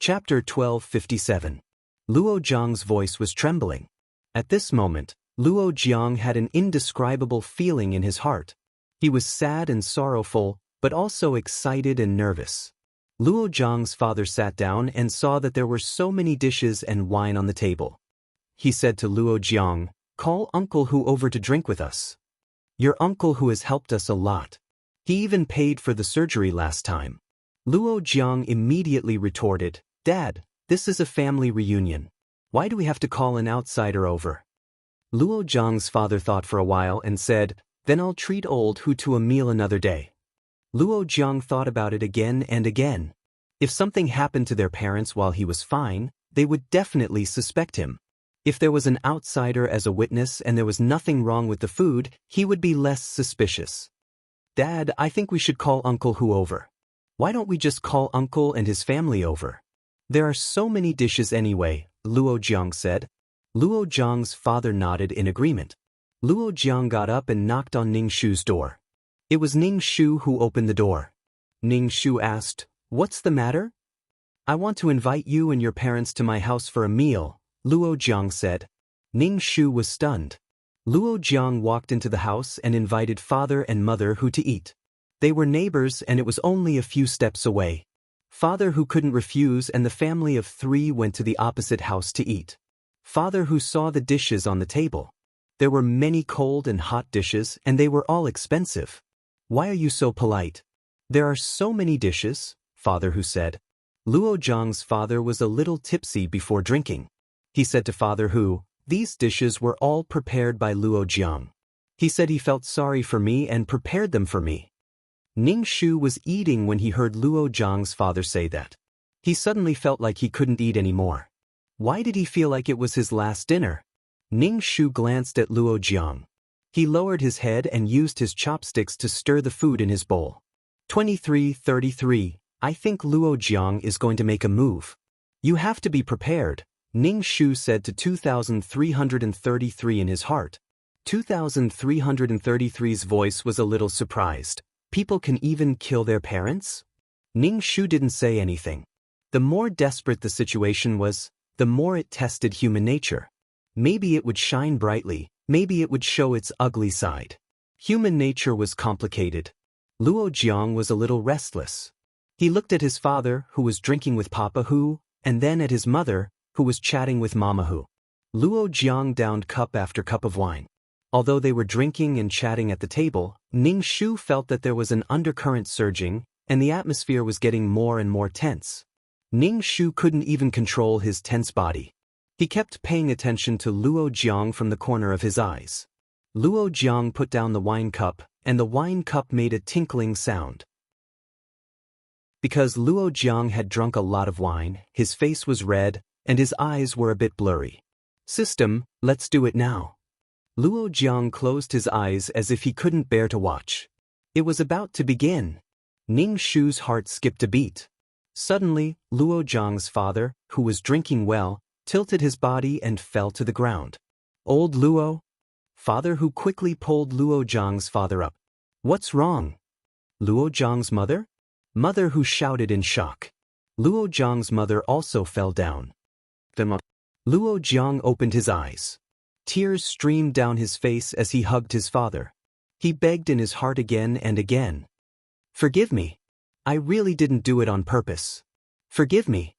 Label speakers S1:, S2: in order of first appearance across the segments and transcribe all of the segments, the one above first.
S1: Chapter 1257. Luo Jiang's voice was trembling. At this moment, Luo Jiang had an indescribable feeling in his heart. He was sad and sorrowful, but also excited and nervous. Luo Jiang's father sat down and saw that there were so many dishes and wine on the table. He said to Luo Jiang, "Call Uncle Hu over to drink with us. Your uncle who has helped us a lot. He even paid for the surgery last time." Luo Jiang immediately retorted, "Dad, this is a family reunion. Why do we have to call an outsider over?" Luo Jiang's father thought for a while and said, "Then I'll treat old Hu to a meal another day." Luo Jiang thought about it again and again. If something happened to their parents while he was fine, they would definitely suspect him. If there was an outsider as a witness and there was nothing wrong with the food, he would be less suspicious. "Dad, I think we should call Uncle Hu over. Why don't we just call Uncle and his family over? There are so many dishes anyway," Luo Jiang said. Luo Jiang's father nodded in agreement. Luo Jiang got up and knocked on Ning Shu's door. It was Ning Shu who opened the door. Ning Shu asked, "What's the matter?" "I want to invite you and your parents to my house for a meal," Luo Jiang said. Ning Shu was stunned. Luo Jiang walked into the house and invited Father and Mother Hu to eat. They were neighbors and it was only a few steps away. Father Hu couldn't refuse and the family of 3 went to the opposite house to eat. Father Hu saw the dishes on the table. There were many cold and hot dishes and they were all expensive. "Why are you so polite? There are so many dishes," Father Hu said. Luo Jiang's father was a little tipsy before drinking. He said to Father Hu, "These dishes were all prepared by Luo Jiang. He said he felt sorry for me and prepared them for me." Ning Shu was eating when he heard Luo Jiang's father say that. He suddenly felt like he couldn't eat anymore. Why did he feel like it was his last dinner? Ning Shu glanced at Luo Jiang. He lowered his head and used his chopsticks to stir the food in his bowl. 23:33. "I think Luo Jiang is going to make a move. You have to be prepared," Ning Shu said to 2333 in his heart. 2333's voice was a little surprised. "People can even kill their parents?" Ning Shu didn't say anything. The more desperate the situation was, the more it tested human nature. Maybe it would shine brightly, maybe it would show its ugly side. Human nature was complicated. Luo Jiang was a little restless. He looked at his father, who was drinking with Papa Hu, and then at his mother, who was chatting with Mama Hu. Luo Jiang downed cup after cup of wine. Although they were drinking and chatting at the table, Ning Shu felt that there was an undercurrent surging, and the atmosphere was getting more and more tense. Ning Shu couldn't even control his tense body. He kept paying attention to Luo Jiang from the corner of his eyes. Luo Jiang put down the wine cup, and the wine cup made a tinkling sound. Because Luo Jiang had drunk a lot of wine, his face was red, and his eyes were a bit blurry. "System, let's do it now." Luo Jiang closed his eyes as if he couldn't bear to watch. It was about to begin. Ning Shu's heart skipped a beat. Suddenly, Luo Jiang's father, who was drinking well, tilted his body and fell to the ground. "Old Luo?" Father Hu quickly pulled Luo Jiang's father up. "What's wrong?" "Luo Jiang's mother?" Mother Hu shouted in shock. Luo Jiang's mother also fell down. Luo Jiang opened his eyes. Tears streamed down his face as he hugged his father. He begged in his heart again and again. "Forgive me. I really didn't do it on purpose. Forgive me."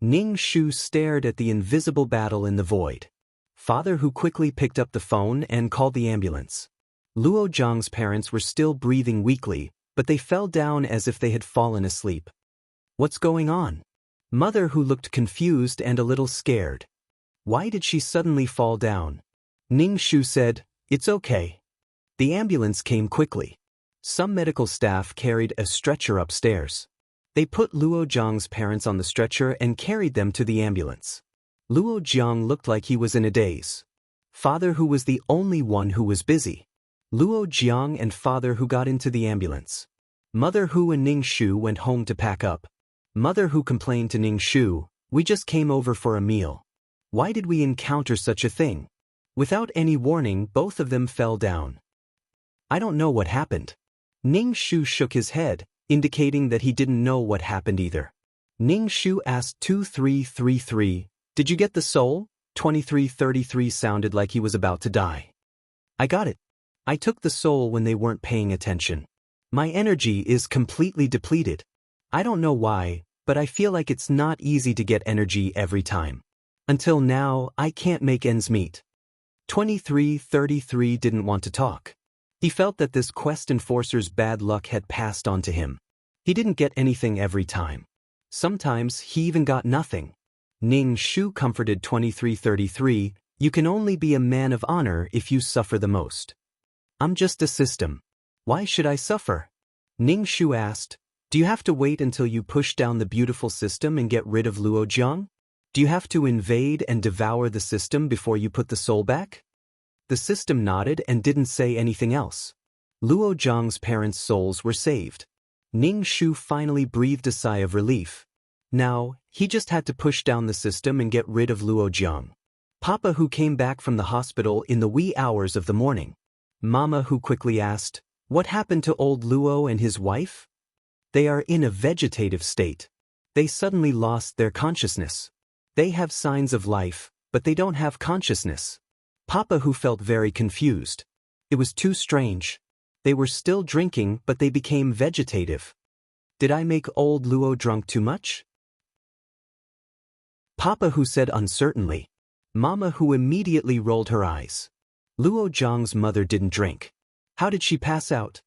S1: Ning Shu stared at the invisible battle in the void. Father Hu quickly picked up the phone and called the ambulance. Luo Jiang's parents were still breathing weakly, but they fell down as if they had fallen asleep. "What's going on?" Mother Hu looked confused and a little scared. Why did she suddenly fall down? Ning Shu said, "It's okay." The ambulance came quickly. Some medical staff carried a stretcher upstairs. They put Luo Jiang's parents on the stretcher and carried them to the ambulance. Luo Jiang looked like he was in a daze. Father Hu was the only one who was busy. Luo Jiang and Father Hu got into the ambulance. Mother Hu and Ning Shu went home to pack up. Mother Hu complained to Ning Shu, "We just came over for a meal. Why did we encounter such a thing?" Without any warning, both of them fell down. "I don't know what happened." Ning Shu shook his head, indicating that he didn't know what happened either. Ning Shu asked 2333, "Did you get the soul?" 2333 sounded like he was about to die. "I got it. I took the soul when they weren't paying attention. My energy is completely depleted. I don't know why, but I feel like it's not easy to get energy every time. Until now, I can't make ends meet." 2333 didn't want to talk. He felt that this quest enforcer's bad luck had passed on to him. He didn't get anything every time. Sometimes he even got nothing. Ning Shu comforted 2333, "You can only be a man of honor if you suffer the most." "I'm just a system. Why should I suffer?" Ning Shu asked, "Do you have to wait until you push down the beautiful system and get rid of Luo Jiang? Do you have to invade and devour the system before you put the soul back?" The system nodded and didn't say anything else. Luo Jiang's parents' souls were saved. Ning Shu finally breathed a sigh of relief. Now, he just had to push down the system and get rid of Luo Jiang. Papa who came back from the hospital in the wee hours of the morning. Mama who quickly asked, "What happened to old Luo and his wife?" "They are in a vegetative state. They suddenly lost their consciousness. They have signs of life, but they don't have consciousness." Papa who felt very confused. It was too strange. They were still drinking, but they became vegetative. Did I make old Luo drunk too much? Papa who said uncertainly. Mama who immediately rolled her eyes. Luo Jiang's mother didn't drink. How did she pass out?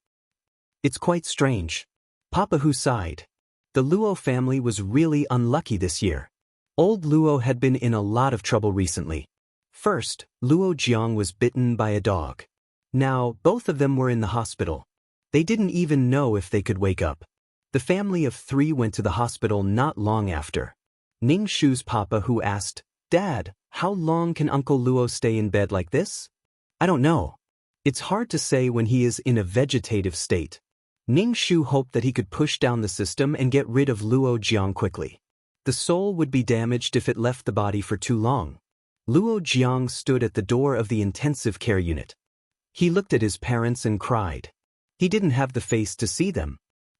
S1: It's quite strange. Papa who sighed. The Luo family was really unlucky this year. Old Luo had been in a lot of trouble recently. First, Luo Jiang was bitten by a dog. Now, both of them were in the hospital. They didn't even know if they could wake up. The family of 3 went to the hospital not long after. Ning Shu's papa who asked, "Dad, how long can Uncle Luo stay in bed like this?" "I don't know. It's hard to say when he is in a vegetative state." Ning Shu hoped that he could push down the system and get rid of Luo Jiang quickly. The soul would be damaged if it left the body for too long. Luo Jiang stood at the door of the intensive care unit. He looked at his parents and cried. He didn't have the face to see them.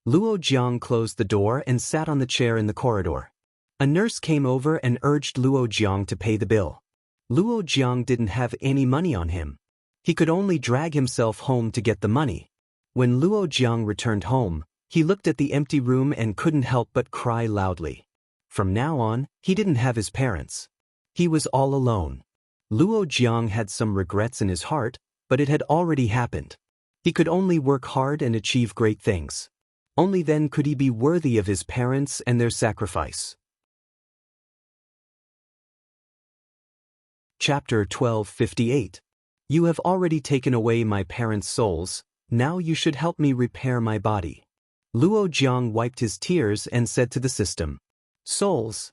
S1: Luo Jiang closed the door and sat on the chair in the corridor. A nurse came over and urged Luo Jiang to pay the bill. Luo Jiang didn't have any money on him. He could only drag himself home to get the money. When Luo Jiang returned home, he looked at the empty room and couldn't help but cry loudly. From now on, he didn't have his parents. He was all alone. Luo Jiang had some regrets in his heart, but it had already happened. He could only work hard and achieve great things. Only then could he be worthy of his parents and their sacrifice. Chapter 1258. You have already taken away my parents' souls, now you should help me repair my body. Luo Jiang wiped his tears and said to the system, "Souls."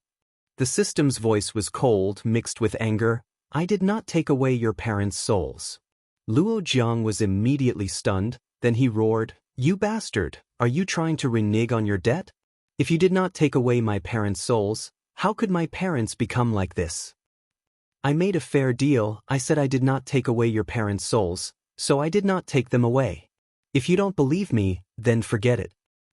S1: The system's voice was cold, mixed with anger. "I did not take away your parents' souls." Luo Jiang was immediately stunned, then he roared, "You bastard, are you trying to renege on your debt? If you did not take away my parents' souls, how could my parents become like this? I made a fair deal, I said I did not take away your parents' souls, so I did not take them away. If you don't believe me, then forget it."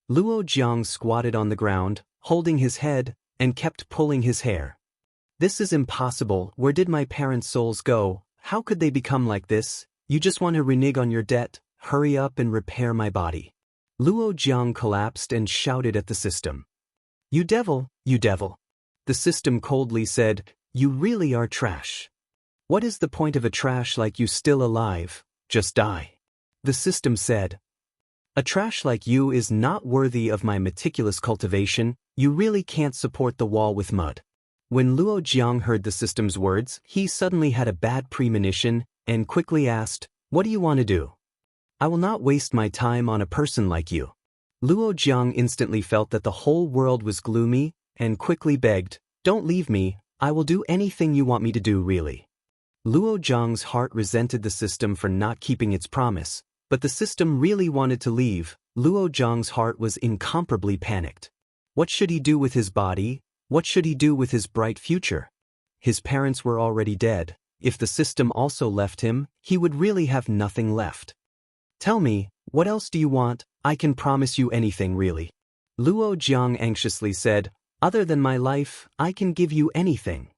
S1: Luo Jiang squatted on the ground, holding his head, and kept pulling his hair. "This is impossible, where did my parents' souls go? How could they become like this? You just want to renege on your debt, hurry up and repair my body." Luo Jiang collapsed and shouted at the system. You devil, you devil." The system coldly said, "You really are trash. What is the point of a trash like you still alive? Just die." The system said, "A trash like you is not worthy of my meticulous cultivation, you really can't support the wall with mud." When Luo Jiang heard the system's words, he suddenly had a bad premonition and quickly asked, "What do you want to do? I will not waste my time on a person like you." Luo Jiang instantly felt that the whole world was gloomy and quickly begged, "Don't leave me, I will do anything you want me to do really." Luo Jiang's heart resented the system for not keeping its promise, but the system really wanted to leave. Luo Jiang's heart was incomparably panicked. What should he do with his body? What should he do with his bright future? His parents were already dead. If the system also left him, he would really have nothing left. "Tell me, what else do you want? I can promise you anything really." Luo Jiang anxiously said, Other than my life, I can give you anything.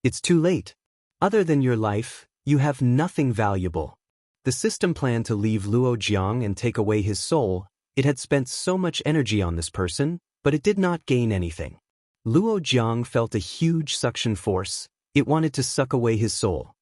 S1: It's too late. Other than your life, you have luothing valuable. The system planned to leave Luo Jiang and take away his soul. It had spent so much energy on this person, but it did not gain anything. Luo Jiang felt a huge suction force. It wanted to suck away his soul.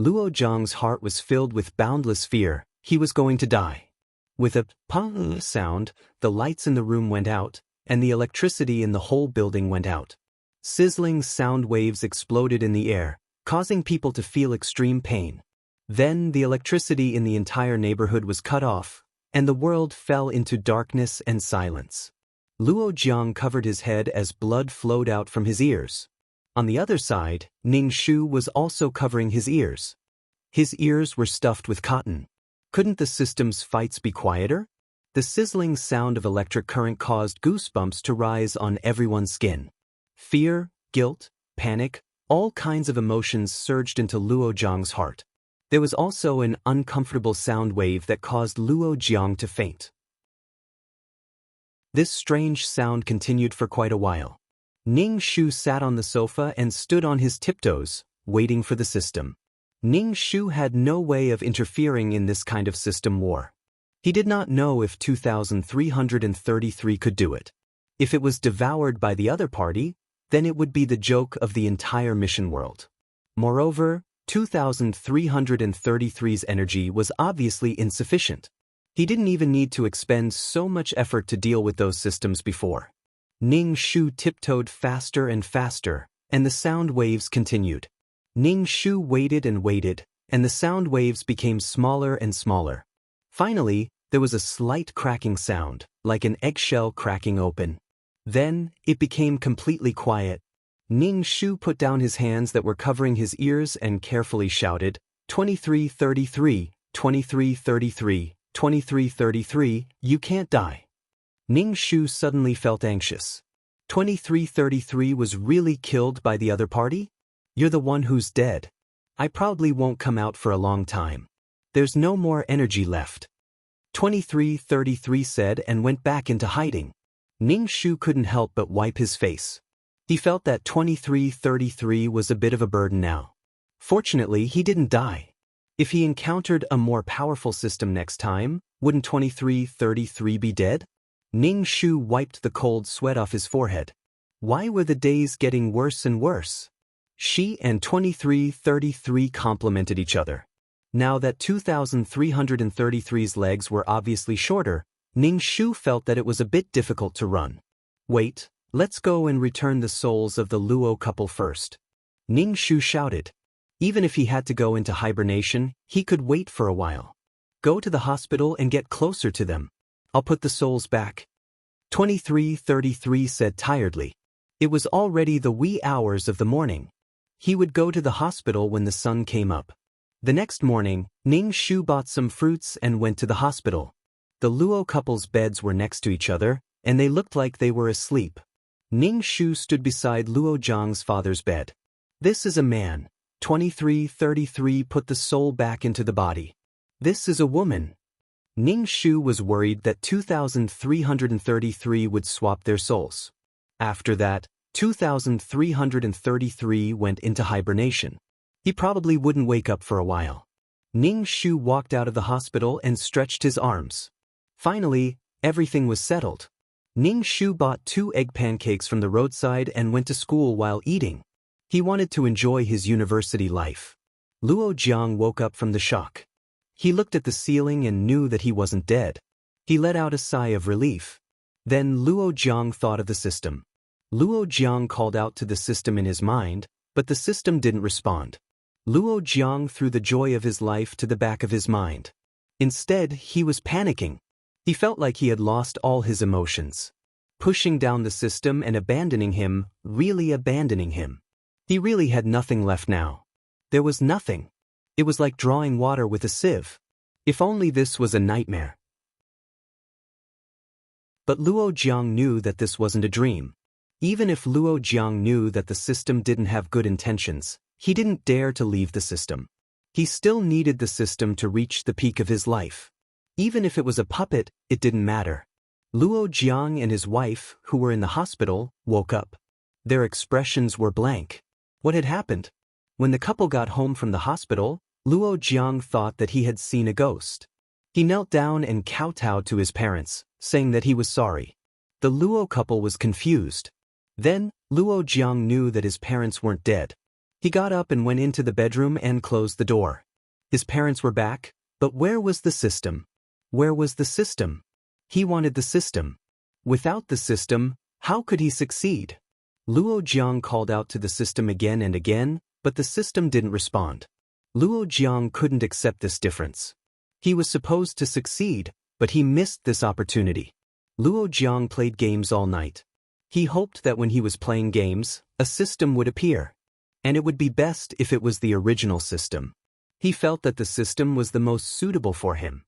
S1: Luo Jiang's heart was filled with boundless fear. He was going to die. With a pong sound, the lights in the room went out, and the electricity in the whole building went out. Sizzling sound waves exploded in the air, causing people to feel extreme pain. Then the electricity in the entire neighborhood was cut off, and the world fell into darkness and silence. Luo Jiang covered his head as blood flowed out from his ears. On the other side, Ning Shu was also covering his ears. His ears were stuffed with cotton. Couldn't the system's fights be quieter? The sizzling sound of electric current caused goosebumps to rise on everyone's skin. Fear, guilt, panic, all kinds of emotions surged into Luo Jiang's heart. There was also an uncomfortable sound wave that caused Luo Jiang to faint. This strange sound continued for quite a while. Ning Shu sat on the sofa and stood on his tiptoes, waiting for the system. Ning Shu had no way of interfering in this kind of system war. He did not know if 2333 could do it. If it was devoured by the other party, then it would be the joke of the entire mission world. Moreover, 2333's energy was obviously insufficient. He didn't even need to expend so much effort to deal with those systems before. Ning Shu tiptoed faster and faster, and the sound waves continued. Ning Shu waited and waited, and the sound waves became smaller and smaller. Finally, there was a slight cracking sound, like an eggshell cracking open. Then, it became completely quiet. Ning Shu put down his hands that were covering his ears and carefully shouted, 2333, 2333, 2333, you can't die. Ning Shu suddenly felt anxious. 2333 was really killed by the other party? You're the one who's dead. I probably won't come out for a long time. There's no more energy left. 2333 said and went back into hiding. Ning Shu couldn't help but wipe his face. He felt that 2333 was a bit of a burden now. Fortunately, he didn't die. If he encountered a more powerful system next time, wouldn't 2333 be dead? Ning Shu wiped the cold sweat off his forehead. Why were the days getting worse and worse? She and 2333 complemented each other. Now that 2333's legs were obviously shorter, Ning Shu felt that it was a bit difficult to run. Wait, let's go and return the souls of the Luo couple first. Ning Shu shouted. Even if he had to go into hibernation, he could wait for a while. Go to the hospital and get closer to them. I'll put the souls back. 2333 said tiredly. It was already the wee hours of the morning. He would go to the hospital when the sun came up. The next morning, Ning Shu bought some fruits and went to the hospital. The Luo couple's beds were next to each other, and they looked like they were asleep. Ning Shu stood beside Luo Jiang's father's bed. This is a man. 2333 put the soul back into the body. This is a woman. Ning Shu was worried that 2333 would swap their souls. After that, 2333 went into hibernation. He probably wouldn't wake up for a while. Ning Shu walked out of the hospital and stretched his arms. Finally, everything was settled. Ning Shu bought 2 egg pancakes from the roadside and went to school while eating. He wanted to enjoy his university life. Luo Jiang woke up from the shock. He looked at the ceiling and knew that he wasn't dead. He let out a sigh of relief. Then Luo Jiang thought of the system. Luo Jiang called out to the system in his mind, but the system didn't respond. Luo Jiang threw the joy of his life to the back of his mind. Instead, he was panicking. He felt like he had lost all his emotions. Pushing down the system and abandoning him, really abandoning him. He really had nothing left now. There was nothing. It was like drawing water with a sieve. If only this was a nightmare. But Luo Jiang knew that this wasn't a dream. Even if Luo Jiang knew that the system didn't have good intentions, he didn't dare to leave the system. He still needed the system to reach the peak of his life. Even if it was a puppet, it didn't matter. Luo Jiang and his wife, who were in the hospital, woke up. Their expressions were blank. What had happened? When the couple got home from the hospital, Luo Jiang thought that he had seen a ghost. He knelt down and kowtowed to his parents, saying that he was sorry. The Luo couple was confused. Then, Luo Jiang knew that his parents weren't dead. He got up and went into the bedroom and closed the door. His parents were back, but where was the system? Where was the system? He wanted the system. Without the system, how could he succeed? Luo Jiang called out to the system again and again, but the system didn't respond. Luo Jiang couldn't accept this difference. He was supposed to succeed, but he missed this opportunity. Luo Jiang played games all night. He hoped that when he was playing games, a system would appear. And it would be best if it was the original system. He felt that the system was the most suitable for him.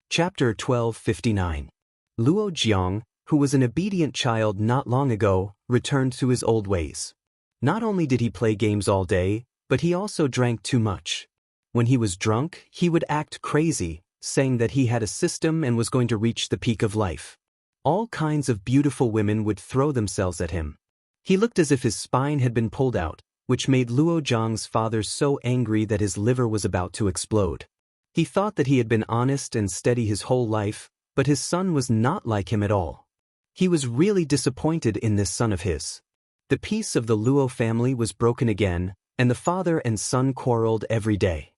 S1: Chapter 1259. Luo Jiang, who was an obedient child not long ago, returned to his old ways. Not only did he play games all day, but he also drank too much. When he was drunk, he would act crazy, saying that he had a system and was going to reach the peak of life. All kinds of beautiful women would throw themselves at him. He looked as if his spine had been pulled out, which made Luo Jiang's father so angry that his liver was about to explode. He thought that he had been honest and steady his whole life, but his son was not like him at all. He was really disappointed in this son of his. The peace of the Luo family was broken again, and the father and son quarreled every day.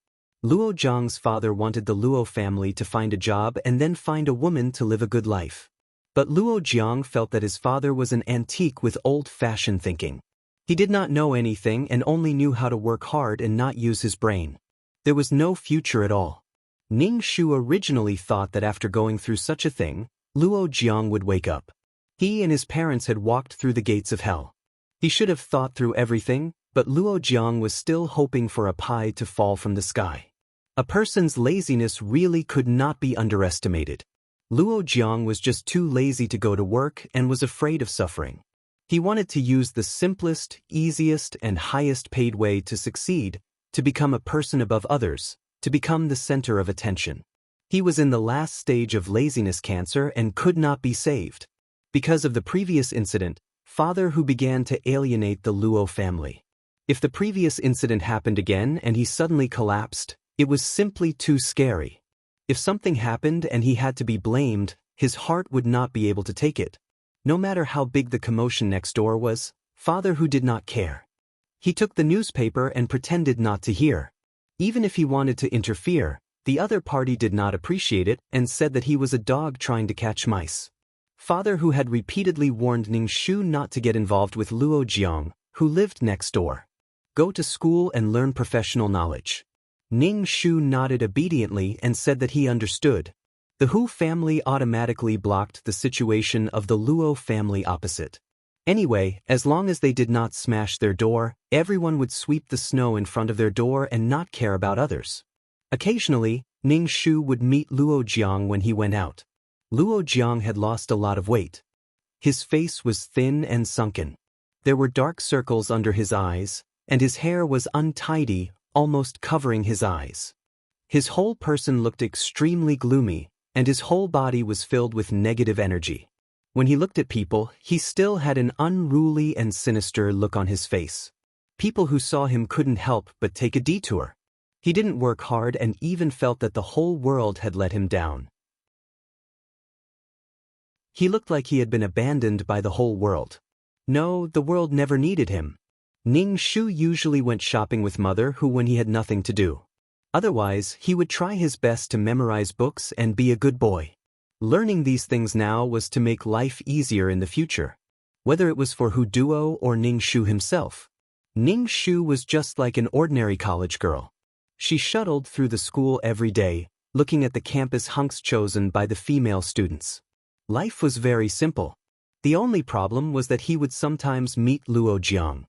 S1: Luo Jiang's father wanted the Luo family to find a job and then find a woman to live a good life. But Luo Jiang felt that his father was an antique with old-fashioned thinking. He did not know anything and only knew how to work hard and not use his brain. There was no future at all. Ning Shu originally thought that after going through such a thing, Luo Jiang would wake up. He and his parents had walked through the gates of hell. He should have thought through everything, but Luo Jiang was still hoping for a pie to fall from the sky. A person's laziness really could not be underestimated. Luo Jiang was just too lazy to go to work and was afraid of suffering. He wanted to use the simplest, easiest, and highest-paid way to succeed, to become a person above others, to become the center of attention. He was in the last stage of laziness cancer and could not be saved. Because of the previous incident, father who began to alienate the Luo family. If the previous incident happened again and he suddenly collapsed, it was simply too scary. If something happened and he had to be blamed, his heart would not be able to take it. No matter how big the commotion next door was, father who did not care. He took the newspaper and pretended not to hear. Even if he wanted to interfere, the other party did not appreciate it and said that he was a dog trying to catch mice. Father who had repeatedly warned Ning Shu not to get involved with Luo Jiang, who lived next door. Go to school and learn professional knowledge. Ning Shu nodded obediently and said that he understood. The Hu family automatically blocked the situation of the Luo family opposite. Anyway, as long as they did not smash their door, everyone would sweep the snow in front of their door and not care about others. Occasionally, Ning Shu would meet Luo Jiang when he went out. Luo Jiang had lost a lot of weight. His face was thin and sunken. There were dark circles under his eyes, and his hair was untidy, almost covering his eyes. His whole person looked extremely gloomy, and his whole body was filled with negative energy. When he looked at people, he still had an unruly and sinister look on his face. People who saw him couldn't help but take a detour. He didn't work hard and even felt that the whole world had let him down. He looked like he had been abandoned by the whole world. No, the world never needed him. Ning Shu usually went shopping with mother when he had nothing to do. Otherwise, he would try his best to memorize books and be a good boy. Learning these things now was to make life easier in the future. Whether it was for Hu Duo or Ning Shu himself. Ning Shu was just like an ordinary college girl. She shuttled through the school every day, looking at the campus hunks chosen by the female students. Life was very simple. The only problem was that he would sometimes meet Luo Jiang.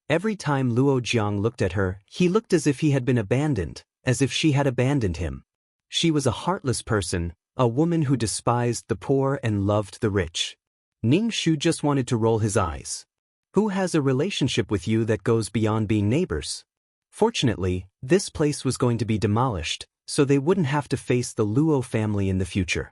S1: Every time Luo Jiang looked at her, he looked as if he had been abandoned, as if she had abandoned him. She was a heartless person, a woman who despised the poor and loved the rich. Ning Shu just wanted to roll his eyes. Who has a relationship with you that goes beyond being neighbors? Fortunately, this place was going to be demolished, so they wouldn't have to face the Luo family in the future.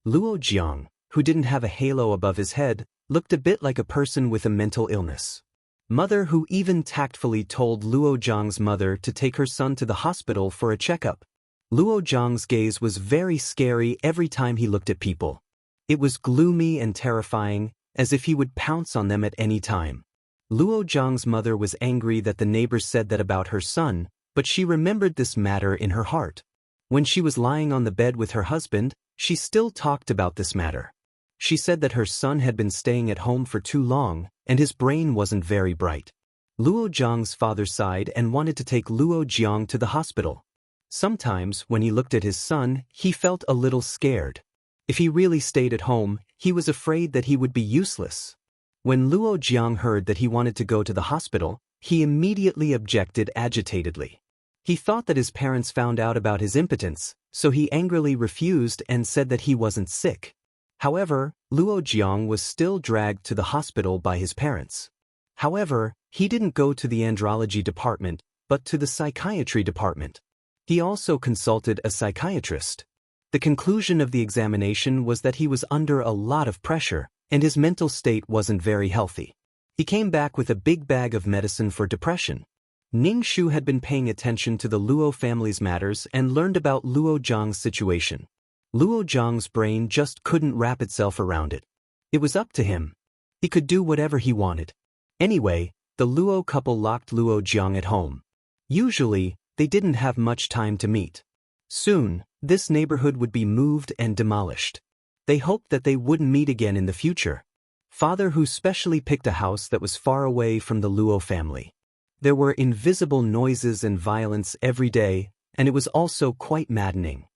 S1: Luo Jiang, who didn't have a halo above his head, looked a bit like a person with a mental illness. Mother who even tactfully told Luo Zhang's mother to take her son to the hospital for a checkup. Luo Zhang's gaze was very scary every time he looked at people. It was gloomy and terrifying, as if he would pounce on them at any time. Luo Zhang's mother was angry that the neighbors said that about her son, but she remembered this matter in her heart. When she was lying on the bed with her husband, she still talked about this matter. She said that her son had been staying at home for too long, and his brain wasn't very bright. Luo Zhang's father sighed and wanted to take Luo Jiang to the hospital. Sometimes, when he looked at his son, he felt a little scared. If he really stayed at home, he was afraid that he would be useless. When Luo Jiang heard that he wanted to go to the hospital, he immediately objected agitatedly. He thought that his parents found out about his impotence, so he angrily refused and said that he wasn't sick. However, Luo Jiang was still dragged to the hospital by his parents. However, he didn't go to the andrology department, but to the psychiatry department. He also consulted a psychiatrist. The conclusion of the examination was that he was under a lot of pressure, and his mental state wasn't very healthy. He came back with a big bag of medicine for depression. Ning Shu had been paying attention to the Luo family's matters and learned about Luo Zhang's situation. Luo Zhang's brain just couldn't wrap itself around it. It was up to him. He could do whatever he wanted. Anyway, the Luo couple locked Luo Jiang at home. Usually, they didn't have much time to meet. Soon, this neighborhood would be moved and demolished. They hoped that they wouldn't meet again in the future. Father Hu specially picked a house that was far away from the Luo family. There were invisible noises and violence every day, and it was also quite maddening.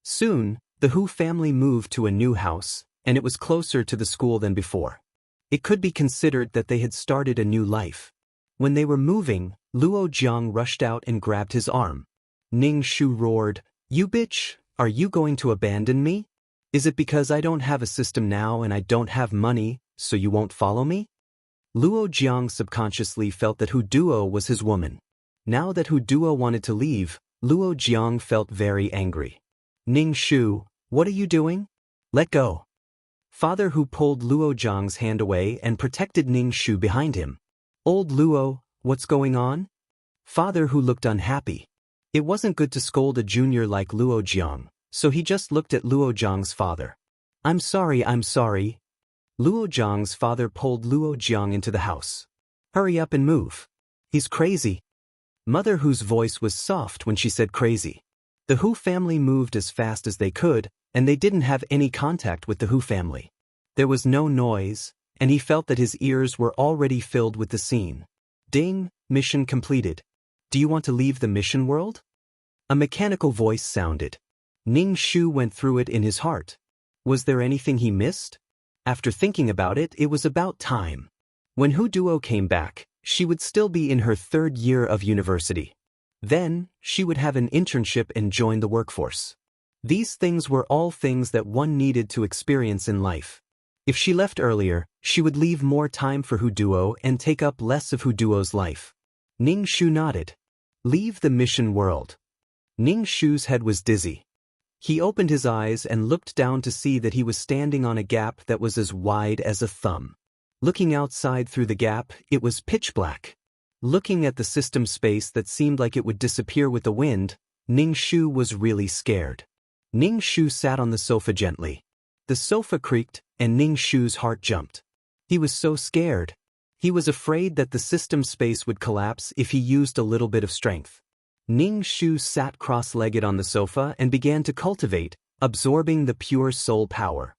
S1: Soon, the Hu family moved to a new house, and it was closer to the school than before. It could be considered that they had started a new life. When they were moving, Luo Jiang rushed out and grabbed his arm. Ning Shu roared, "You bitch, are you going to abandon me? Is it because I don't have a system now and I don't have money, so you won't follow me?" Luo Jiang subconsciously felt that Hu Duo was his woman. Now that Hu Duo wanted to leave, Luo Jiang felt very angry. "Ning Shu, what are you doing? Let go." Father Hu pulled Luo Jiang's hand away and protected Ning Shu behind him. "Old Luo, what's going on?" Father Hu looked unhappy. It wasn't good to scold a junior like Luo Jiang, so he just looked at Luo Jiang's father. I'm sorry. Luo Jiang's father pulled Luo Jiang into the house. "Hurry up and move. He's crazy." Mother Hu's voice was soft when she said crazy. The Hu family moved as fast as they could, and they didn't have any contact with the Hu family. There was no noise, and he felt that his ears were already filled with the scene. Ding, mission completed. Do you want to leave the mission world? A mechanical voice sounded. Ning Shu went through it in his heart. Was there anything he missed? After thinking about it, it was about time. When Hu Duo came back, she would still be in her 3rd year of university. Then, she would have an internship and join the workforce. These things were all things that one needed to experience in life. If she left earlier, she would leave more time for Hu Duo and take up less of Hu Duo's life. Ning Shu nodded. Leave the mission world. Ning Shu's head was dizzy. He opened his eyes and looked down to see that he was standing on a gap that was as wide as a thumb. Looking outside through the gap, it was pitch black. Looking at the system space that seemed like it would disappear with the wind, Ning Shu was really scared. Ning Shu sat on the sofa gently. The sofa creaked, and Ning Shu's heart jumped. He was so scared. He was afraid that the system space would collapse if he used a little bit of strength. Ning Shu sat cross-legged on the sofa and began to cultivate, absorbing the pure soul power.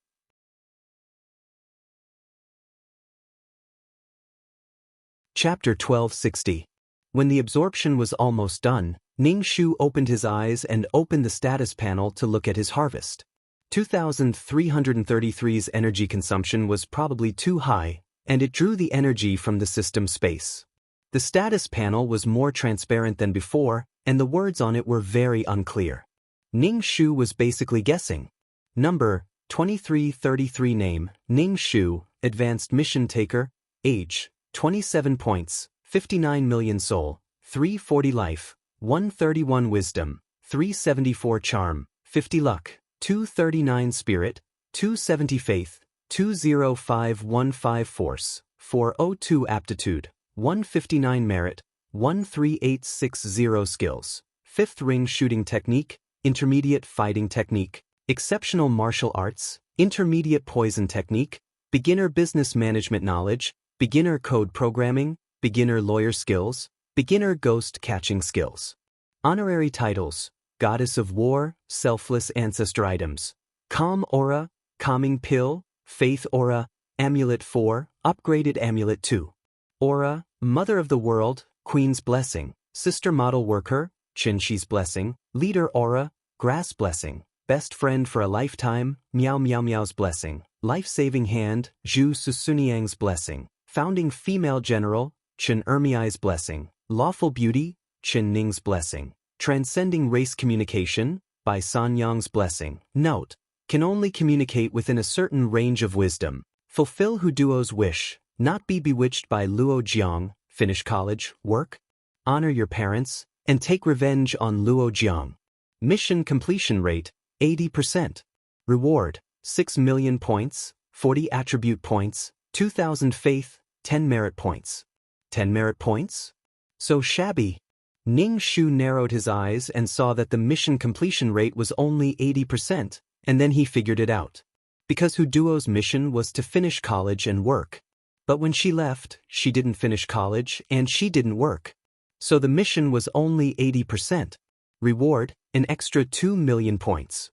S1: Chapter 1260. When the absorption was almost done, Ning Shu opened his eyes and opened the status panel to look at his harvest. 2333's energy consumption was probably too high, and it drew the energy from the system space. The status panel was more transparent than before, and the words on it were very unclear. Ning Shu was basically guessing. Number, 2333. Name, Ning Shu, Advanced Mission Taker. Age, 27 points, 59 million soul, 340 life, 131 wisdom, 374 charm, 50 luck, 239 Spirit, 270 Faith, 20515 Force, 402 Aptitude, 159 Merit, 13860 Skills, 5th Ring Shooting Technique, Intermediate Fighting Technique, Exceptional Martial Arts, Intermediate Poison Technique, Beginner Business Management Knowledge, Beginner Code Programming, Beginner Lawyer Skills, Beginner Ghost Catching Skills. Honorary titles: Goddess of War, Selfless Ancestor Items, Calm Aura, Calming Pill, Faith Aura, Amulet 4, Upgraded Amulet 2. Aura, Mother of the World, Queen's Blessing, Sister Model Worker, Qinshi's Blessing, Leader Aura, Grass Blessing, Best Friend for a Lifetime, Miao Miao Miao's Blessing, Life-Saving Hand, Zhu Susuniang's Blessing, Founding Female General, Chen Ermiai's Blessing, Lawful Beauty, Chen Ning's Blessing, Transcending Race Communication, by San Yang's Blessing. Note: can only communicate within a certain range of wisdom. Fulfill Huduo's wish, not be bewitched by Luo Jiang, finish college, work, honor your parents, and take revenge on Luo Jiang. Mission completion rate, 80%. Reward, 6 million points, 40 attribute points, 2,000 faith, 10 merit points. 10 merit points? So shabby. Ning Shu narrowed his eyes and saw that the mission completion rate was only 80%, and then he figured it out. Because Huduo's mission was to finish college and work. But when she left, she didn't finish college and she didn't work. So the mission was only 80%. Reward, an extra 2 million points.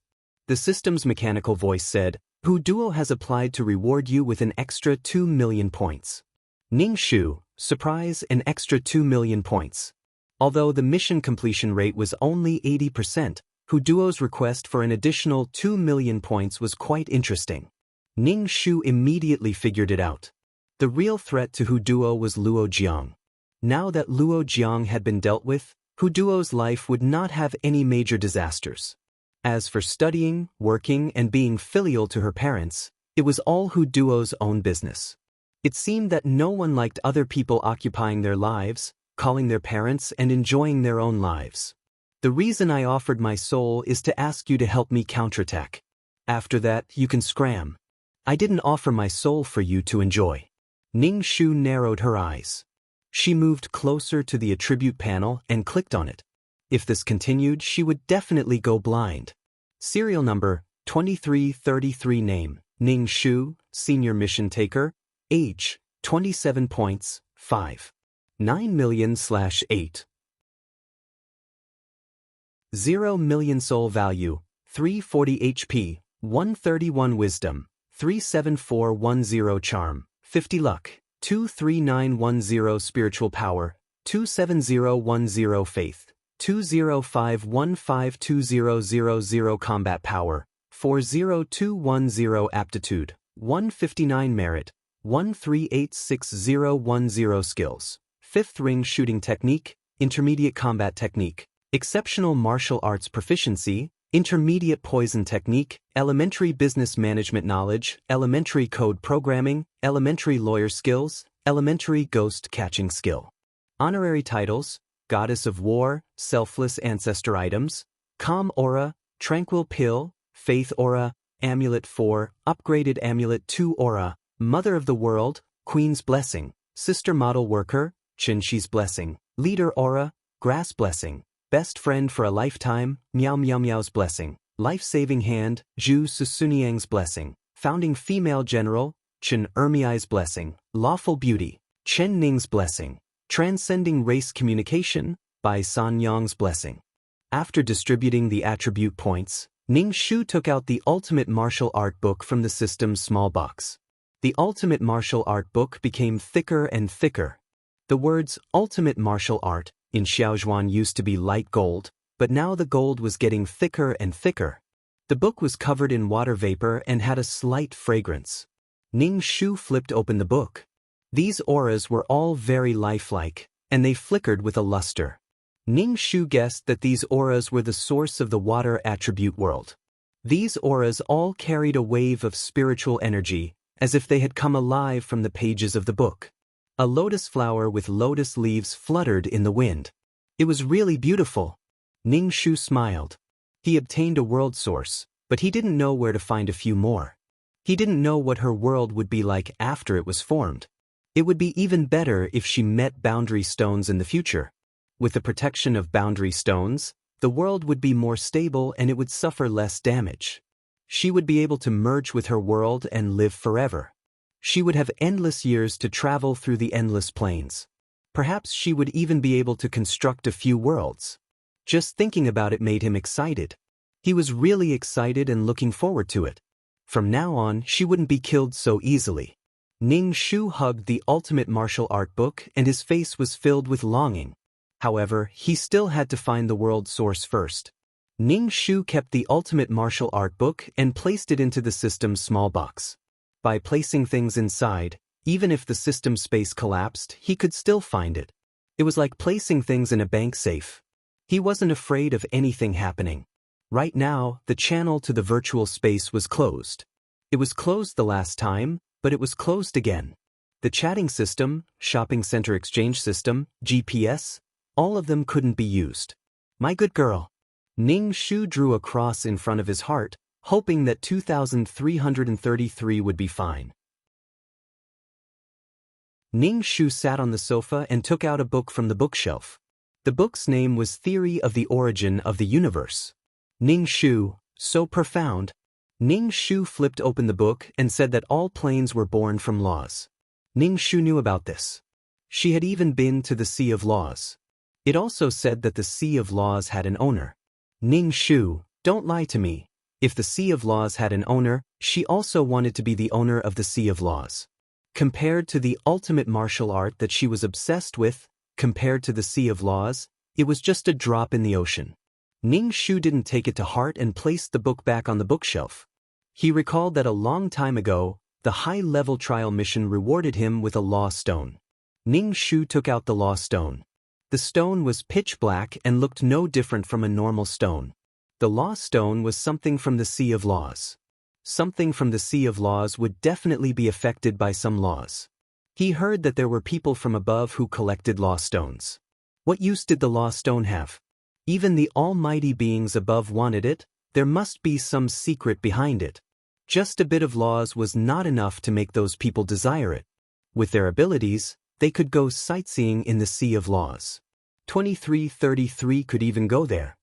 S1: The system's mechanical voice said, Huduo has applied to reward you with an extra 2 million points. Ning Shu, surprise, an extra 2 million points. Although the mission completion rate was only 80%, Huduo's request for an additional 2 million points was quite interesting. Ning Shu immediately figured it out. The real threat to Huduo was Luo Jiang. Now that Luo Jiang had been dealt with, Huduo's life would not have any major disasters. As for studying, working, and being filial to her parents, it was all Huduo's own business. It seemed that no one liked other people occupying their lives, calling their parents, and enjoying their own lives. The reason I offered my soul is to ask you to help me counterattack. After that, you can scram. I didn't offer my soul for you to enjoy. Ning Shu narrowed her eyes. She moved closer to the attribute panel and clicked on it. If this continued, she would definitely go blind. Serial number, 2333. Name, Ning Shu, Senior Mission Taker. Age, 27 points, 5. 9 million/8. 0 million soul value, 340 HP, 131 wisdom, 37410 charm, 50 luck, 23910 spiritual power, 27010 faith, 205152000 combat power, 40210 aptitude, 159 merit, 1386010 skills, 5th Ring Shooting Technique, Intermediate Combat Technique, Exceptional Martial Arts Proficiency, Intermediate Poison Technique, Elementary Business Management Knowledge, Elementary Code Programming, Elementary Lawyer Skills, Elementary Ghost Catching Skill. Honorary titles: Goddess of War, Selfless Ancestor Items, Calm Aura, Tranquil Pill, Faith Aura, Amulet 4, Upgraded Amulet 2 Aura, Mother of the World, Queen's Blessing, Sister Model Worker, Qinshi's Blessing, Leader Aura, Grass Blessing, Best Friend for a Lifetime, Miao Miao Miao's Blessing, Life-Saving Hand, Zhu Susuniang's Blessing, Founding Female General, Chen Ermiai's Blessing, Lawful Beauty, Chen Ning's Blessing, Transcending Race Communication, by San Yang's Blessing. After distributing the attribute points, Ning Shu took out the Ultimate Martial Art book from the system's small box. The Ultimate Martial Art book became thicker and thicker. The words Ultimate Martial Art in Xiaozhuan used to be light gold, but now the gold was getting thicker and thicker. The book was covered in water vapor and had a slight fragrance. Ning Shu flipped open the book. These auras were all very lifelike, and they flickered with a luster. Ning Shu guessed that these auras were the source of the water attribute world. These auras all carried a wave of spiritual energy, as if they had come alive from the pages of the book. A lotus flower with lotus leaves fluttered in the wind. It was really beautiful. Ning Shu smiled. He obtained a world source, But he didn't know where to find a few more. He didn't know what her world would be like after it was formed. It would be even better if she met boundary stones in the future. With the protection of boundary stones, the world would be more stable and it would suffer less damage. She would be able to merge with her world and live forever. She would have endless years to travel through the endless plains. Perhaps she would even be able to construct a few worlds. Just thinking about it made him excited. He was really excited and looking forward to it. From now on, she wouldn't be killed so easily. Ning Shu hugged the ultimate martial art book and his face was filled with longing. However, he still had to find the world source first. Ning Shu kept the ultimate martial art book and placed it into the system's small box. By placing things inside, even if the system space collapsed, he could still find it. It was like placing things in a bank safe. He wasn't afraid of anything happening. Right now, the channel to the virtual space was closed. It was closed the last time, but it was closed again. The chatting system, shopping center exchange system, GPS, all of them couldn't be used. My good girl. Ning Shu drew a cross in front of his heart, hoping that 2333 would be fine. Ning Shu sat on the sofa and took out a book from the bookshelf. The book's name was Theory of the Origin of the Universe. Ning Shu, so profound. Ning Shu flipped open the book and said that all planes were born from laws. Ning Shu knew about this. She had even been to the Sea of Laws. It also said that the Sea of Laws had an owner. Ning Shu, don't lie to me. If the Sea of Laws had an owner, she also wanted to be the owner of the Sea of Laws. Compared to the ultimate martial art that she was obsessed with, compared to the Sea of Laws, it was just a drop in the ocean. Ning Shu didn't take it to heart and placed the book back on the bookshelf. He recalled that a long time ago, the high-level trial mission rewarded him with a law stone. Ning Shu took out the law stone. The stone was pitch black and looked no different from a normal stone. The law stone was something from the Sea of Laws. Something from the Sea of Laws would definitely be affected by some laws. He heard that there were people from above who collected law stones. What use did the law stone have? Even the almighty beings above wanted it. There must be some secret behind it. Just a bit of laws was not enough to make those people desire it. With their abilities, they could go sightseeing in the Sea of Laws. 2333 could even go there.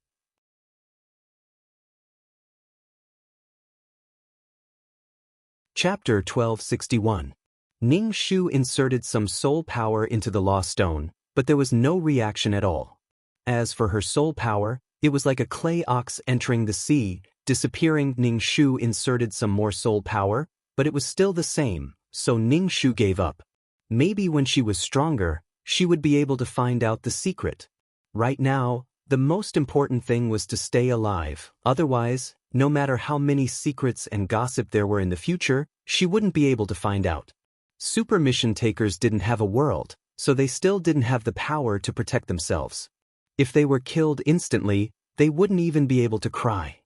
S1: Chapter 1261. Ning Shu inserted some soul power into the law stone, but there was no reaction at all. As for her soul power, it was like a clay ox entering the sea, disappearing. Ning Shu inserted some more soul power, but it was still the same, so Ning Shu gave up. Maybe when she was stronger, she would be able to find out the secret. Right now, the most important thing was to stay alive. Otherwise, no matter how many secrets and gossip there were in the future, she wouldn't be able to find out. Super mission takers didn't have a world, so they still didn't have the power to protect themselves. If they were killed instantly, they wouldn't even be able to cry.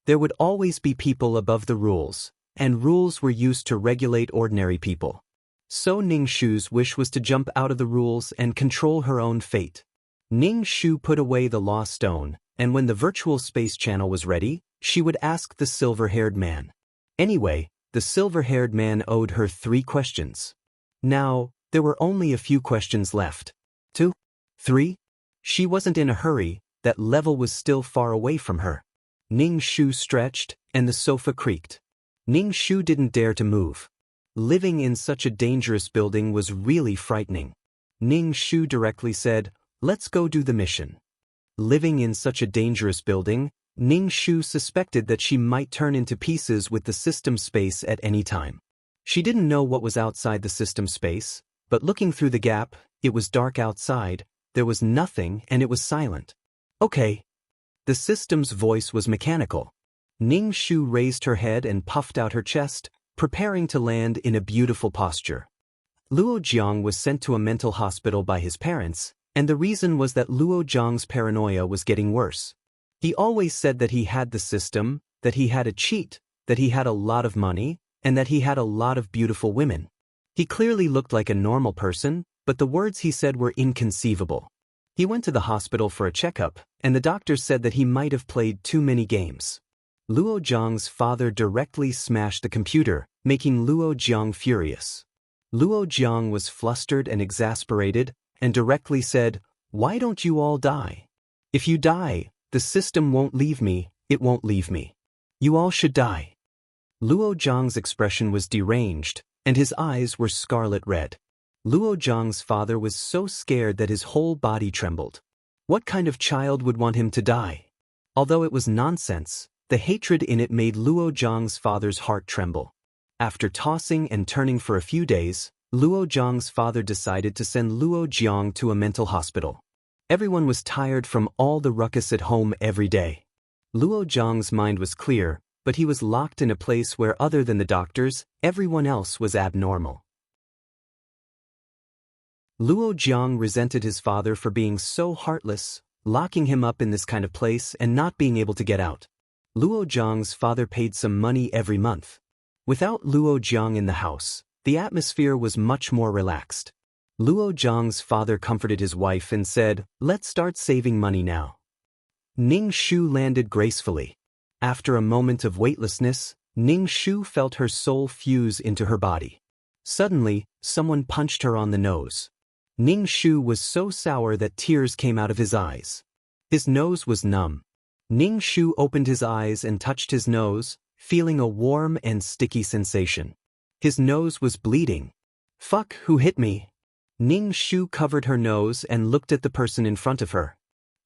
S1: There would always be people above the rules, and rules were used to regulate ordinary people. So Ning Shu's wish was to jump out of the rules and control her own fate. Ning Shu put away the law stone, and when the virtual space channel was ready, she would ask the silver-haired man. Anyway, the silver-haired man owed her 3 questions. Now, there were only a few questions left. 2? 3? She wasn't in a hurry, that level was still far away from her. Ning Shu stretched, and the sofa creaked. Ning Shu didn't dare to move. Living in such a dangerous building was really frightening. Ning Shu directly said, "Let's go do the mission." Living in such a dangerous building, Ning Shu suspected that she might turn into pieces with the system space at any time. She didn't know what was outside the system space, but looking through the gap, it was dark outside, there was nothing and it was silent. Okay. The system's voice was mechanical. Ning Shu raised her head and puffed out her chest, preparing to land in a beautiful posture. Luo Jiang was sent to a mental hospital by his parents, and the reason was that Luo Jiang's paranoia was getting worse. He always said that he had the system, that he had a cheat, that he had a lot of money, and that he had a lot of beautiful women. He clearly looked like a normal person, but the words he said were inconceivable. He went to the hospital for a checkup, and the doctor said that he might have played too many games. Luo Jiang's father directly smashed the computer, making Luo Jiang furious. Luo Jiang was flustered and exasperated, and directly said, "Why don't you all die? If you die, the system won't leave me, it won't leave me. You all should die." Luo Jiang's expression was deranged, and his eyes were scarlet red. Luo Jiang's father was so scared that his whole body trembled. What kind of child would want him to die? Although it was nonsense, the hatred in it made Luo Jiang's father's heart tremble. After tossing and turning for a few days, Luo Jiang's father decided to send Luo Jiang to a mental hospital. Everyone was tired from all the ruckus at home every day. Luo Jiang's mind was clear, but he was locked in a place where other than the doctors, everyone else was abnormal. Luo Jiang resented his father for being so heartless, locking him up in this kind of place and not being able to get out. Luo Jiang's father paid some money every month. Without Luo Jiang in the house, the atmosphere was much more relaxed. Luo Jiang's father comforted his wife and said, "Let's start saving money now." Ning Shu landed gracefully. After a moment of weightlessness, Ning Shu felt her soul fuse into her body. Suddenly, someone punched her on the nose. Ning Shu was so sour that tears came out of his eyes. His nose was numb. Ning Shu opened his eyes and touched his nose, feeling a warm and sticky sensation. His nose was bleeding. "Fuck, who hit me?" Ning Shu covered her nose and looked at the person in front of her.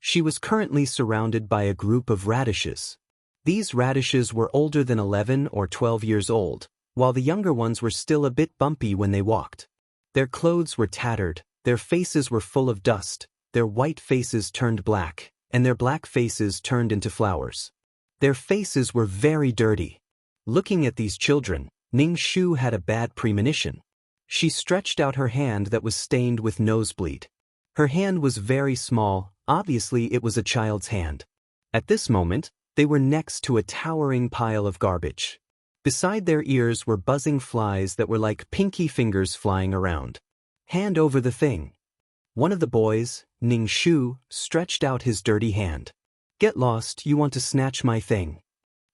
S1: She was currently surrounded by a group of radishes. These radishes were older than 11 or 12 years old, while the younger ones were still a bit bumpy when they walked. Their clothes were tattered, their faces were full of dust, their white faces turned black, and their black faces turned into flowers. Their faces were very dirty. Looking at these children, Ning Shu had a bad premonition. She stretched out her hand that was stained with nosebleed. Her hand was very small, obviously it was a child's hand. At this moment, they were next to a towering pile of garbage. Beside their ears were buzzing flies that were like pinky fingers flying around. "Hand over the thing." One of the boys, Ning Shu, stretched out his dirty hand. "Get lost, you want to snatch my thing,"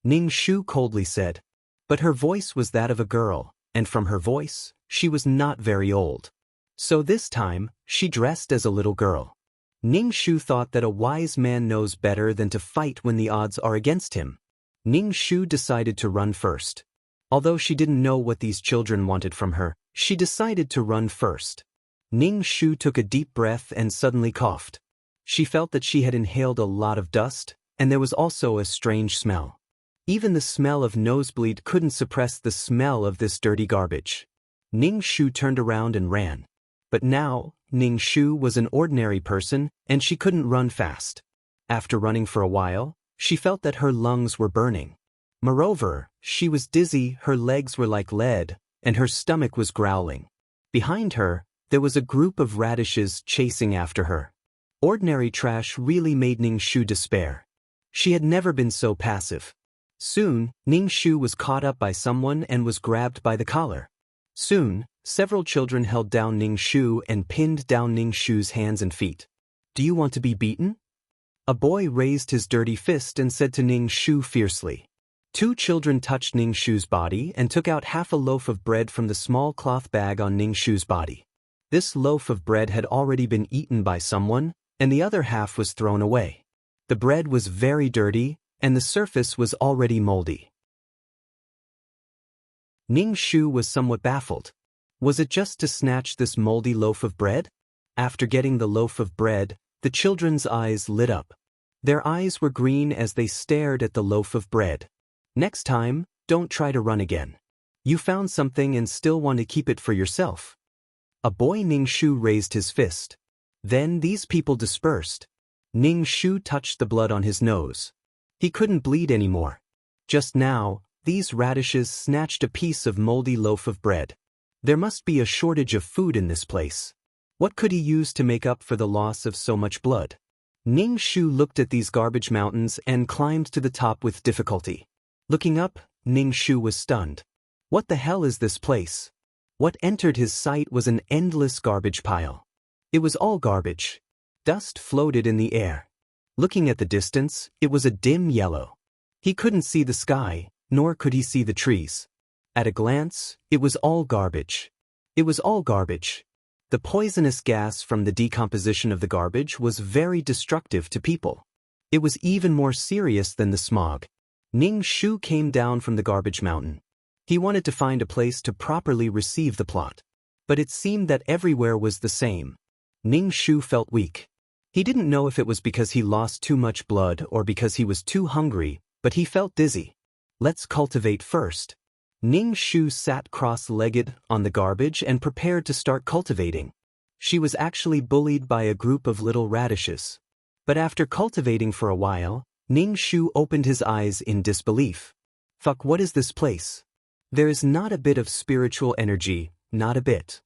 S1: Ning Shu coldly said. But her voice was that of a girl, and from her voice, she was not very old. So this time, she dressed as a little girl. Ning Shu thought that a wise man knows better than to fight when the odds are against him. Ning Shu decided to run first. Although she didn't know what these children wanted from her, she decided to run first. Ning Shu took a deep breath and suddenly coughed. She felt that she had inhaled a lot of dust, and there was also a strange smell. Even the smell of nosebleed couldn't suppress the smell of this dirty garbage. Ning Shu turned around and ran. But now, Ning Shu was an ordinary person, and she couldn't run fast. After running for a while, she felt that her lungs were burning. Moreover, she was dizzy, her legs were like lead, and her stomach was growling. Behind her, there was a group of radishes chasing after her. Ordinary trash really made Ning Shu despair. She had never been so passive. Soon, Ning Shu was caught up by someone and was grabbed by the collar. Soon, several children held down Ning Shu and pinned down Ning Shu's hands and feet. "Do you want to be beaten?" A boy raised his dirty fist and said to Ning Shu fiercely. Two children touched Ning Shu's body and took out half a loaf of bread from the small cloth bag on Ning Shu's body. This loaf of bread had already been eaten by someone, and the other half was thrown away. The bread was very dirty, and the surface was already moldy. Ning Shu was somewhat baffled. Was it just to snatch this moldy loaf of bread? After getting the loaf of bread, the children's eyes lit up. Their eyes were green as they stared at the loaf of bread. Next time, don't try to run again. You found something and still want to keep it for yourself. A boy Ning Shu raised his fist. Then these people dispersed. Ning Shu touched the blood on his nose. He couldn't bleed anymore. Just now, these radishes snatched a piece of moldy loaf of bread. There must be a shortage of food in this place. What could he use to make up for the loss of so much blood? Ning Shu looked at these garbage mountains and climbed to the top with difficulty. Looking up, Ning Shu was stunned. What the hell is this place? What entered his sight was an endless garbage pile. It was all garbage. Dust floated in the air. Looking at the distance, it was a dim yellow. He couldn't see the sky, nor could he see the trees. At a glance, it was all garbage. It was all garbage. The poisonous gas from the decomposition of the garbage was very destructive to people. It was even more serious than the smog. Ning Shu came down from the garbage mountain. He wanted to find a place to properly receive the plot. But it seemed that everywhere was the same. Ning Shu felt weak. He didn't know if it was because he lost too much blood or because he was too hungry, but he felt dizzy. Let's cultivate first. Ning Shu sat cross-legged on the garbage and prepared to start cultivating. She was actually bullied by a group of little radishes. But after cultivating for a while, Ning Shu opened his eyes in disbelief. Fuck, what is this place? There is not a bit of spiritual energy, not a bit.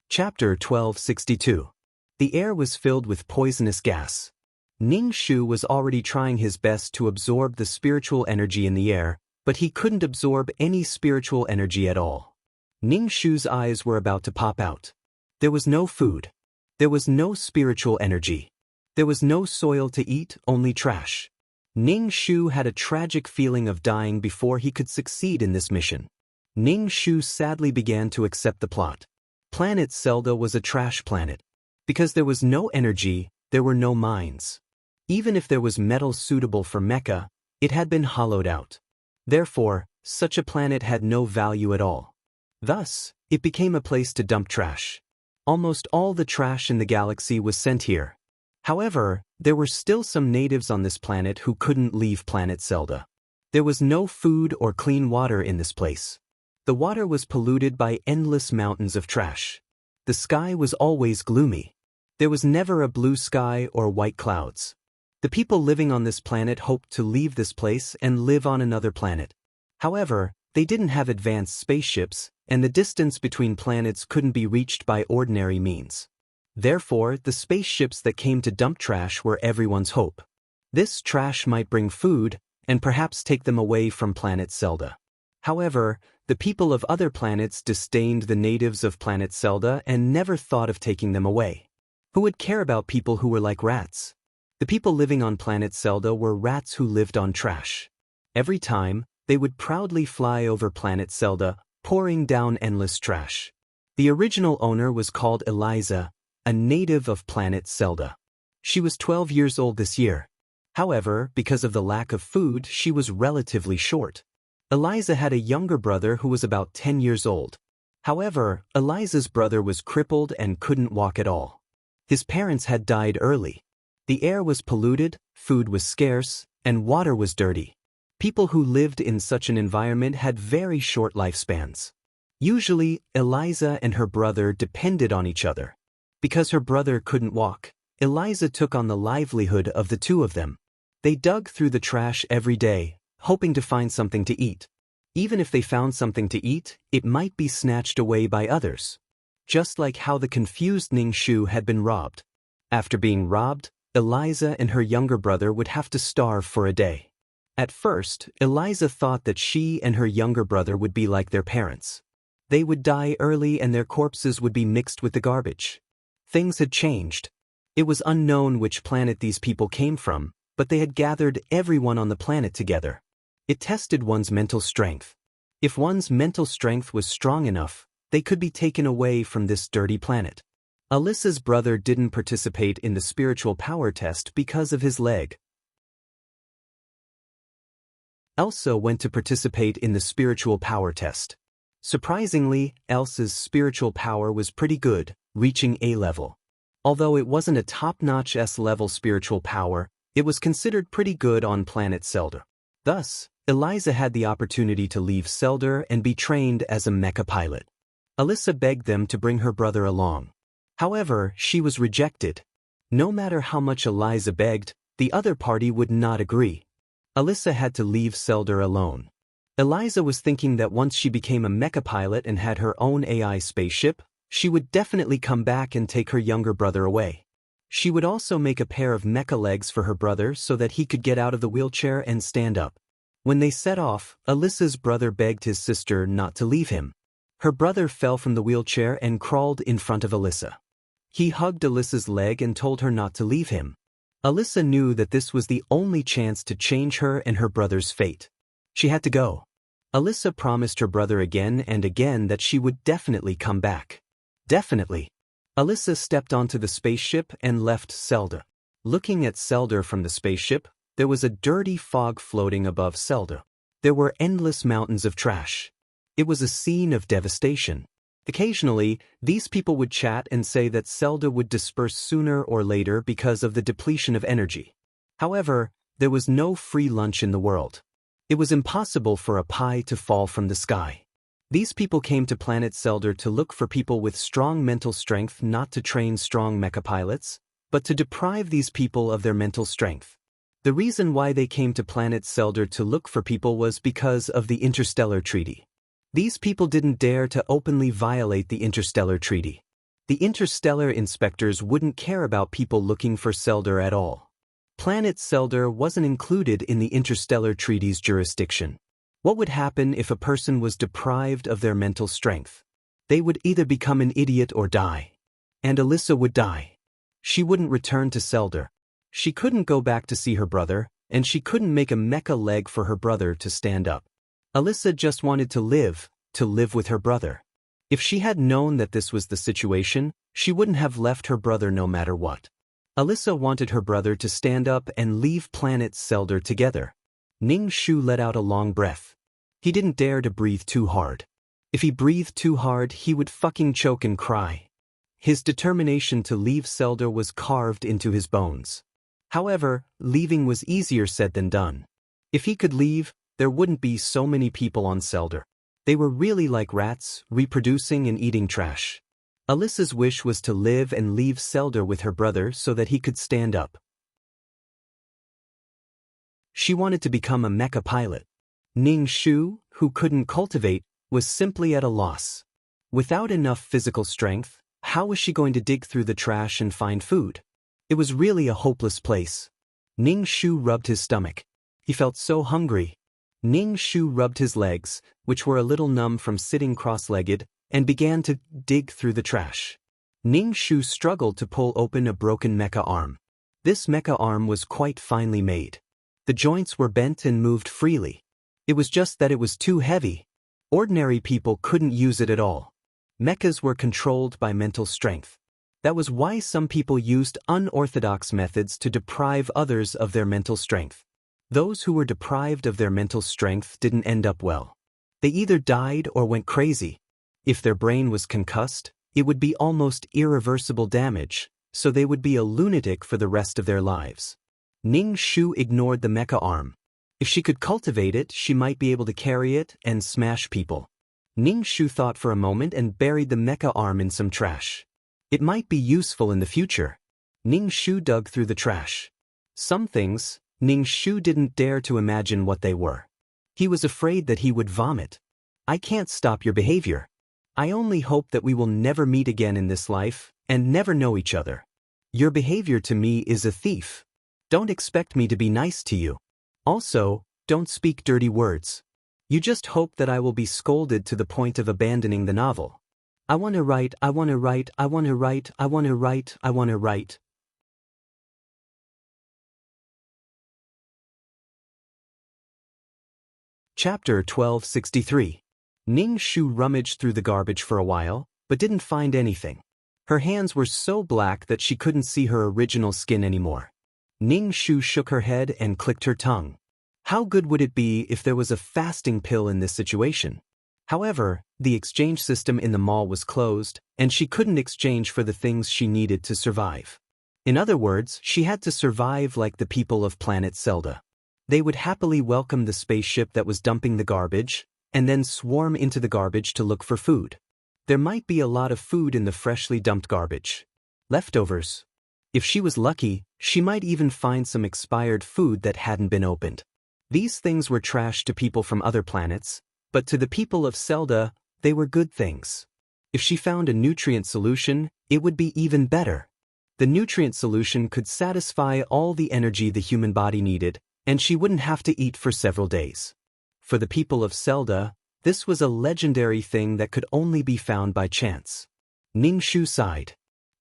S1: Chapter 1262. The air was filled with poisonous gas. Ning Shu was already trying his best to absorb the spiritual energy in the air, but he couldn't absorb any spiritual energy at all. Ning Shu's eyes were about to pop out. There was no food. There was no spiritual energy. There was no soil to eat, only trash. Ning Shu had a tragic feeling of dying before he could succeed in this mission. Ning Shu sadly began to accept the plot. Planet Zelda was a trash planet. Because there was no energy, there were no mines. Even if there was metal suitable for mecha, it had been hollowed out. Therefore, such a planet had no value at all. Thus, it became a place to dump trash. Almost all the trash in the galaxy was sent here. However, there were still some natives on this planet who couldn't leave Planet Zelda. There was no food or clean water in this place. The water was polluted by endless mountains of trash. The sky was always gloomy. There was never a blue sky or white clouds. The people living on this planet hoped to leave this place and live on another planet. However, they didn't have advanced spaceships, and the distance between planets couldn't be reached by ordinary means. Therefore, the spaceships that came to dump trash were everyone's hope. This trash might bring food, and perhaps take them away from Planet Zelda. However, the people of other planets disdained the natives of Planet Zelda and never thought of taking them away. Who would care about people who were like rats? The people living on Planet Zelda were rats who lived on trash. Every time, they would proudly fly over Planet Zelda, pouring down endless trash. The original owner was called Eliza, a native of Planet Zelda. She was 12 years old this year. However, because of the lack of food, she was relatively short. Eliza had a younger brother who was about 10 years old. However, Eliza's brother was crippled and couldn't walk at all. His parents had died early. The air was polluted, food was scarce, and water was dirty. People who lived in such an environment had very short lifespans. Usually, Eliza and her brother depended on each other. Because her brother couldn't walk, Eliza took on the livelihood of the two of them. They dug through the trash every day, hoping to find something to eat. Even if they found something to eat, it might be snatched away by others. Just like how the confused Ning Shu had been robbed. After being robbed, Eliza and her younger brother would have to starve for a day. At first, Eliza thought that she and her younger brother would be like their parents. They would die early and their corpses would be mixed with the garbage. Things had changed. It was unknown which planet these people came from, but they had gathered everyone on the planet together. It tested one's mental strength. If one's mental strength was strong enough, they could be taken away from this dirty planet. Alyssa's brother didn't participate in the spiritual power test because of his leg. Elsa went to participate in the spiritual power test. Surprisingly, Elsa's spiritual power was pretty good, reaching A level. Although it wasn't a top-notch S-level spiritual power, it was considered pretty good on Planet Zelda. Thus, Eliza had the opportunity to leave Zelda and be trained as a mecha pilot. Alyssa begged them to bring her brother along. However, she was rejected. No matter how much Eliza begged, the other party would not agree. Alyssa had to leave Zelda alone. Eliza was thinking that once she became a mecha pilot and had her own AI spaceship, she would definitely come back and take her younger brother away. She would also make a pair of mecha legs for her brother so that he could get out of the wheelchair and stand up. When they set off, Alyssa's brother begged his sister not to leave him. Her brother fell from the wheelchair and crawled in front of Alyssa. He hugged Alyssa's leg and told her not to leave him. Alyssa knew that this was the only chance to change her and her brother's fate. She had to go. Alyssa promised her brother again and again that she would definitely come back. Definitely. Alyssa stepped onto the spaceship and left Zelda. Looking at Zelda from the spaceship, there was a dirty fog floating above Zelda. There were endless mountains of trash. It was a scene of devastation. Occasionally, these people would chat and say that Zelda would disperse sooner or later because of the depletion of energy. However, there was no free lunch in the world. It was impossible for a pie to fall from the sky. These people came to planet Zelda to look for people with strong mental strength, not to train strong mecha pilots, but to deprive these people of their mental strength. The reason why they came to planet Zelda to look for people was because of the Interstellar Treaty. These people didn't dare to openly violate the Interstellar Treaty. The interstellar inspectors wouldn't care about people looking for Zelda at all. Planet Zelda wasn't included in the Interstellar Treaty's jurisdiction. What would happen if a person was deprived of their mental strength? They would either become an idiot or die. And Alyssa would die. She wouldn't return to Zelda. She couldn't go back to see her brother, and she couldn't make a mecha leg for her brother to stand up. Alyssa just wanted to live with her brother. If she had known that this was the situation, she wouldn't have left her brother no matter what. Alyssa wanted her brother to stand up and leave planet Zelda together. Ning Shu let out a long breath. He didn't dare to breathe too hard. If he breathed too hard, he would fucking choke and cry. His determination to leave Zelda was carved into his bones. However, leaving was easier said than done. If he could leave, there wouldn't be so many people on Zelda. They were really like rats, reproducing and eating trash. Alyssa's wish was to live and leave Zelda with her brother so that he could stand up. She wanted to become a mecha pilot. Ning Shu, who couldn't cultivate, was simply at a loss. Without enough physical strength, how was she going to dig through the trash and find food? It was really a hopeless place. Ning Shu rubbed his stomach. He felt so hungry. Ning Shu rubbed his legs, which were a little numb from sitting cross-legged, and began to dig through the trash. Ning Shu struggled to pull open a broken mecha arm. This mecha arm was quite finely made. The joints were bent and moved freely. It was just that it was too heavy. Ordinary people couldn't use it at all. Mechas were controlled by mental strength. That was why some people used unorthodox methods to deprive others of their mental strength. Those who were deprived of their mental strength didn't end up well. They either died or went crazy. If their brain was concussed, it would be almost irreversible damage, so they would be a lunatic for the rest of their lives. Ning Shu ignored the mecha arm. If she could cultivate it, she might be able to carry it and smash people. Ning Shu thought for a moment and buried the mecha arm in some trash. It might be useful in the future. Ning Shu dug through the trash. Some things, Ning Shu didn't dare to imagine what they were. He was afraid that he would vomit. I can't stop your behavior. I only hope that we will never meet again in this life, and never know each other. Your behavior to me is a thief. Don't expect me to be nice to you. Also, don't speak dirty words. You just hope that I will be scolded to the point of abandoning the novel. I want to write, I want to write, I want to write, I want to write, I want to write. Chapter 1263. Ning Shu rummaged through the garbage for a while, but didn't find anything. Her hands were so black that she couldn't see her original skin anymore. Ning Shu shook her head and clicked her tongue. How good would it be if there was a fasting pill in this situation? However, the exchange system in the mall was closed, and she couldn't exchange for the things she needed to survive. In other words, she had to survive like the people of planet Zelda. They would happily welcome the spaceship that was dumping the garbage, and then swarm into the garbage to look for food. There might be a lot of food in the freshly dumped garbage. Leftovers. If she was lucky, she might even find some expired food that hadn't been opened. These things were trash to people from other planets, but to the people of Zelda, they were good things. If she found a nutrient solution, it would be even better. The nutrient solution could satisfy all the energy the human body needed, and she wouldn't have to eat for several days. For the people of Zelda, this was a legendary thing that could only be found by chance. Ning Shu sighed.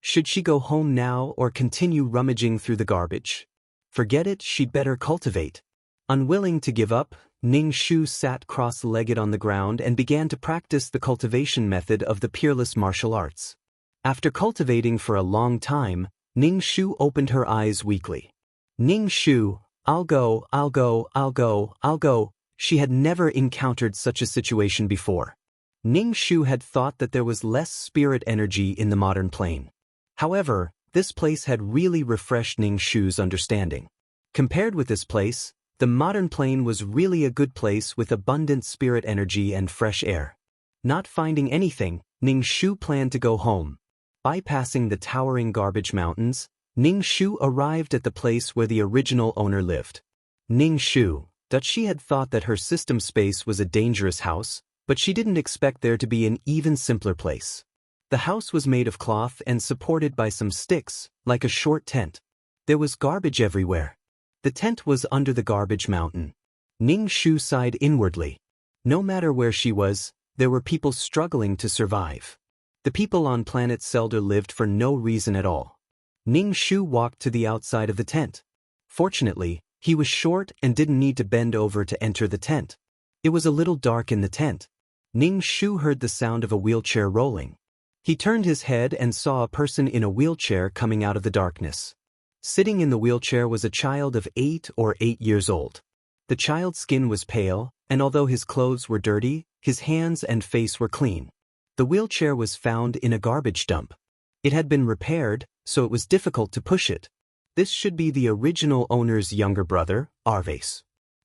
S1: Should she go home now or continue rummaging through the garbage? Forget it, she'd better cultivate. Unwilling to give up, Ning Shu sat cross-legged on the ground and began to practice the cultivation method of the peerless martial arts. After cultivating for a long time, Ning Shu opened her eyes weakly. Ning Shu, I'll go, I'll go, I'll go, I'll go. She had never encountered such a situation before. Ning Shu had thought that there was less spirit energy in the modern plane. However, this place had really refreshed Ning Shu's understanding. Compared with this place, the modern plane was really a good place with abundant spirit energy and fresh air. Not finding anything, Ning Shu planned to go home. Bypassing the towering garbage mountains, Ning Shu arrived at the place where the original owner lived. Ning Shu, that she had thought that her system space was a dangerous house, but she didn't expect there to be an even simpler place. The house was made of cloth and supported by some sticks, like a short tent. There was garbage everywhere. The tent was under the garbage mountain. Ning Shu sighed inwardly. No matter where she was, there were people struggling to survive. The people on planet Selder lived for no reason at all. Ning Shu walked to the outside of the tent. Fortunately, he was short and didn't need to bend over to enter the tent. It was a little dark in the tent. Ning Shu heard the sound of a wheelchair rolling. He turned his head and saw a person in a wheelchair coming out of the darkness. Sitting in the wheelchair was a child of 8 or 8 years old. The child's skin was pale, and although his clothes were dirty, his hands and face were clean. The wheelchair was found in a garbage dump. It had been repaired, so it was difficult to push it. This should be the original owner's younger brother, Arvase.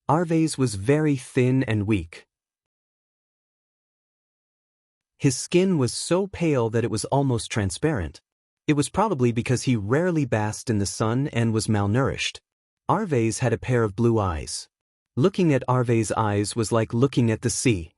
S1: Arvase was very thin and weak. His skin was so pale that it was almost transparent. It was probably because he rarely basked in the sun and was malnourished. Arvase had a pair of blue eyes. Looking at Arvase's eyes was like looking at the sea.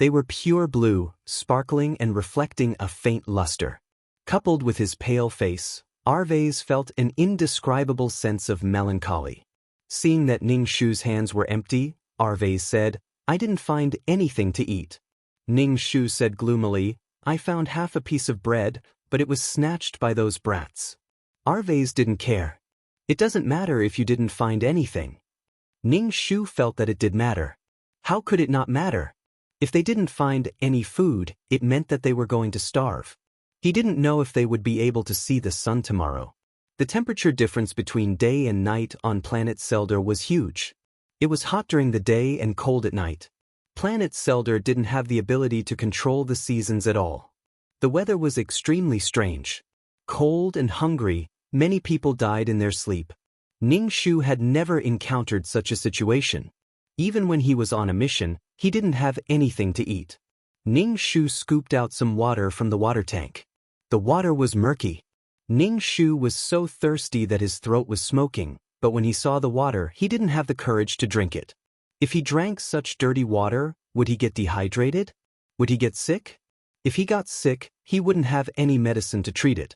S1: They were pure blue, sparkling and reflecting a faint luster. Coupled with his pale face, Arvase felt an indescribable sense of melancholy. Seeing that Ning Shu's hands were empty, Arvase said, "I didn't find anything to eat." Ning Shu said gloomily, "I found half a piece of bread, but it was snatched by those brats." Arvase didn't care. "It doesn't matter if you didn't find anything." Ning Shu felt that it did matter. How could it not matter? If they didn't find any food, it meant that they were going to starve. He didn't know if they would be able to see the sun tomorrow. The temperature difference between day and night on planet Selder was huge. It was hot during the day and cold at night. Planet Selder didn't have the ability to control the seasons at all. The weather was extremely strange. Cold and hungry, many people died in their sleep. Ning Shu had never encountered such a situation. Even when he was on a mission, he didn't have anything to eat. Ning Shu scooped out some water from the water tank. The water was murky. Ning Shu was so thirsty that his throat was smoking, but when he saw the water, he didn't have the courage to drink it. If he drank such dirty water, would he get dehydrated? Would he get sick? If he got sick, he wouldn't have any medicine to treat it.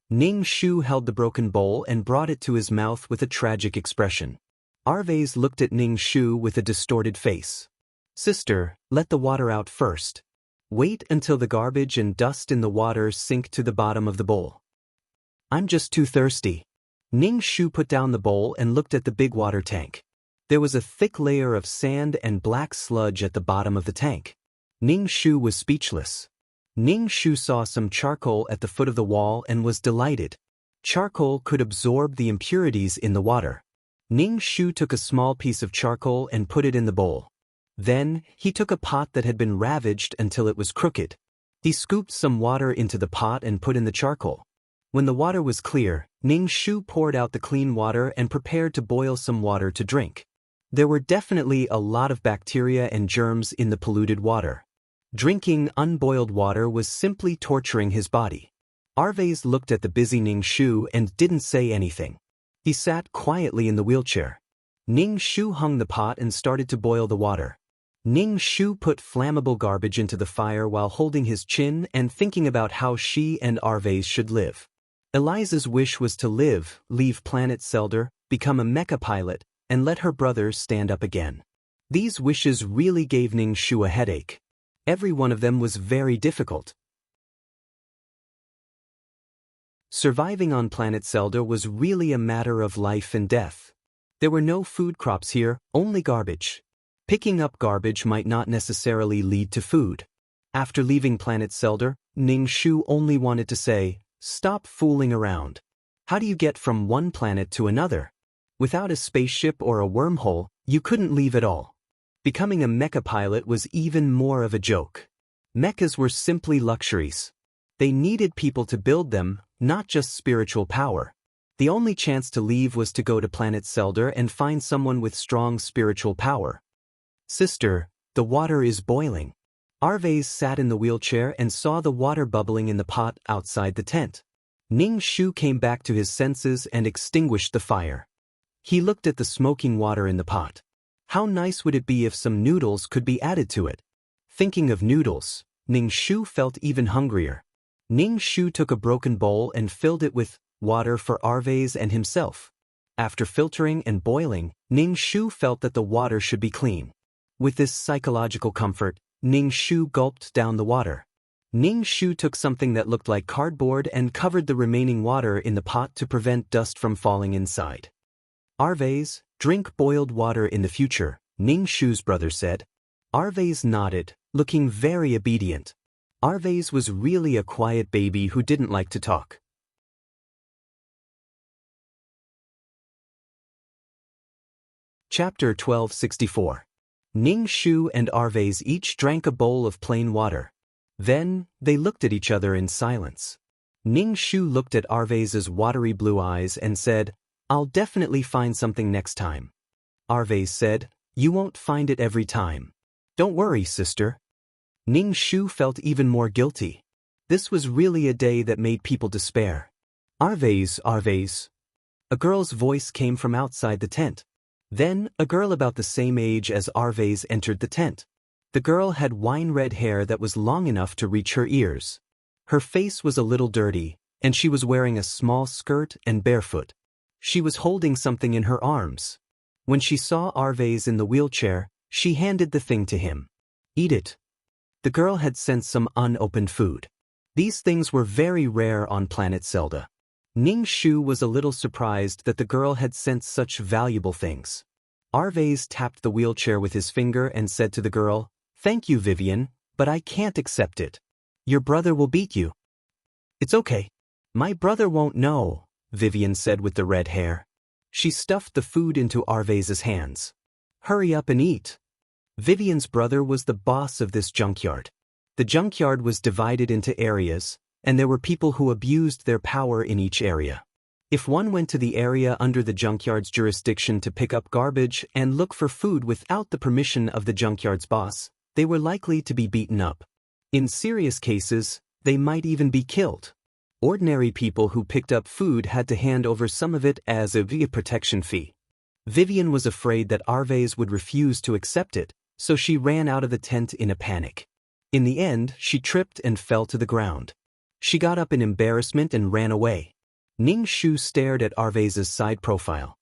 S1: Ning Shu held the broken bowl and brought it to his mouth with a tragic expression. Arvase looked at Ning Shu with a distorted face. "Sister, let the water out first. Wait until the garbage and dust in the water sink to the bottom of the bowl." "I'm just too thirsty." Ning Shu put down the bowl and looked at the big water tank. There was a thick layer of sand and black sludge at the bottom of the tank. Ning Shu was speechless. Ning Shu saw some charcoal at the foot of the wall and was delighted. Charcoal could absorb the impurities in the water. Ning Shu took a small piece of charcoal and put it in the bowl. Then, he took a pot that had been ravaged until it was crooked. He scooped some water into the pot and put in the charcoal. When the water was clear, Ning Shu poured out the clean water and prepared to boil some water to drink. There were definitely a lot of bacteria and germs in the polluted water. Drinking unboiled water was simply torturing his body. Arvase looked at the busy Ning Shu and didn't say anything. He sat quietly in the wheelchair. Ning Shu hung the pot and started to boil the water. Ning Shu put flammable garbage into the fire while holding his chin and thinking about how she and Arvase should live. Eliza's wish was to live, leave planet Selder, become a mecha pilot, and let her brother stand up again. These wishes really gave Ning Shu a headache. Every one of them was very difficult. Surviving on planet Zelda was really a matter of life and death. There were no food crops here, only garbage. Picking up garbage might not necessarily lead to food. After leaving planet Zelda, Ning Shu only wanted to say, "Stop fooling around. How do you get from one planet to another? Without a spaceship or a wormhole, you couldn't leave at all." Becoming a mecha pilot was even more of a joke. Mechas were simply luxuries. They needed people to build them, not just spiritual power. The only chance to leave was to go to planet Zelda and find someone with strong spiritual power. "Sister, the water is boiling." Arvez sat in the wheelchair and saw the water bubbling in the pot outside the tent. Ning Shu came back to his senses and extinguished the fire. He looked at the smoking water in the pot. How nice would it be if some noodles could be added to it? Thinking of noodles, Ning Shu felt even hungrier. Ning Shu took a broken bowl and filled it with water for Arvez and himself. After filtering and boiling, Ning Shu felt that the water should be clean. With this psychological comfort, Ning Shu gulped down the water. Ning Shu took something that looked like cardboard and covered the remaining water in the pot to prevent dust from falling inside. "Arvez, drink boiled water in the future," Ning Shu's brother said. Arvez nodded, looking very obedient. Arvez was really a quiet baby who didn't like to talk. Chapter 1264. Ning Shu and Arvez each drank a bowl of plain water. Then, they looked at each other in silence. Ning Shu looked at Arvez's watery blue eyes and said, "I'll definitely find something next time." Arvez said, "You won't find it every time. Don't worry, sister." Ning Shu felt even more guilty. This was really a day that made people despair. "Arvez, Arvez." A girl's voice came from outside the tent. Then, a girl about the same age as Arvez entered the tent. The girl had wine-red hair that was long enough to reach her ears. Her face was a little dirty, and she was wearing a small skirt and barefoot. She was holding something in her arms. When she saw Arvez in the wheelchair, she handed the thing to him. "Eat it." The girl had sent some unopened food. These things were very rare on planet Zelda. Ning Shu was a little surprised that the girl had sent such valuable things. Arvez tapped the wheelchair with his finger and said to the girl, "Thank you, Vivian, but I can't accept it. Your brother will beat you." "It's okay. My brother won't know," Vivian said with the red hair. She stuffed the food into Arvez's hands. "Hurry up and eat." Vivian's brother was the boss of this junkyard. The junkyard was divided into areas, and there were people who abused their power in each area. If one went to the area under the junkyard's jurisdiction to pick up garbage and look for food without the permission of the junkyard's boss, they were likely to be beaten up. In serious cases, they might even be killed. Ordinary people who picked up food had to hand over some of it as a protection fee. Vivian was afraid that Arvez would refuse to accept it, so she ran out of the tent in a panic. In the end, she tripped and fell to the ground. She got up in embarrassment and ran away. Ning Shu stared at Arvez's side profile.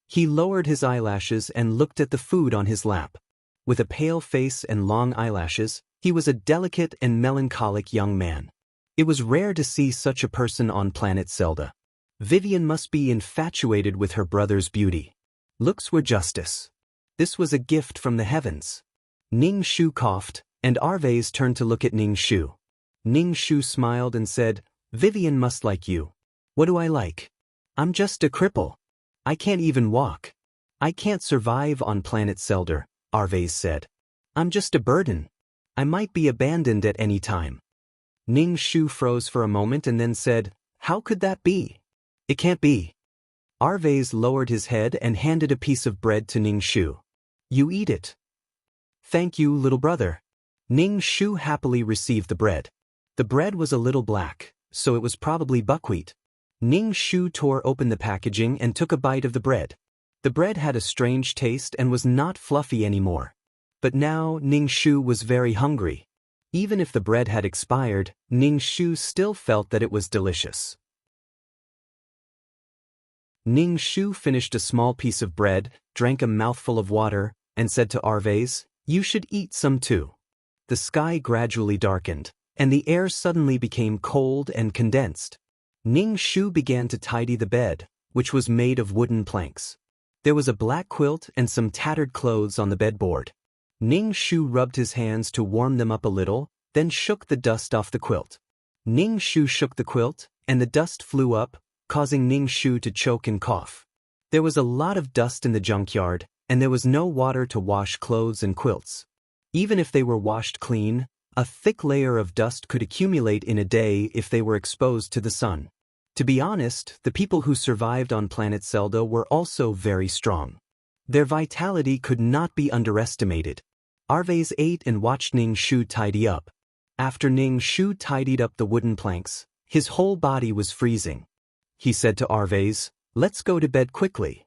S1: He lowered his eyelashes and looked at the food on his lap. With a pale face and long eyelashes, he was a delicate and melancholic young man. It was rare to see such a person on planet Zelda. Vivian must be infatuated with her brother's beauty. Looks were justice. This was a gift from the heavens. Ning Shu coughed, and Arvez turned to look at Ning Shu. Ning Shu smiled and said, "Vivian must like you. What do I like? I'm just a cripple. I can't even walk. I can't survive on planet Zelda," Arvez said. "I'm just a burden. I might be abandoned at any time." Ning Shu froze for a moment and then said, "How could that be? It can't be." Arvez lowered his head and handed a piece of bread to Ning Shu. "You eat it." "Thank you, little brother." Ning Shu happily received the bread. The bread was a little black, so it was probably buckwheat. Ning Shu tore open the packaging and took a bite of the bread. The bread had a strange taste and was not fluffy anymore. But now Ning Shu was very hungry. Even if the bread had expired, Ning Shu still felt that it was delicious. Ning Shu finished a small piece of bread, drank a mouthful of water, and said to Arvez, "You should eat some too." The sky gradually darkened, and the air suddenly became cold and condensed. Ning Shu began to tidy the bed, which was made of wooden planks. There was a black quilt and some tattered clothes on the bedboard. Ning Shu rubbed his hands to warm them up a little, then shook the dust off the quilt. Ning Shu shook the quilt, and the dust flew up, causing Ning Shu to choke and cough. There was a lot of dust in the junkyard, and there was no water to wash clothes and quilts. Even if they were washed clean, a thick layer of dust could accumulate in a day if they were exposed to the sun. To be honest, the people who survived on planet Zelda were also very strong. Their vitality could not be underestimated. Arvez ate and watched Ning Shu tidy up. After Ning Shu tidied up the wooden planks, his whole body was freezing. He said to Arvez, "Let's go to bed quickly."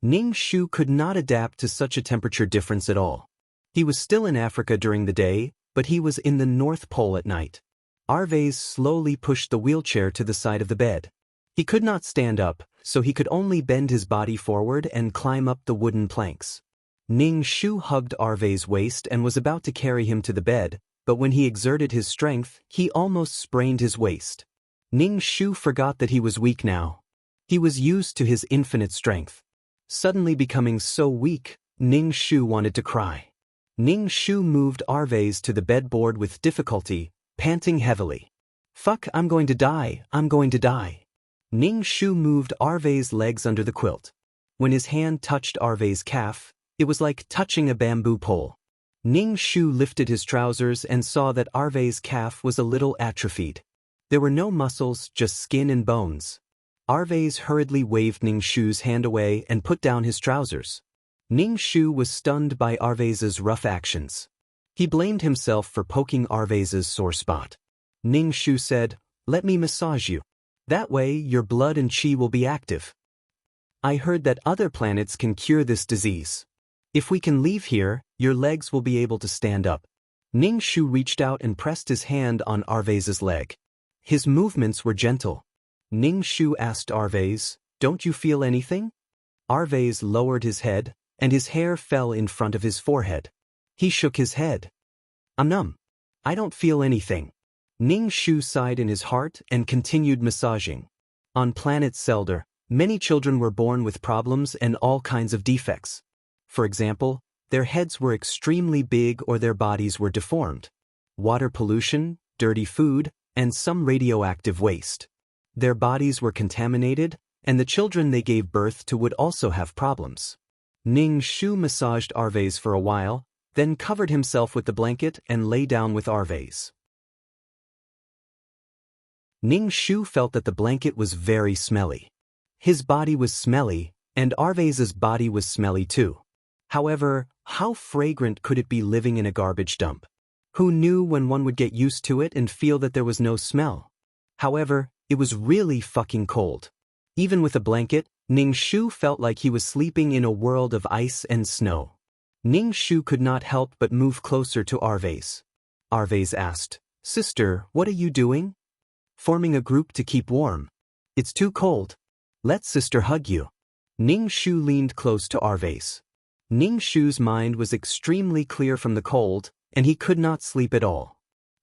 S1: Ning Shu could not adapt to such a temperature difference at all. He was still in Africa during the day, but he was in the North Pole at night. Arvez slowly pushed the wheelchair to the side of the bed. He could not stand up, so he could only bend his body forward and climb up the wooden planks. Ning Shu hugged Arvez's waist and was about to carry him to the bed, but when he exerted his strength, he almost sprained his waist. Ning Shu forgot that he was weak now. He was used to his infinite strength. Suddenly becoming so weak, Ning Shu wanted to cry. Ning Shu moved Arvez to the bedboard with difficulty, panting heavily. "Fuck, I'm going to die, I'm going to die." Ning Shu moved Arvez's legs under the quilt. When his hand touched Arvez's calf, it was like touching a bamboo pole. Ning Shu lifted his trousers and saw that Arvez's calf was a little atrophied. There were no muscles, just skin and bones. Arvez hurriedly waved Ning Shu's hand away and put down his trousers. Ning Shu was stunned by Arvez's rough actions. He blamed himself for poking Arvez's sore spot. Ning Shu said, "Let me massage you. That way your blood and chi will be active. I heard that other planets can cure this disease. If we can leave here, your legs will be able to stand up." Ning Shu reached out and pressed his hand on Arvez's leg. His movements were gentle. Ning Shu asked Arvez, "Don't you feel anything?" Arvez lowered his head, and his hair fell in front of his forehead. He shook his head. "I'm numb. I don't feel anything." Ning Shu sighed in his heart and continued massaging. On planet Zelda, many children were born with problems and all kinds of defects. For example, their heads were extremely big or their bodies were deformed. Water pollution, dirty food, and some radioactive waste. Their bodies were contaminated, and the children they gave birth to would also have problems. Ning Shu massaged Arvez for a while, then covered himself with the blanket and lay down with Arvez. Ning Shu felt that the blanket was very smelly. His body was smelly, and Arvez's body was smelly too. However, how fragrant could it be living in a garbage dump? Who knew when one would get used to it and feel that there was no smell? However, it was really fucking cold. Even with a blanket, Ning Shu felt like he was sleeping in a world of ice and snow. Ning Shu could not help but move closer to Arvez. Arvez asked, "Sister, what are you doing?" "Forming a group to keep warm. It's too cold. Let sister hug you." Ning Shu leaned close to Arvez. Ning Shu's mind was extremely clear from the cold, and he could not sleep at all.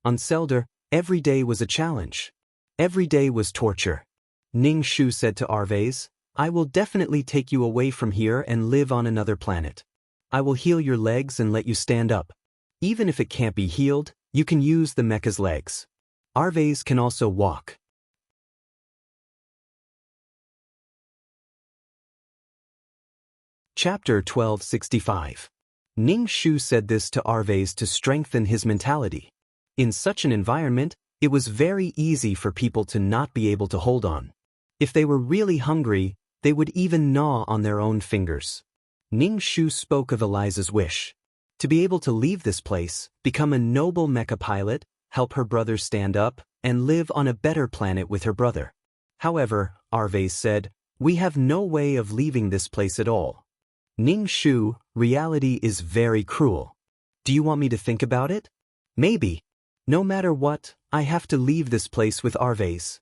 S1: On Zelda, every day was a challenge. Every day was torture. Ning Shu said to Arvez, "I will definitely take you away from here and live on another planet. I will heal your legs and let you stand up. Even if it can't be healed, you can use the mecha's legs. Arvez can also walk." Chapter 1265. Ning Shu said this to Arvez to strengthen his mentality. In such an environment, it was very easy for people to not be able to hold on. If they were really hungry, they would even gnaw on their own fingers. Ning Shu spoke of Eliza's wish. To be able to leave this place, become a noble mecha pilot, help her brother stand up, and live on a better planet with her brother. However, Arvez said, "We have no way of leaving this place at all. Ning Shu, reality is very cruel. Do you want me to think about it? Maybe. No matter what, I have to leave this place with Arvez."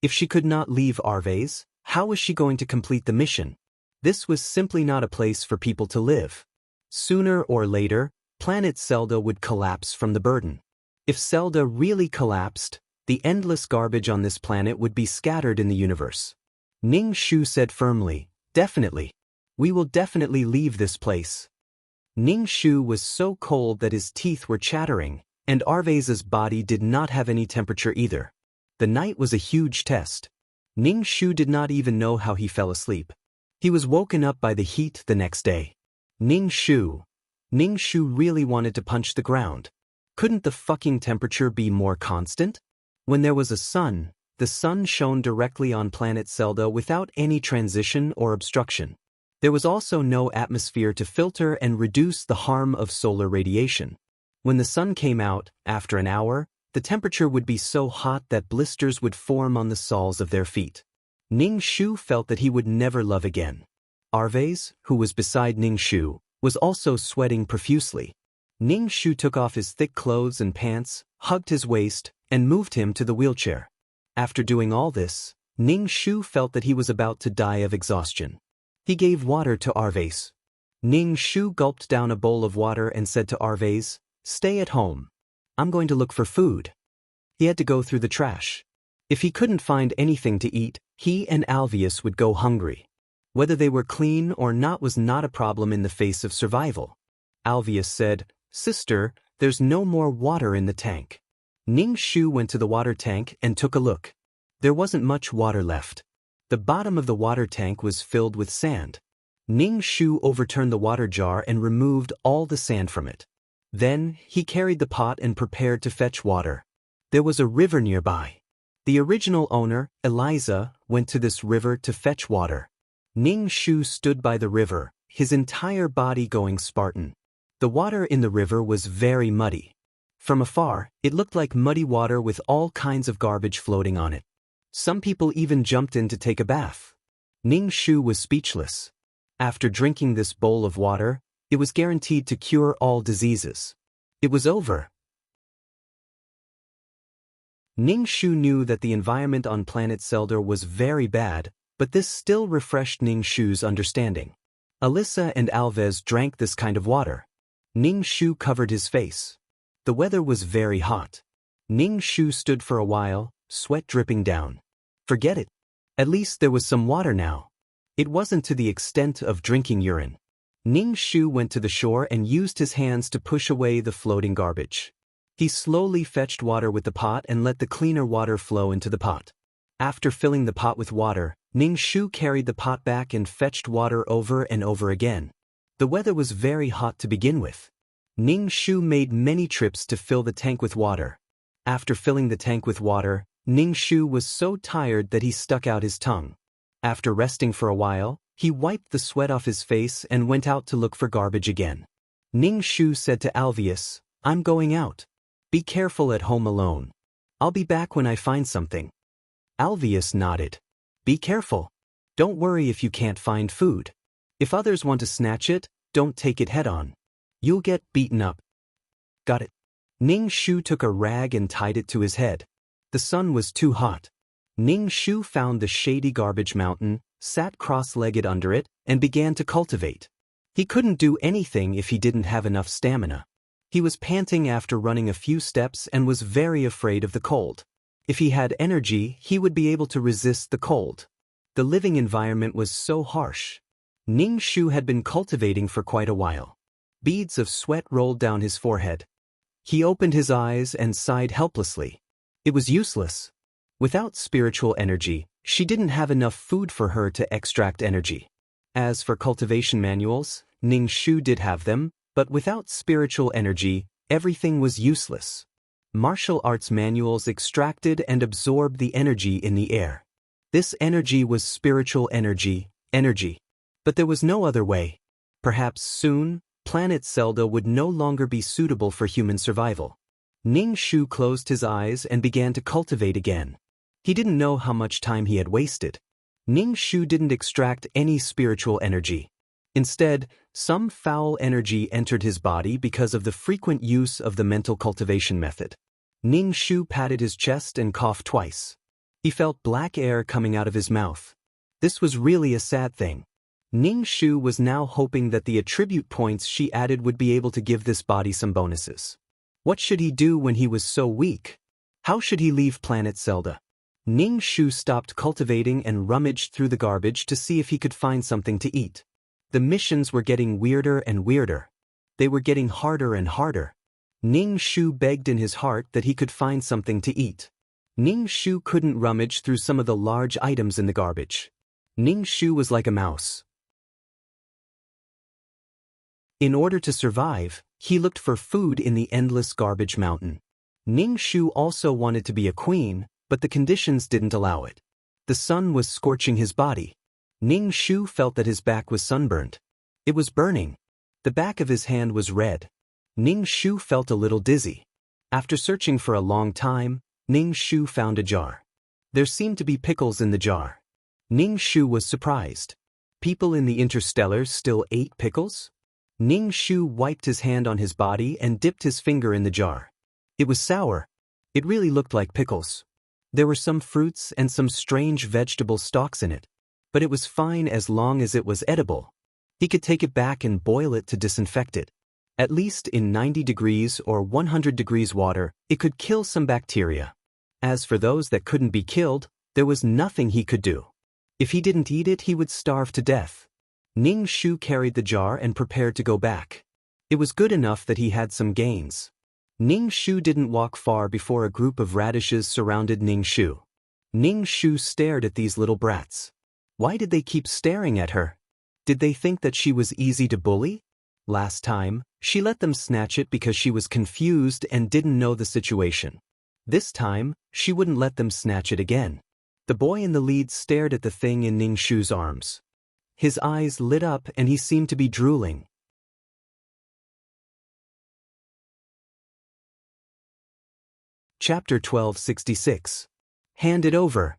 S1: If she could not leave Arvez, how was she going to complete the mission? This was simply not a place for people to live. Sooner or later, planet Zelda would collapse from the burden. If Zelda really collapsed, The endless garbage on this planet would be scattered in the universe. Ning Shu said firmly, "Definitely. We will definitely leave this place." Ning Shu was so cold that his teeth were chattering, and Arveza's body did not have any temperature either. The night was a huge test. Ning Shu did not even know how he fell asleep. He was woken up by the heat the next day. Ning Shu really wanted to punch the ground. Couldn't the fucking temperature be more constant? When there was a sun, the sun shone directly on planet Zelda without any transition or obstruction. There was also no atmosphere to filter and reduce the harm of solar radiation. When the sun came out, after an hour, the temperature would be so hot that blisters would form on the soles of their feet. Ning Shu felt that he would never love again. Arvez, who was beside Ning Shu, was also sweating profusely. Ning Shu took off his thick clothes and pants, hugged his waist, and moved him to the wheelchair. After doing all this, Ning Shu felt that he was about to die of exhaustion. He gave water to Arvez. Ning Shu gulped down a bowl of water and said to Arvez, "Stay at home. I'm going to look for food." He had to go through the trash. If he couldn't find anything to eat, he and Alveus would go hungry. Whether they were clean or not was not a problem in the face of survival. Alveus said, "Sister, there's no more water in the tank." Ning Shu went to the water tank and took a look. There wasn't much water left. The bottom of the water tank was filled with sand. Ning Shu overturned the water jar and removed all the sand from it. Then, he carried the pot and prepared to fetch water. There was a river nearby. The original owner, Eliza, went to this river to fetch water. Ning Shu stood by the river, his entire body going Spartan. The water in the river was very muddy. From afar, it looked like muddy water with all kinds of garbage floating on it. Some people even jumped in to take a bath. Ning Shu was speechless. After drinking this bowl of water, it was guaranteed to cure all diseases. It was over. Ning Shu knew that the environment on planet Zelda was very bad, but this still refreshed Ning Shu's understanding. Alyssa and Alvez drank this kind of water. Ning Shu covered his face. The weather was very hot. Ning Shu stood for a while, sweat dripping down. Forget it. At least there was some water now. It wasn't to the extent of drinking urine. Ning Shu went to the shore and used his hands to push away the floating garbage. He slowly fetched water with the pot and let the cleaner water flow into the pot. After filling the pot with water, Ning Shu carried the pot back and fetched water over and over again. The weather was very hot to begin with. Ning Shu made many trips to fill the tank with water. After filling the tank with water, Ning Shu was so tired that he stuck out his tongue. After resting for a while, he wiped the sweat off his face and went out to look for garbage again. Ning Shu said to Alveus, "I'm going out. Be careful at home alone. I'll be back when I find something." Alveus nodded. "Be careful. Don't worry if you can't find food. If others want to snatch it, don't take it head-on. You'll get beaten up." "Got it." Ning Shu took a rag and tied it to his head. The sun was too hot. Ning Shu found the shady garbage mountain, sat cross-legged under it, and began to cultivate. He couldn't do anything if he didn't have enough stamina. He was panting after running a few steps and was very afraid of the cold. If he had energy, he would be able to resist the cold. The living environment was so harsh. Ning Shu had been cultivating for quite a while. Beads of sweat rolled down his forehead. He opened his eyes and sighed helplessly. It was useless. Without spiritual energy, she didn't have enough food for her to extract energy. As for cultivation manuals, Ning Shu did have them, but without spiritual energy, everything was useless. Martial arts manuals extracted and absorbed the energy in the air. This energy was spiritual energy. But there was no other way. Perhaps soon, planet Zelda would no longer be suitable for human survival. Ning Shu closed his eyes and began to cultivate again. He didn't know how much time he had wasted. Ning Shu didn't extract any spiritual energy. Instead, some foul energy entered his body because of the frequent use of the mental cultivation method. Ning Shu patted his chest and coughed twice. He felt black air coming out of his mouth. This was really a sad thing. Ning Shu was now hoping that the attribute points she added would be able to give this body some bonuses. What should he do when he was so weak? How should he leave planet Zelda? Ning Shu stopped cultivating and rummaged through the garbage to see if he could find something to eat. The missions were getting weirder and weirder. They were getting harder and harder. Ning Shu begged in his heart that he could find something to eat. Ning Shu couldn't rummage through some of the large items in the garbage. Ning Shu was like a mouse. In order to survive, he looked for food in the endless garbage mountain. Ning Shu also wanted to be a queen, but the conditions didn't allow it. The sun was scorching his body. Ning Shu felt that his back was sunburned. It was burning. The back of his hand was red. Ning Shu felt a little dizzy. After searching for a long time, Ning Shu found a jar. There seemed to be pickles in the jar. Ning Shu was surprised. People in the Interstellars still ate pickles? Ning Shu wiped his hand on his body and dipped his finger in the jar. It was sour. It really looked like pickles. There were some fruits and some strange vegetable stalks in it, but it was fine as long as it was edible. He could take it back and boil it to disinfect it. At least in 90 degrees or 100 degrees water, it could kill some bacteria. As for those that couldn't be killed, there was nothing he could do. If he didn't eat it, he would starve to death. Ning Shu carried the jar and prepared to go back. It was good enough that he had some gains. Ning Shu didn't walk far before a group of radishes surrounded Ning Shu. Ning Shu stared at these little brats. Why did they keep staring at her? Did they think that she was easy to bully? Last time, she let them snatch it because she was confused and didn't know the situation. This time, she wouldn't let them snatch it again. The boy in the lead stared at the thing in Ning Shu's arms. His eyes lit up and he seemed to be drooling. Chapter 1266. Hand it over.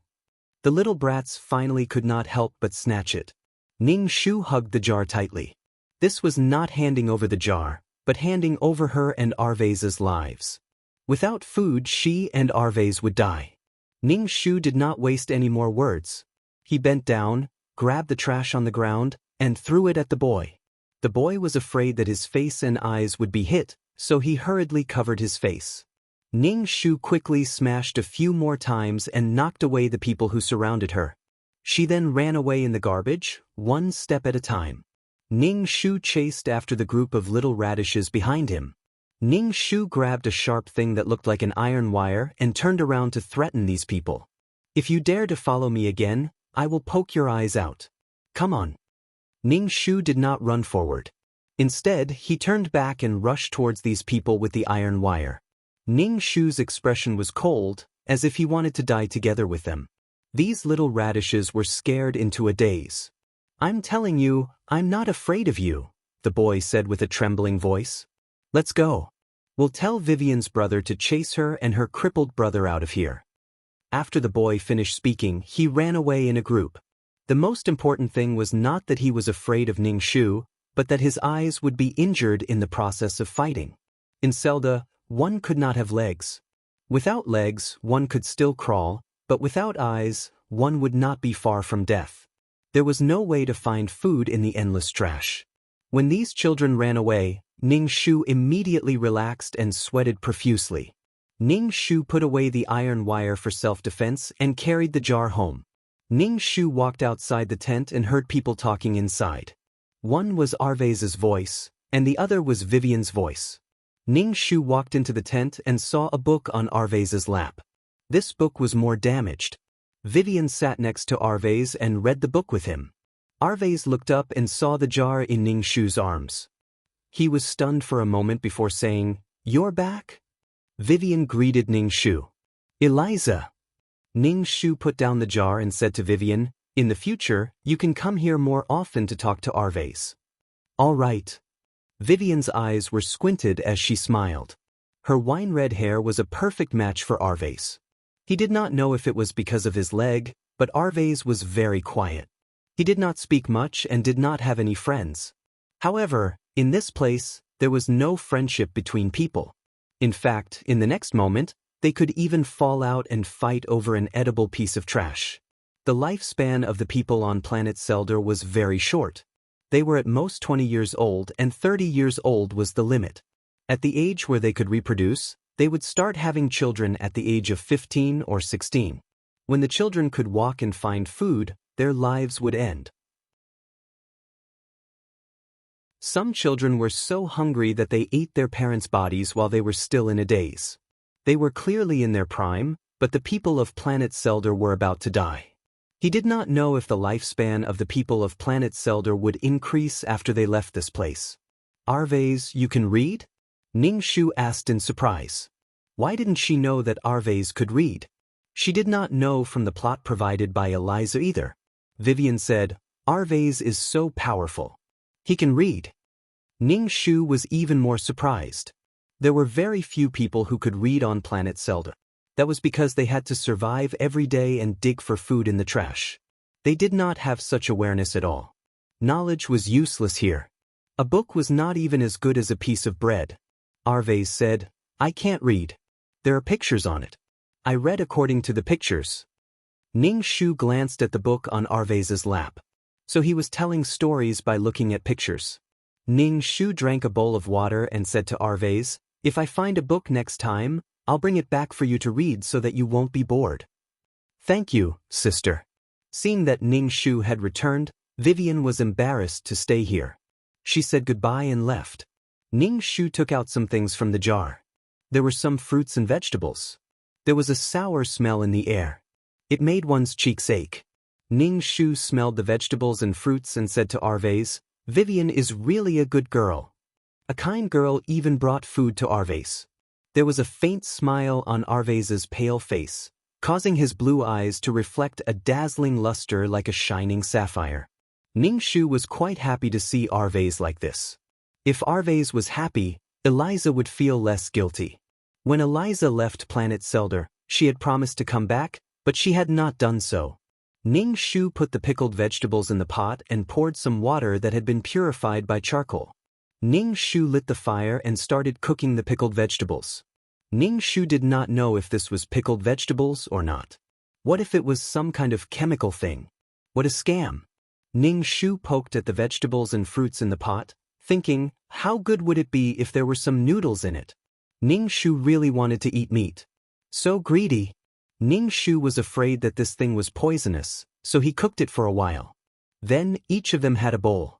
S1: The little brats finally could not help but snatch it. Ning Shu hugged the jar tightly. This was not handing over the jar, but handing over her and Arvase's lives. Without food, she and Arvase would die. Ning Shu did not waste any more words. He bent down, grabbed the trash on the ground, and threw it at the boy. The boy was afraid that his face and eyes would be hit, so he hurriedly covered his face. Ning Shu quickly smashed a few more times and knocked away the people who surrounded her. She then ran away in the garbage, one step at a time. Ning Shu chased after the group of little radishes behind him. Ning Shu grabbed a sharp thing that looked like an iron wire and turned around to threaten these people. If you dare to follow me again, I will poke your eyes out. Come on. Ning Shu did not run forward. Instead, he turned back and rushed towards these people with the iron wire. Ning Shu's expression was cold, as if he wanted to die together with them. These little radishes were scared into a daze. I'm telling you, I'm not afraid of you, the boy said with a trembling voice. Let's go. We'll tell Vivian's brother to chase her and her crippled brother out of here. After the boy finished speaking, he ran away in a group. The most important thing was not that he was afraid of Ning Shu, but that his eyes would be injured in the process of fighting. In Zelda, one could not have legs. Without legs, one could still crawl, but without eyes, one would not be far from death. There was no way to find food in the endless trash. When these children ran away, Ning Shu immediately relaxed and sweated profusely. Ning Shu put away the iron wire for self-defense and carried the jar home. Ning Shu walked outside the tent and heard people talking inside. One was Arvase's voice, and the other was Vivian's voice. Ning Shu walked into the tent and saw a book on Arvase's lap. This book was more damaged. Vivian sat next to Arvase and read the book with him. Arvase looked up and saw the jar in Ning Shu's arms. He was stunned for a moment before saying, "You're back?" Vivian greeted Ning Shu. "Eliza." Ning Shu put down the jar and said to Vivian, "In the future, you can come here more often to talk to Arvase." "All right." Vivian's eyes were squinted as she smiled. Her wine-red hair was a perfect match for Arvase. He did not know if it was because of his leg, but Arvase was very quiet. He did not speak much and did not have any friends. However, in this place, there was no friendship between people. In fact, in the next moment, they could even fall out and fight over an edible piece of trash. The lifespan of the people on planet Zelda was very short. They were at most 20 years old and 30 years old was the limit. At the age where they could reproduce, They would start having children at the age of 15 or 16. When the children could walk and find food, their lives would end. Some children were so hungry that they ate their parents' bodies while they were still in a daze. They were clearly in their prime, but the people of planet Seldar were about to die. He did not know if the lifespan of the people of planet Seldar would increase after they left this place. Arvez, you can read? Ning Shu asked in surprise. Why didn't she know that Arvez could read? She did not know from the plot provided by Eliza either. Vivian said, Arvez is so powerful. He can read. Ning Shu was even more surprised. There were very few people who could read on planet Seldar. That was because they had to survive every day and dig for food in the trash. They did not have such awareness at all. Knowledge was useless here. A book was not even as good as a piece of bread. Arvez said, I can't read. There are pictures on it. I read according to the pictures. Ning Shu glanced at the book on Arvez's lap. So he was telling stories by looking at pictures. Ning Shu drank a bowl of water and said to Arvez, if I find a book next time, I'll bring it back for you to read so that you won't be bored. Thank you, sister. Seeing that Ning Shu had returned, Vivian was embarrassed to stay here. She said goodbye and left. Ning Shu took out some things from the jar. There were some fruits and vegetables. There was a sour smell in the air. It made one's cheeks ache. Ning Shu smelled the vegetables and fruits and said to Arvez, Vivian is really a good girl. A kind girl even brought food to Arvez. There was a faint smile on Arvez's pale face, causing his blue eyes to reflect a dazzling luster like a shining sapphire. Ning Shu was quite happy to see Arvez like this. If Arvez was happy, Eliza would feel less guilty. When Eliza left planet Seldar, she had promised to come back, but she had not done so. Ning Shu put the pickled vegetables in the pot and poured some water that had been purified by charcoal. Ning Shu lit the fire and started cooking the pickled vegetables. Ning Shu did not know if this was pickled vegetables or not. What if it was some kind of chemical thing? What a scam! Ning Shu poked at the vegetables and fruits in the pot, thinking, how good would it be if there were some noodles in it? Ning Shu really wanted to eat meat. So greedy. Ning Shu was afraid that this thing was poisonous, so he cooked it for a while. Then each of them had a bowl.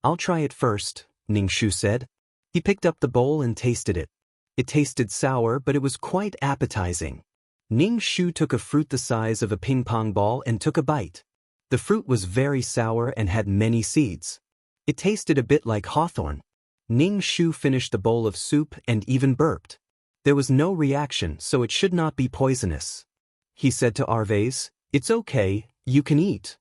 S1: I'll try it first, Ning Shu said. He picked up the bowl and tasted it. It tasted sour, but it was quite appetizing. Ning Shu took a fruit the size of a ping-pong ball and took a bite. The fruit was very sour and had many seeds. It tasted a bit like hawthorn. Ning Shu finished the bowl of soup and even burped. There was no reaction, so it should not be poisonous. He said to Arvez, it's okay, you can eat.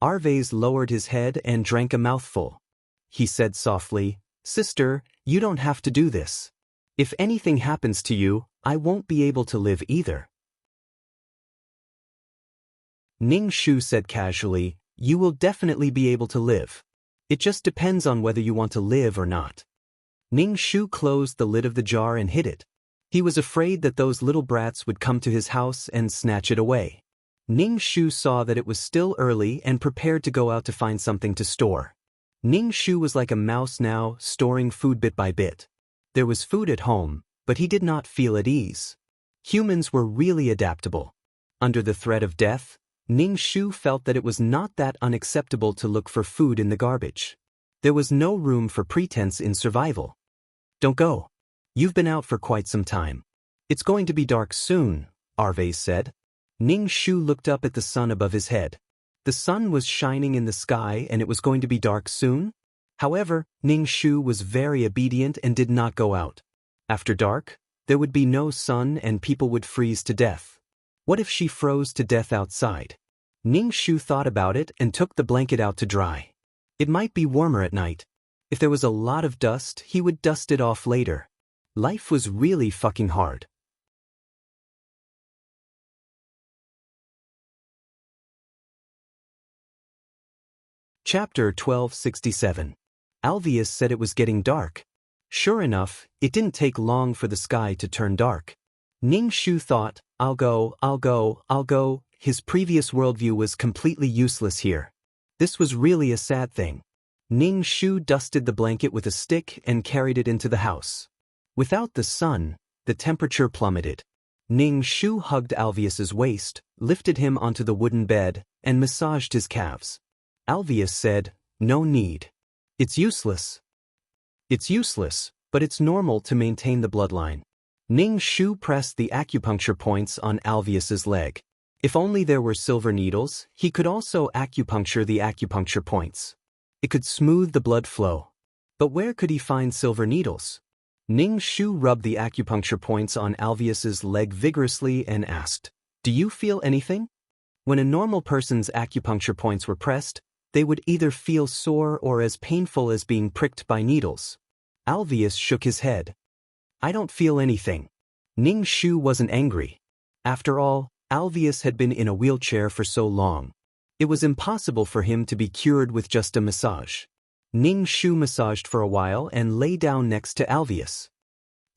S1: Arvez lowered his head and drank a mouthful. He said softly, sister, you don't have to do this. If anything happens to you, I won't be able to live either. Ning Shu said casually, you will definitely be able to live. It just depends on whether you want to live or not. Ning Shu closed the lid of the jar and hid it. He was afraid that those little brats would come to his house and snatch it away. Ning Shu saw that it was still early and prepared to go out to find something to store. Ning Shu was like a mouse now, storing food bit by bit. There was food at home, but he did not feel at ease. Humans were really adaptable. Under the threat of death, Ning Shu felt that it was not that unacceptable to look for food in the garbage. There was no room for pretense in survival. Don't go. You've been out for quite some time. It's going to be dark soon, Arvez said. Ning Shu looked up at the sun above his head. The sun was shining in the sky and it was going to be dark soon? However, Ning Shu was very obedient and did not go out. After dark, there would be no sun and people would freeze to death. What if she froze to death outside? Ning Shu thought about it and took the blanket out to dry. It might be warmer at night. If there was a lot of dust, he would dust it off later. Life was really fucking hard. Chapter 1267. Alveus said it was getting dark. Sure enough, it didn't take long for the sky to turn dark. Ning Shu thought, I'll go. His previous worldview was completely useless here. This was really a sad thing. Ning Shu dusted the blanket with a stick and carried it into the house. Without the sun, the temperature plummeted. Ning Shu hugged Alvius's waist, lifted him onto the wooden bed, and massaged his calves. Alvius said, "No need. It's useless." "It's useless, but it's normal to maintain the bloodline." Ning Shu pressed the acupuncture points on Alvius's leg. If only there were silver needles, he could also acupuncture the acupuncture points. It could smooth the blood flow. But where could he find silver needles? Ning Shu rubbed the acupuncture points on Alvius's leg vigorously and asked, "Do you feel anything?" When a normal person's acupuncture points were pressed, they would either feel sore or as painful as being pricked by needles. Alvius shook his head. "I don't feel anything." Ning Shu wasn't angry. After all, Alvius had been in a wheelchair for so long. It was impossible for him to be cured with just a massage. Ning Shu massaged for a while and lay down next to Alvius.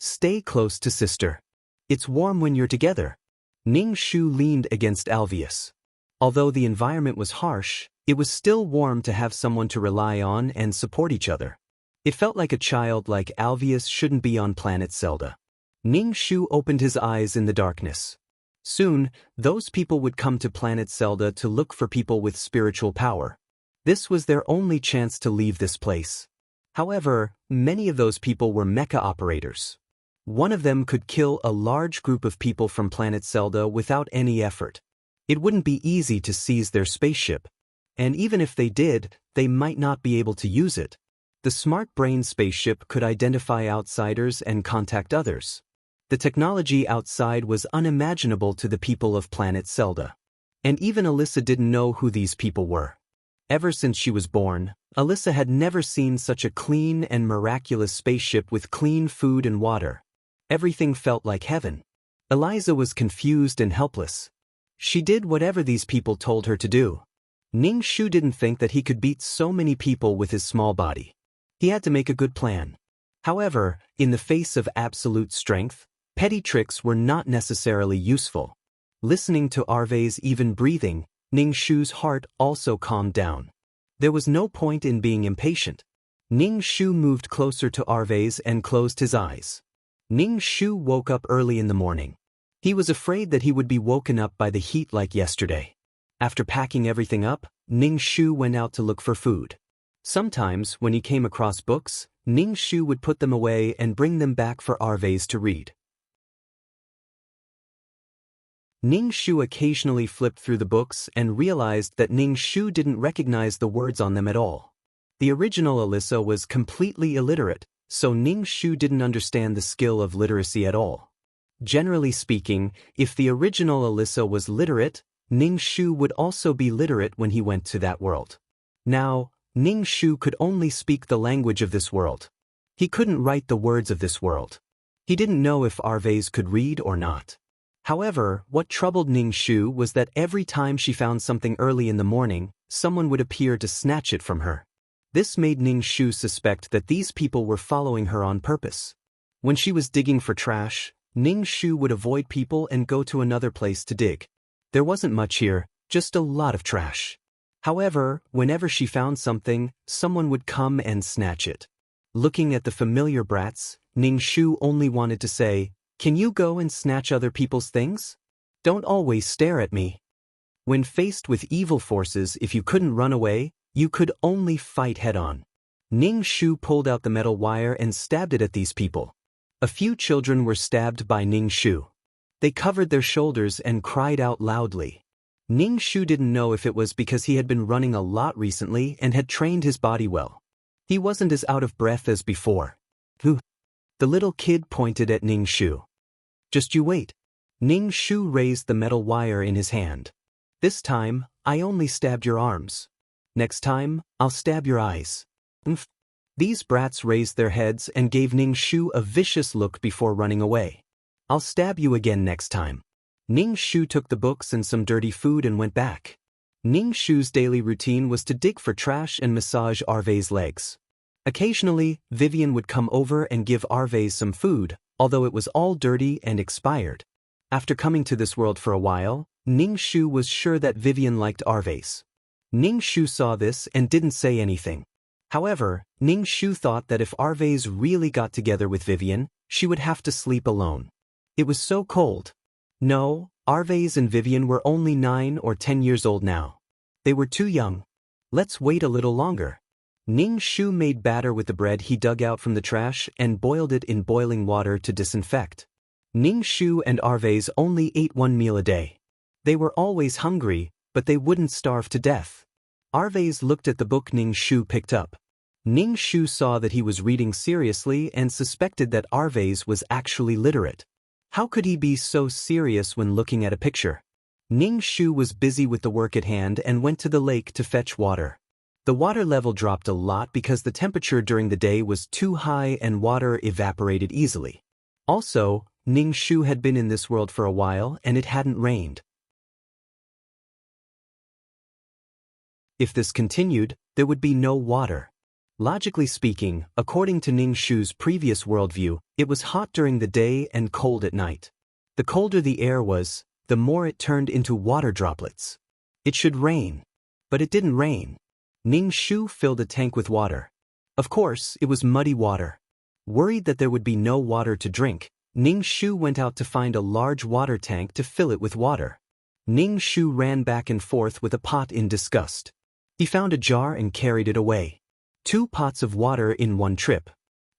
S1: "Stay close to sister. It's warm when you're together." Ning Shu leaned against Alvius. Although the environment was harsh, it was still warm to have someone to rely on and support each other. It felt like a child like Alvius shouldn't be on planet Zelda. Ning Shu opened his eyes in the darkness. Soon, those people would come to planet Zelda to look for people with spiritual power. This was their only chance to leave this place. However, many of those people were mecha operators. One of them could kill a large group of people from planet Zelda without any effort. It wouldn't be easy to seize their spaceship. And even if they did, they might not be able to use it. The smart brain spaceship could identify outsiders and contact others. The technology outside was unimaginable to the people of planet Zelda. And even Alyssa didn't know who these people were. Ever since she was born, Alyssa had never seen such a clean and miraculous spaceship with clean food and water. Everything felt like heaven. Eliza was confused and helpless. She did whatever these people told her to do. Ning Shu didn't think that he could beat so many people with his small body. He had to make a good plan. However, in the face of absolute strength, petty tricks were not necessarily useful. Listening to Arve's even breathing, Ning Shu's heart also calmed down. There was no point in being impatient. Ning Shu moved closer to Arve's and closed his eyes. Ning Shu woke up early in the morning. He was afraid that he would be woken up by the heat like yesterday. After packing everything up, Ning Shu went out to look for food. Sometimes, when he came across books, Ning Shu would put them away and bring them back for Arve's to read. Ning Shu occasionally flipped through the books and realized that Ning Shu didn't recognize the words on them at all. The original Alyssa was completely illiterate, so Ning Shu didn't understand the skill of literacy at all. Generally speaking, if the original Alyssa was literate, Ning Shu would also be literate when he went to that world. Now, Ning Shu could only speak the language of this world. He couldn't write the words of this world. He didn't know if Arve's could read or not. However, what troubled Ning Shu was that every time she found something early in the morning, someone would appear to snatch it from her. This made Ning Shu suspect that these people were following her on purpose. When she was digging for trash, Ning Shu would avoid people and go to another place to dig. There wasn't much here, just a lot of trash. However, whenever she found something, someone would come and snatch it. Looking at the familiar brats, Ning Shu only wanted to say, "Can you go and snatch other people's things? Don't always stare at me." When faced with evil forces, if you couldn't run away, you could only fight head-on. Ning Shu pulled out the metal wire and stabbed it at these people. A few children were stabbed by Ning Shu. They covered their shoulders and cried out loudly. Ning Shu didn't know if it was because he had been running a lot recently and had trained his body well. He wasn't as out of breath as before. "Who?" The little kid pointed at Ning Shu. "Just you wait." Ning Shu raised the metal wire in his hand. "This time, I only stabbed your arms. Next time, I'll stab your eyes." These brats raised their heads and gave Ning Shu a vicious look before running away. "I'll stab you again next time." Ning Shu took the books and some dirty food and went back. Ning Shu's daily routine was to dig for trash and massage Arve's legs. Occasionally, Vivian would come over and give Arve some food, although it was all dirty and expired. After coming to this world for a while, Ning Shu was sure that Vivian liked Arve's. Ning Shu saw this and didn't say anything. However, Ning Shu thought that if Arve's really got together with Vivian, she would have to sleep alone. It was so cold. No, Arvez and Vivian were only 9 or 10 years old now. They were too young. Let's wait a little longer. Ning Shu made batter with the bread he dug out from the trash and boiled it in boiling water to disinfect. Ning Shu and Arvez only ate one meal a day. They were always hungry, but they wouldn't starve to death. Arvez looked at the book Ning Shu picked up. Ning Shu saw that he was reading seriously and suspected that Arvez was actually literate. How could he be so serious when looking at a picture? Ning Shu was busy with the work at hand and went to the lake to fetch water. The water level dropped a lot because the temperature during the day was too high and water evaporated easily. Also, Ning Shu had been in this world for a while and it hadn't rained. If this continued, there would be no water. Logically speaking, according to Ning Shu's previous worldview, it was hot during the day and cold at night. The colder the air was, the more it turned into water droplets. It should rain. But it didn't rain. Ning Shu filled a tank with water. Of course, it was muddy water. Worried that there would be no water to drink, Ning Shu went out to find a large water tank to fill it with water. Ning Shu ran back and forth with a pot in disgust. He found a jar and carried it away. 2 pots of water in one trip.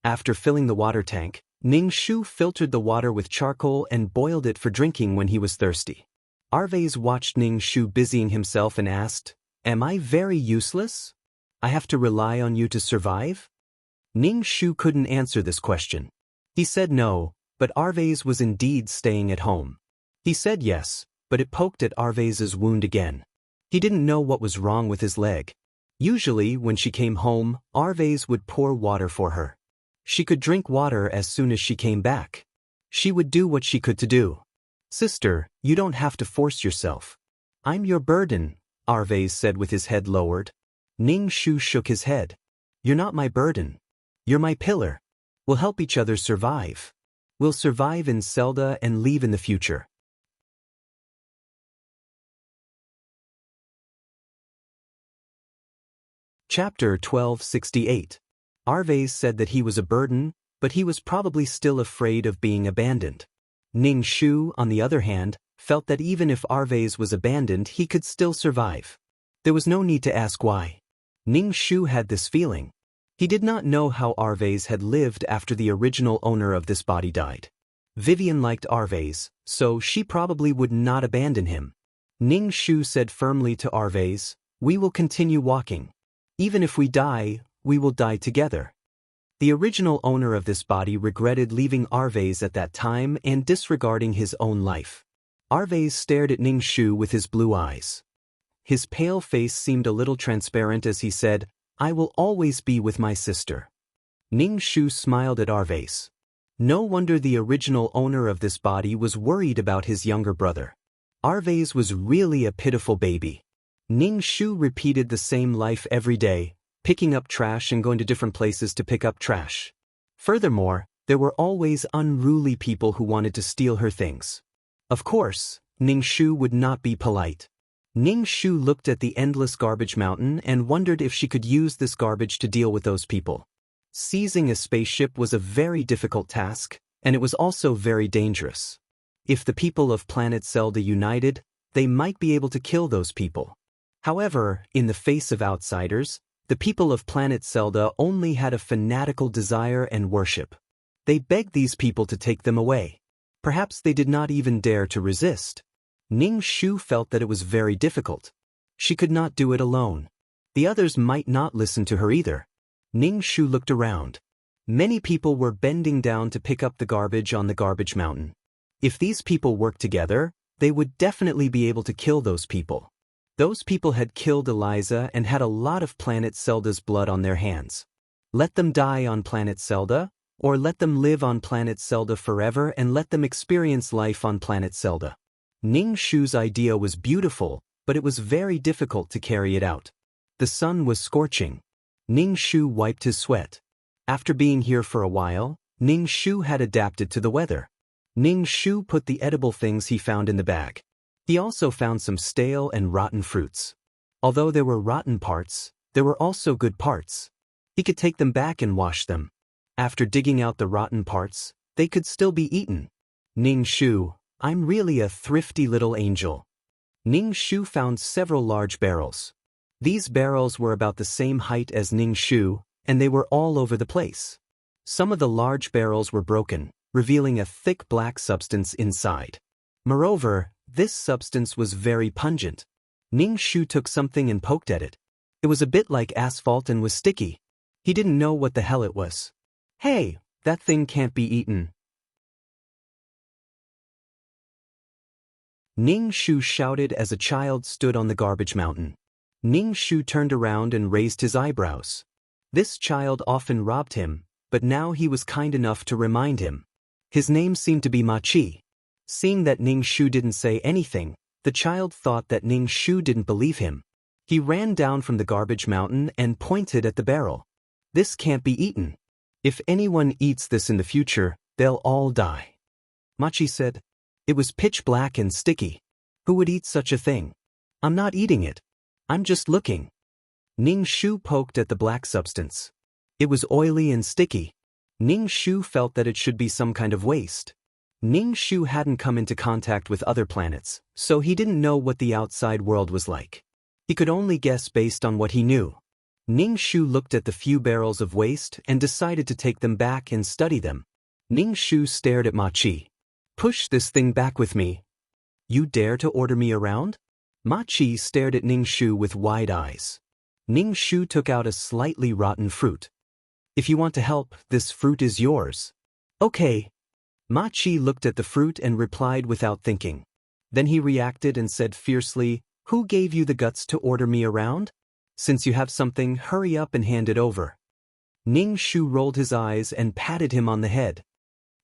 S1: After filling the water tank, Ning Shu filtered the water with charcoal and boiled it for drinking when he was thirsty. Arvez watched Ning Shu busying himself and asked, "Am I very useless? I have to rely on you to survive?" Ning Shu couldn't answer this question. He said no, but Arvez was indeed staying at home. He said yes, but it poked at Arvez's wound again. He didn't know what was wrong with his leg. Usually, when she came home, Arvez would pour water for her. She could drink water as soon as she came back. She would do what she could to do. "Sister, you don't have to force yourself. I'm your burden," Arvez said with his head lowered. Ning Shu shook his head. "You're not my burden. You're my pillar. We'll help each other survive. We'll survive in Zelda and leave in the future." Chapter 1268. Arvez said that he was a burden, but he was probably still afraid of being abandoned. Ning Shu, on the other hand, felt that even if Arvez was abandoned he could still survive. There was no need to ask why. Ning Shu had this feeling. He did not know how Arvez had lived after the original owner of this body died. Vivian liked Arvez, so she probably would not abandon him. Ning Shu said firmly to Arvez, "We will continue walking. Even if we die, we will die together." The original owner of this body regretted leaving Arvez at that time and disregarding his own life. Arvez stared at Ning Shu with his blue eyes. His pale face seemed a little transparent as he said, "I will always be with my sister." Ning Shu smiled at Arvez. No wonder the original owner of this body was worried about his younger brother. Arvez was really a pitiful baby. Ning Shu repeated the same life every day, picking up trash and going to different places to pick up trash. Furthermore, there were always unruly people who wanted to steal her things. Of course, Ning Shu would not be polite. Ning Shu looked at the endless garbage mountain and wondered if she could use this garbage to deal with those people. Seizing a spaceship was a very difficult task, and it was also very dangerous. If the people of planet Zelda united, they might be able to kill those people. However, in the face of outsiders, the people of planet Zelda only had a fanatical desire and worship. They begged these people to take them away. Perhaps they did not even dare to resist. Ning Shu felt that it was very difficult. She could not do it alone. The others might not listen to her either. Ning Shu looked around. Many people were bending down to pick up the garbage on the garbage mountain. If these people worked together, they would definitely be able to kill those people. Those people had killed Eliza and had a lot of planet Zelda's blood on their hands. Let them die on planet Zelda, or let them live on planet Zelda forever and let them experience life on planet Zelda. Ning Shu's idea was beautiful, but it was very difficult to carry it out. The sun was scorching. Ning Shu wiped his sweat. After being here for a while, Ning Shu had adapted to the weather. Ning Shu put the edible things he found in the bag. He also found some stale and rotten fruits. Although there were rotten parts, there were also good parts. He could take them back and wash them. After digging out the rotten parts, they could still be eaten. Ning Shu, I'm really a thrifty little angel. Ning Shu found several large barrels. These barrels were about the same height as Ning Shu, and they were all over the place. Some of the large barrels were broken, revealing a thick black substance inside. Moreover, this substance was very pungent. Ning Shu took something and poked at it. It was a bit like asphalt and was sticky. He didn't know what the hell it was. Hey, that thing can't be eaten. Ning Shu shouted as a child stood on the garbage mountain. Ning Shu turned around and raised his eyebrows. This child often robbed him, but now he was kind enough to remind him. His name seemed to be Ma Chi. Seeing that Ning Shu didn't say anything, the child thought that Ning Shu didn't believe him. He ran down from the garbage mountain and pointed at the barrel. This can't be eaten. If anyone eats this in the future, they'll all die. Ma Chi said. It was pitch black and sticky. Who would eat such a thing? I'm not eating it. I'm just looking. Ning Shu poked at the black substance. It was oily and sticky. Ning Shu felt that it should be some kind of waste. Ning Shu hadn't come into contact with other planets, so he didn't know what the outside world was like. He could only guess based on what he knew. Ning Shu looked at the few barrels of waste and decided to take them back and study them. Ning Shu stared at Ma Chi. Push this thing back with me. You dare to order me around? Ma Chi stared at Ning Shu with wide eyes. Ning Shu took out a slightly rotten fruit. If you want to help, this fruit is yours. Okay. Ma Chi looked at the fruit and replied without thinking. Then he reacted and said fiercely, Who gave you the guts to order me around? Since you have something, hurry up and hand it over. Ning Shu rolled his eyes and patted him on the head.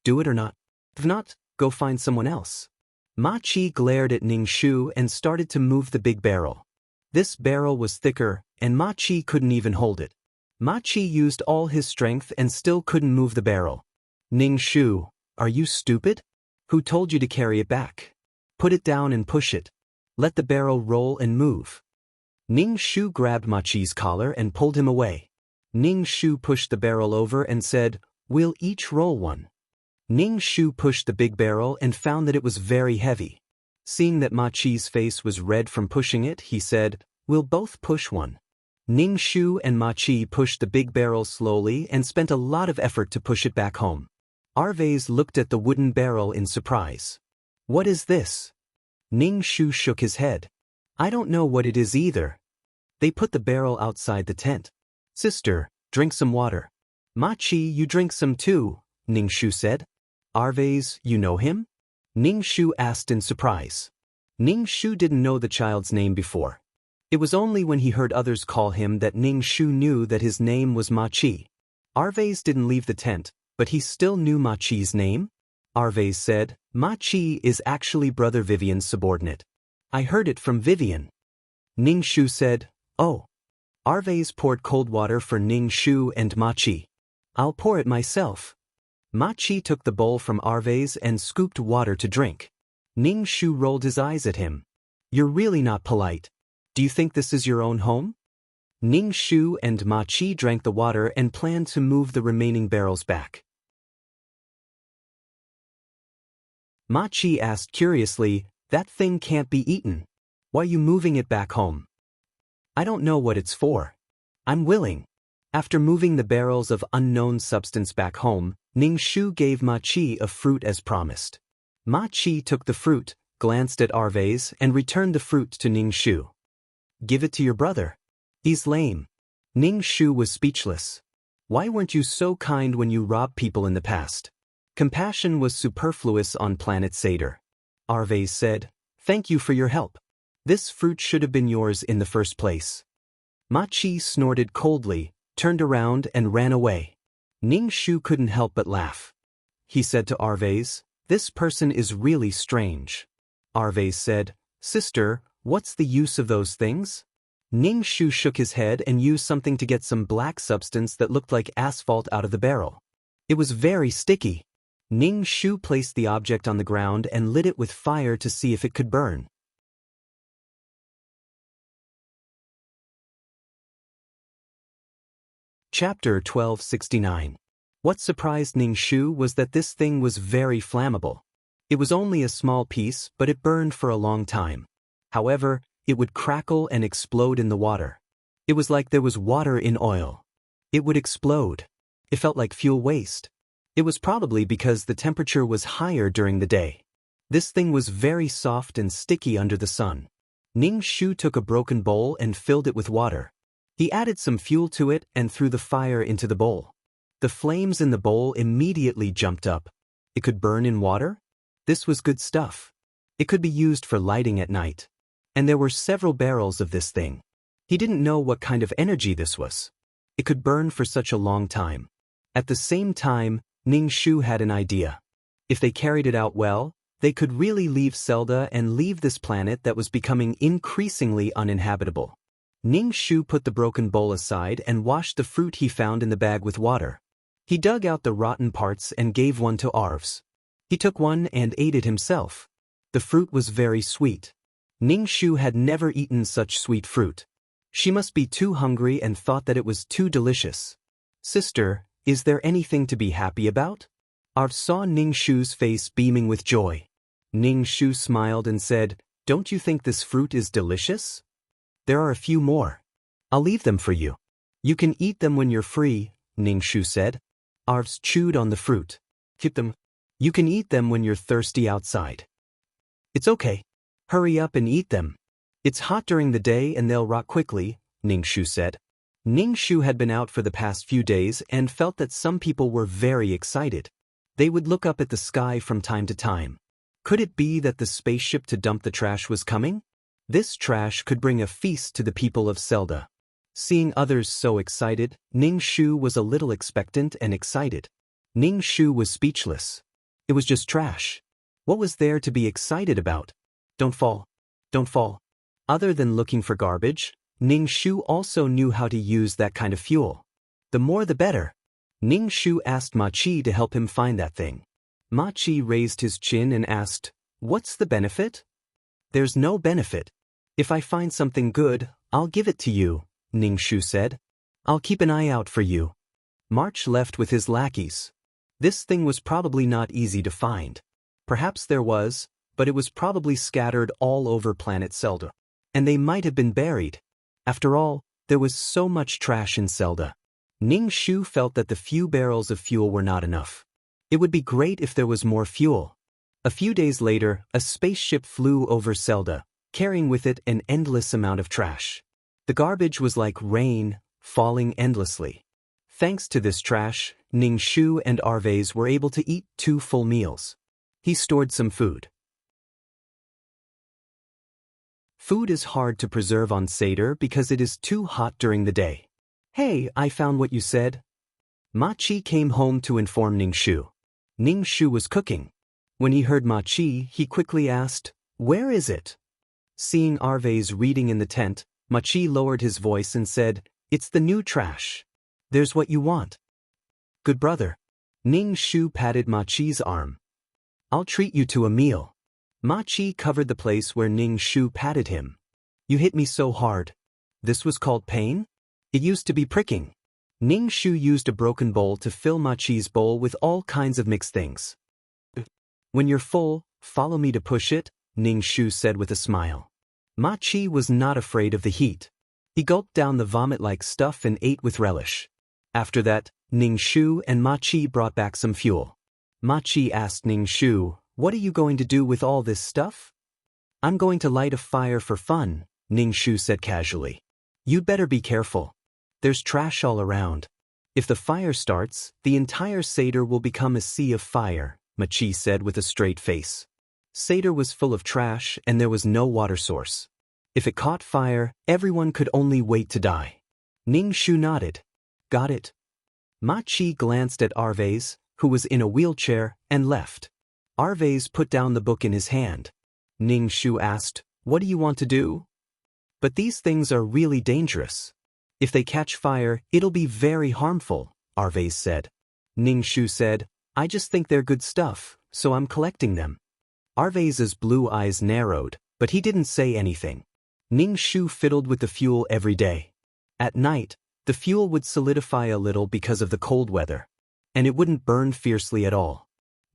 S1: Do it or not? If not, go find someone else. Ma Chi glared at Ning Shu and started to move the big barrel. This barrel was thicker, and Ma Chi couldn't even hold it. Ma Chi used all his strength and still couldn't move the barrel. Ning Shu, are you stupid? Who told you to carry it back? Put it down and push it. Let the barrel roll and move. Ning Shu grabbed Ma Chi's collar and pulled him away. Ning Shu pushed the barrel over and said, We'll each roll one. Ning Shu pushed the big barrel and found that it was very heavy. Seeing that Ma Chi's face was red from pushing it, he said, We'll both push one. Ning Shu and Ma Chi pushed the big barrel slowly and spent a lot of effort to push it back home. Arvez looked at the wooden barrel in surprise. What is this? Ning Shu shook his head. I don't know what it is either. They put the barrel outside the tent. Sister, drink some water. Ma Chi, you drink some too, Ning Shu said. Arvez, you know him? Ning Shu asked in surprise. Ning Shu didn't know the child's name before. It was only when he heard others call him that Ning Shu knew that his name was Ma Chi. Arvez didn't leave the tent, but he still knew Ma Chi's name. Arvez said, Ma Chi is actually Brother Vivian's subordinate. I heard it from Vivian. Ning Shu said, Oh. Arvez poured cold water for Ning Shu and Ma Chi. I'll pour it myself. Ma Chi took the bowl from Arvez and scooped water to drink. Ning Shu rolled his eyes at him. You're really not polite. Do you think this is your own home? Ning Shu and Ma Chi drank the water and planned to move the remaining barrels back. Ma Chi asked curiously, That thing can't be eaten. Why are you moving it back home? I don't know what it's for. I'm willing. After moving the barrels of unknown substance back home, Ning Shu gave Ma Chi a fruit as promised. Ma Chi took the fruit, glanced at Arvez, and returned the fruit to Ning Shu. Give it to your brother. He's lame. Ning Shu was speechless. Why weren't you so kind when you robbed people in the past? Compassion was superfluous on planet Seder. Arvez said, Thank you for your help. This fruit should have been yours in the first place. Ma Chi snorted coldly, turned around and ran away. Ning Shu couldn't help but laugh. He said to Arvez, This person is really strange. Arvez said, Sister, what's the use of those things? Ning Shu shook his head and used something to get some black substance that looked like asphalt out of the barrel. It was very sticky. Ning Shu placed the object on the ground and lit it with fire to see if it could burn. Chapter 1269. What surprised Ning Shu was that this thing was very flammable. It was only a small piece, but it burned for a long time. However, it would crackle and explode in the water. It was like there was water in oil. It would explode. It felt like fuel waste. It was probably because the temperature was higher during the day. This thing was very soft and sticky under the sun. Ning Shu took a broken bowl and filled it with water. He added some fuel to it and threw the fire into the bowl. The flames in the bowl immediately jumped up. It could burn in water? This was good stuff. It could be used for lighting at night. And there were several barrels of this thing. He didn't know what kind of energy this was. It could burn for such a long time. At the same time, Ning Shu had an idea. If they carried it out well, they could really leave Zelda and leave this planet that was becoming increasingly uninhabitable. Ning Shu put the broken bowl aside and washed the fruit he found in the bag with water. He dug out the rotten parts and gave one to Arves. He took one and ate it himself. The fruit was very sweet. Ning Shu had never eaten such sweet fruit. She must be too hungry and thought that it was too delicious. "Sister, is there anything to be happy about?" Arves saw Ning Shu's face beaming with joy. Ning Shu smiled and said, "Don't you think this fruit is delicious? There are a few more. I'll leave them for you. You can eat them when you're free," Ning Shu said. Arves chewed on the fruit. "Keep them. You can eat them when you're thirsty outside." "It's okay. Hurry up and eat them. It's hot during the day and they'll rot quickly," Ning Shu said. Ning Shu had been out for the past few days and felt that some people were very excited. They would look up at the sky from time to time. Could it be that the spaceship to dump the trash was coming? This trash could bring a feast to the people of Zelda. Seeing others so excited, Ning Shu was a little expectant and excited. Ning Shu was speechless. It was just trash. What was there to be excited about? Don't fall. Don't fall. Other than looking for garbage, Ning Shu also knew how to use that kind of fuel. The more the better. Ning Shu asked Ma Chi to help him find that thing. Ma Chi raised his chin and asked, "What's the benefit?" "There's no benefit. If I find something good, I'll give it to you," Ning Shu said. "I'll keep an eye out for you." March left with his lackeys. This thing was probably not easy to find. Perhaps there was, but it was probably scattered all over planet Zelda. And they might have been buried. After all, there was so much trash in Zelda. Ning Shu felt that the few barrels of fuel were not enough. It would be great if there was more fuel. A few days later, a spaceship flew over Zelda, carrying with it an endless amount of trash. The garbage was like rain, falling endlessly. Thanks to this trash, Ning Shu and Arves were able to eat 2 full meals. He stored some food. Food is hard to preserve on Seder because it is too hot during the day. "Hey, I found what you said." Ma Chi came home to inform Ning Shu. Ning Shu was cooking. When he heard Ma Chi, he quickly asked, "Where is it?" Seeing Arves reading in the tent, Ma Chi lowered his voice and said, "It's the new trash. There's what you want." "Good brother." Ning Shu patted Ma Chi's arm. "I'll treat you to a meal." Ma Chi covered the place where Ning Shu patted him. "You hit me so hard. This was called pain? It used to be pricking." Ning Shu used a broken bowl to fill Ma Chi's bowl with all kinds of mixed things. "When you're full, follow me to push it," Ning Shu said with a smile. Ma Chi was not afraid of the heat. He gulped down the vomit-like stuff and ate with relish. After that, Ning Shu and Ma Chi brought back some fuel. Ma Chi asked Ning Shu, "What are you going to do with all this stuff?" "I'm going to light a fire for fun," Ning Shu said casually. "You'd better be careful. There's trash all around. If the fire starts, the entire Seder will become a sea of fire," Ma Chi said with a straight face. Seder was full of trash and there was no water source. If it caught fire, everyone could only wait to die. Ning Shu nodded. "Got it." Ma Chi glanced at Arves, who was in a wheelchair, and left. Arves put down the book in his hand. Ning Shu asked, "What do you want to do?" "But these things are really dangerous. If they catch fire, it'll be very harmful," Arves said. Ning Shu said, "I just think they're good stuff, so I'm collecting them." Arves's blue eyes narrowed, but he didn't say anything. Ning Shu fiddled with the fuel every day. At night, the fuel would solidify a little because of the cold weather. And it wouldn't burn fiercely at all.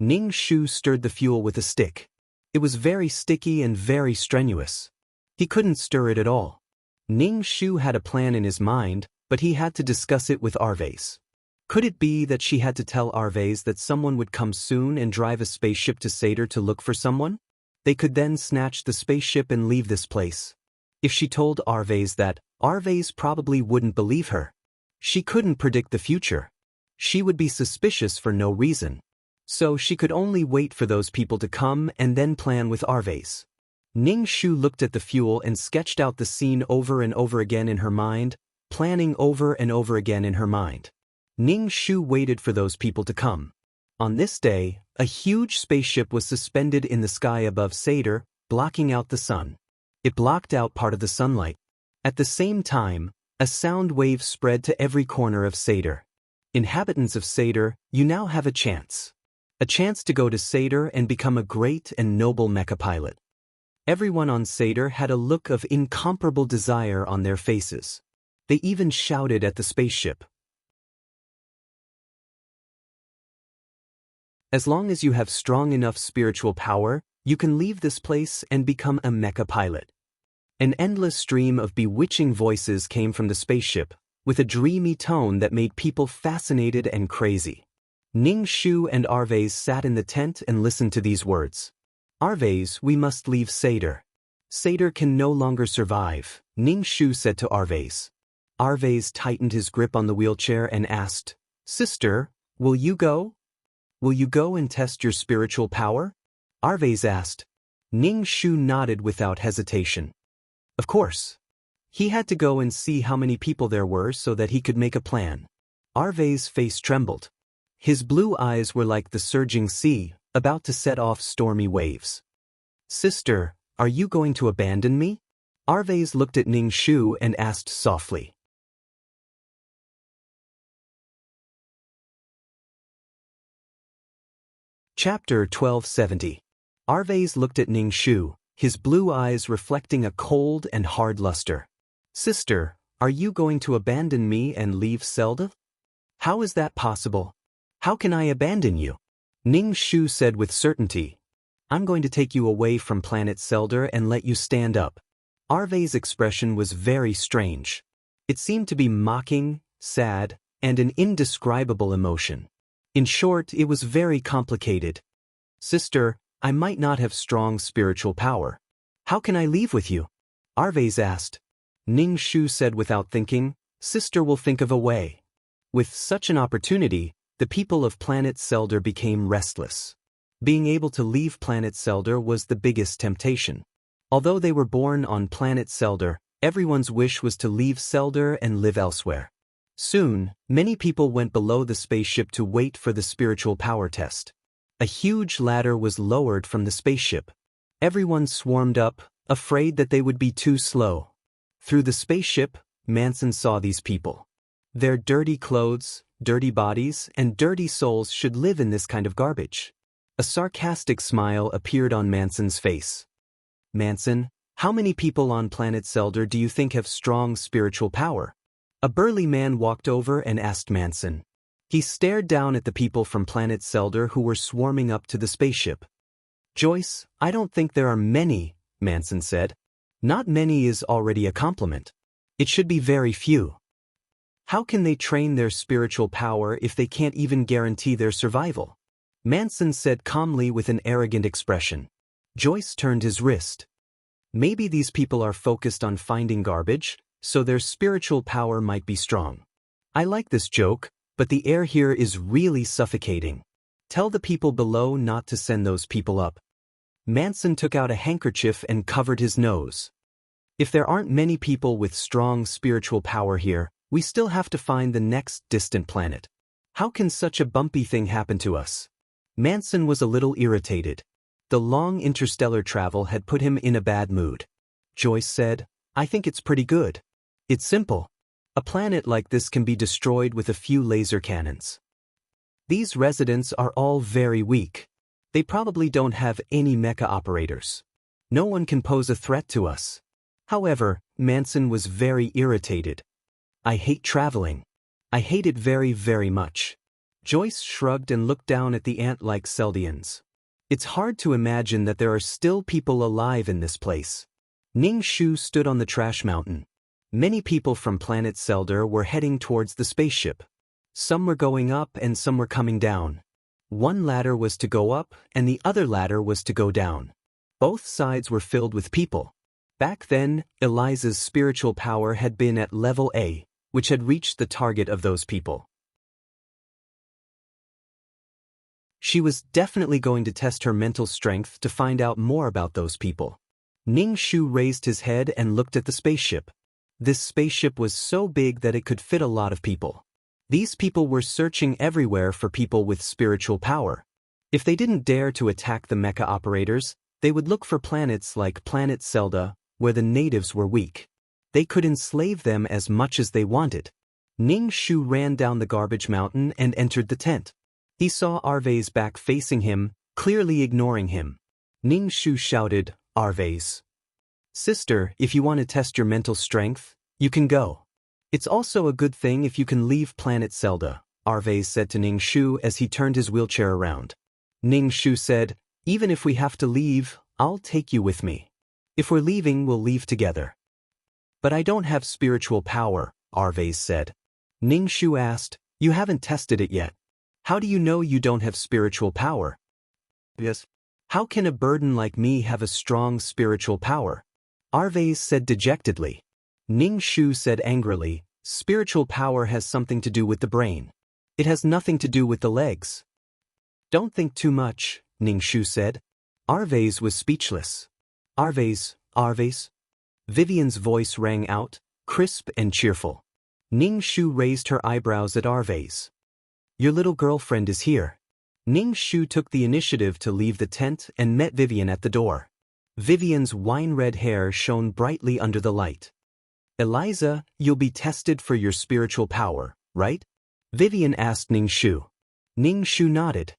S1: Ning Shu stirred the fuel with a stick. It was very sticky and very strenuous. He couldn't stir it at all. Ning Shu had a plan in his mind, but he had to discuss it with Arvase. Could it be that she had to tell Arvase that someone would come soon and drive a spaceship to Seder to look for someone? They could then snatch the spaceship and leave this place. If she told Arvase that, Arvase probably wouldn't believe her. She couldn't predict the future. She would be suspicious for no reason. So she could only wait for those people to come and then plan with Arvase. Ning Shu looked at the fuel and sketched out the scene over and over again in her mind, planning over and over again in her mind. Ning Shu waited for those people to come. On this day, a huge spaceship was suspended in the sky above Seder, blocking out the sun. It blocked out part of the sunlight. At the same time, a sound wave spread to every corner of Seder. Inhabitants of Seder, you now have a chance. A chance to go to Seder and become a great and noble mecha pilot. Everyone on Seder had a look of incomparable desire on their faces. They even shouted at the spaceship. As long as you have strong enough spiritual power, you can leave this place and become a mecha pilot. An endless stream of bewitching voices came from the spaceship, with a dreamy tone that made people fascinated and crazy. Ning Shu and Arvase sat in the tent and listened to these words. Arvase, we must leave Seder. Seder can no longer survive, Ning Shu said to Arvase. Arvase tightened his grip on the wheelchair and asked, Sister, will you go? Will you go and test your spiritual power? Arvase asked. Ning Shu nodded without hesitation. Of course. He had to go and see how many people there were so that he could make a plan. Arvase's face trembled. His blue eyes were like the surging sea, about to set off stormy waves. Sister, are you going to abandon me? Arvase looked at Ning Shu and asked softly. Chapter 1270. Arvase looked at Ning Shu, his blue eyes reflecting a cold and hard luster. Sister, are you going to abandon me and leave Zelda? How is that possible? How can I abandon you? Ning Shu said with certainty. I'm going to take you away from planet Zelda and let you stand up. Arvase's expression was very strange. It seemed to be mocking, sad, and an indescribable emotion. In short, it was very complicated. Sister, I might not have strong spiritual power. How can I leave with you? Arvase asked. Ning Shu said without thinking, Sister will think of a way. With such an opportunity, the people of planet Zelda became restless. Being able to leave planet Zelda was the biggest temptation. Although they were born on planet Zelda, everyone's wish was to leave Zelda and live elsewhere. Soon, many people went below the spaceship to wait for the spiritual power test. A huge ladder was lowered from the spaceship. Everyone swarmed up, afraid that they would be too slow. Through the spaceship, Manson saw these people. Their dirty clothes, dirty bodies, and dirty souls should live in this kind of garbage. A sarcastic smile appeared on Manson's face. Manson, how many people on planet Zelda do you think have strong spiritual power? A burly man walked over and asked Manson. He stared down at the people from planet Zelda who were swarming up to the spaceship. Joyce, I don't think there are many, Manson said. Not many is already a compliment. It should be very few. How can they train their spiritual power if they can't even guarantee their survival? Manson said calmly with an arrogant expression. Joyce turned his wrist. Maybe these people are focused on finding garbage, so their spiritual power might be strong. I like this joke, but the air here is really suffocating. Tell the people below not to send those people up. Manson took out a handkerchief and covered his nose. If there aren't many people with strong spiritual power here, we still have to find the next distant planet. How can such a bumpy thing happen to us? Manson was a little irritated. The long interstellar travel had put him in a bad mood. Joyce said, I think it's pretty good. It's simple. A planet like this can be destroyed with a few laser cannons. These residents are all very weak. They probably don't have any mecha operators. No one can pose a threat to us. However, Manson was very irritated. I hate traveling. I hate it very, very much. Joyce shrugged and looked down at the ant-like Seldians. It's hard to imagine that there are still people alive in this place. Ning Shu stood on the trash mountain. Many people from planet Selder were heading towards the spaceship. Some were going up and some were coming down. One ladder was to go up and the other ladder was to go down. Both sides were filled with people. Back then, Eliza's spiritual power had been at level A, which had reached the target of those people. She was definitely going to test her mental strength to find out more about those people. Ning Shu raised his head and looked at the spaceship. This spaceship was so big that it could fit a lot of people. These people were searching everywhere for people with spiritual power. If they didn't dare to attack the mecha operators, they would look for planets like Planet Zelda, where the natives were weak. They could enslave them as much as they wanted. Ning Shu ran down the garbage mountain and entered the tent. He saw Arvay's back facing him, clearly ignoring him. Ning Shu shouted, "Arvay's sister, if you want to test your mental strength, you can go. It's also a good thing if you can leave Planet Zelda," Arvay said to Ning Shu as he turned his wheelchair around. Ning Shu said, "Even if we have to leave, I'll take you with me. If we're leaving, we'll leave together." "But I don't have spiritual power," Arvay said. Ning Shu asked, "You haven't tested it yet. How do you know you don't have spiritual power?" "Yes. How can a burden like me have a strong spiritual power?" Arvay said dejectedly. Ning Shu said angrily, "Spiritual power has something to do with the brain. It has nothing to do with the legs." "Don't think too much," Ning Shu said. Arvay's was speechless. Arvay's. Vivian's voice rang out, crisp and cheerful. Ning Shu raised her eyebrows at Arvay's. "Your little girlfriend is here." Ning Shu took the initiative to leave the tent and met Vivian at the door. Vivian's wine-red hair shone brightly under the light. "Eliza, you'll be tested for your spiritual power, right?" Vivian asked Ning Shu. Ning Shu nodded.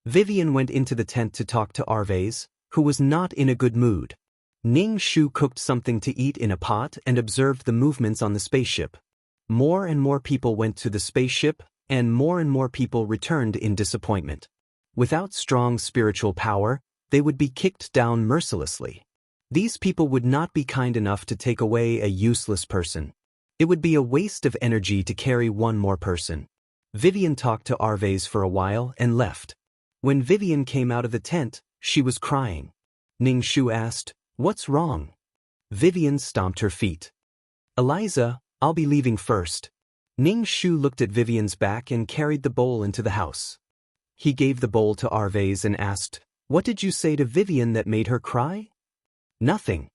S1: Vivian went into the tent to talk to Arvay's, who was not in a good mood. Ning Shu cooked something to eat in a pot and observed the movements on the spaceship. More and more people went to the spaceship, and more people returned in disappointment. Without strong spiritual power, they would be kicked down mercilessly. These people would not be kind enough to take away a useless person. It would be a waste of energy to carry one more person. Vivian talked to Arvay's for a while and left. When Vivian came out of the tent, she was crying. Ning Shu asked, "What's wrong?" Vivian stomped her feet. "Eliza, I'll be leaving first." Ning Shu looked at Vivian's back and carried the bowl into the house. He gave the bowl to Arvay's and asked, "What did you say to Vivian that made her cry?" "Nothing.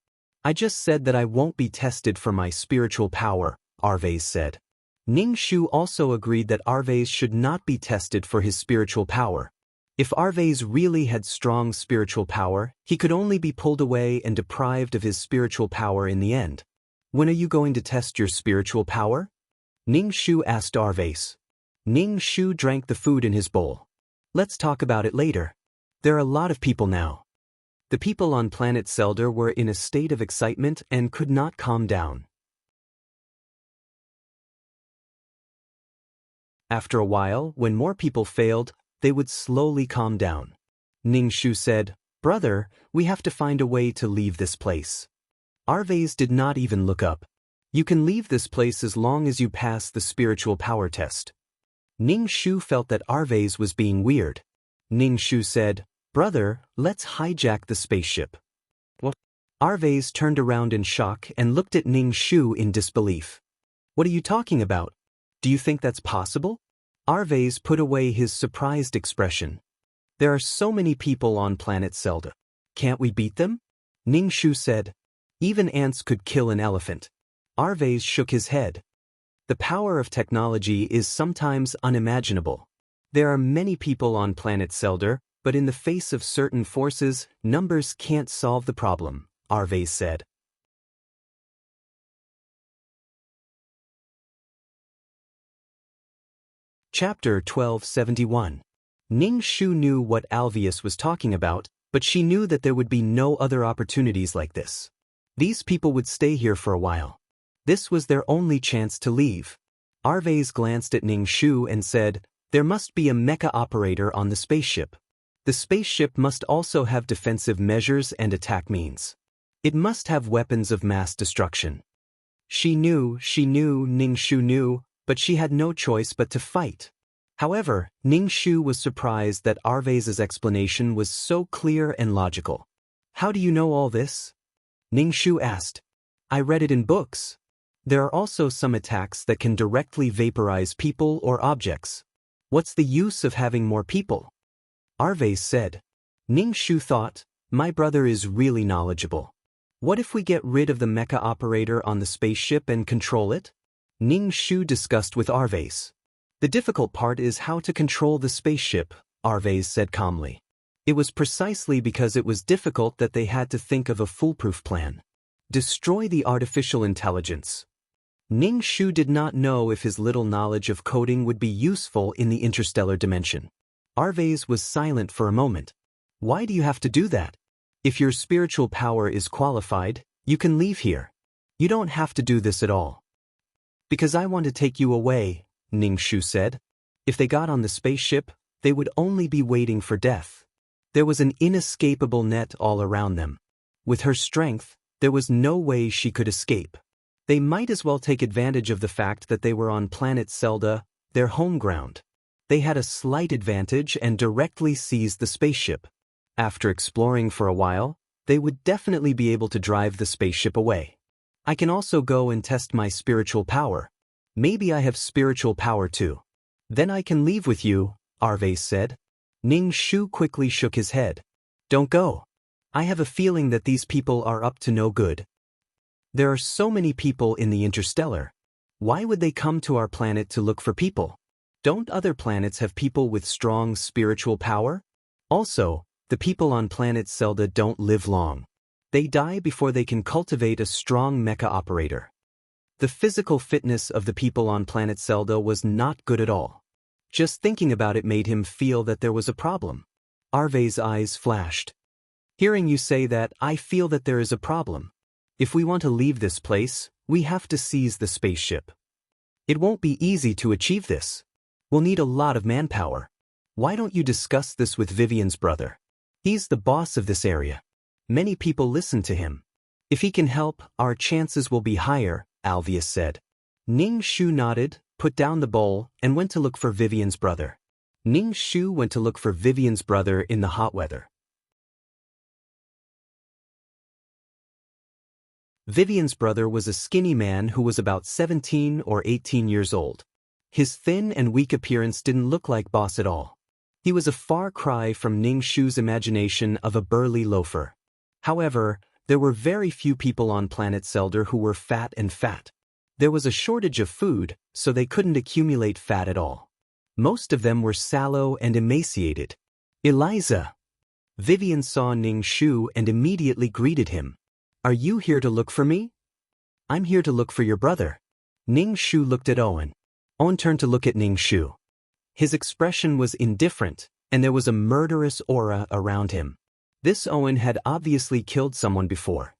S1: I just said that I won't be tested for my spiritual power," Arvay's said. Ning Shu also agreed that Arvay's should not be tested for his spiritual power. If Arvay's really had strong spiritual power, he could only be pulled away and deprived of his spiritual power in the end. "When are you going to test your spiritual power?" Ning Shu asked Arvay's. Ning Shu drank the food in his bowl. "Let's talk about it later. There are a lot of people now." The people on planet Zelda were in a state of excitement and could not calm down. After a while, when more people failed, they would slowly calm down. Ning Shu said, "Brother, we have to find a way to leave this place." Arvay's did not even look up. "You can leave this place as long as you pass the spiritual power test." Ning Shu felt that Arvay's was being weird. Ning Shu said, "Brother, let's hijack the spaceship." "What?" Arvay's turned around in shock and looked at Ning Shu in disbelief. "What are you talking about? Do you think that's possible?" Arvay's put away his surprised expression. "There are so many people on planet Zelda. Can't we beat them?" Ning Shu said, "Even ants could kill an elephant." Arvay's shook his head. The power of technology is sometimes unimaginable. There are many people on planet Zelda, but in the face of certain forces, numbers can't solve the problem, Arvay said. Chapter 1271. Ning Shu knew what Alvius was talking about, but she knew that there would be no other opportunities like this. These people would stay here for a while. This was their only chance to leave. Arvay's glanced at Ning Shu and said, There must be a mecha operator on the spaceship. The spaceship must also have defensive measures and attack means. It must have weapons of mass destruction. She knew, Ning-Shu knew, but she had no choice but to fight. However, Ning-Shu was surprised that Arvez's explanation was so clear and logical. How do you know all this? Ning-Shu asked. I read it in books. There are also some attacks that can directly vaporize people or objects. What's the use of having more people? Arvez said. Ning-Shu thought, my brother is really knowledgeable. What if we get rid of the mecha operator on the spaceship and control it? Ning-Shu discussed with Arvez. The difficult part is how to control the spaceship, Arvez said calmly. It was precisely because it was difficult that they had to think of a foolproof plan. Destroy the artificial intelligence. Ning-Shu did not know if his little knowledge of coding would be useful in the interstellar dimension. Arvez was silent for a moment. Why do you have to do that? If your spiritual power is qualified, you can leave here. You don't have to do this at all. Because I want to take you away, Ning-Shu said. If they got on the spaceship, they would only be waiting for death. There was an inescapable net all around them. With her strength, there was no way she could escape. They might as well take advantage of the fact that they were on planet Zelda, their home ground. They had a slight advantage and directly seized the spaceship. After exploring for a while, they would definitely be able to drive the spaceship away. I can also go and test my spiritual power. Maybe I have spiritual power too. Then I can leave with you, Arvez said. Ning-Shu quickly shook his head. Don't go. I have a feeling that these people are up to no good. There are so many people in the interstellar. Why would they come to our planet to look for people? Don't other planets have people with strong spiritual power? Also, the people on planet Zelda don't live long. They die before they can cultivate a strong mecha operator. The physical fitness of the people on planet Zelda was not good at all. Just thinking about it made him feel that there was a problem. Arvez's eyes flashed. Hearing you say that, I feel that there is a problem. If we want to leave this place, we have to seize the spaceship. It won't be easy to achieve this. We'll need a lot of manpower. Why don't you discuss this with Vivian's brother? He's the boss of this area. Many people listen to him. If he can help, our chances will be higher, Alvius said. Ning-Shu nodded, put down the bowl, and went to look for Vivian's brother. Ning-Shu went to look for Vivian's brother in the hot weather. Vivian's brother was a skinny man who was about 17 or 18 years old. His thin and weak appearance didn't look like Boss at all. He was a far cry from Ning-Shu's imagination of a burly loafer. However, there were very few people on planet Zelda who were fat. There was a shortage of food, so they couldn't accumulate fat at all. Most of them were sallow and emaciated. Eliza! Vivian saw Ning-Shu and immediately greeted him. Are you here to look for me? I'm here to look for your brother. Ning-Shu looked at Owen. Owen turned to look at Ning-Shu. His expression was indifferent, and there was a murderous aura around him. This Owen had obviously killed someone before.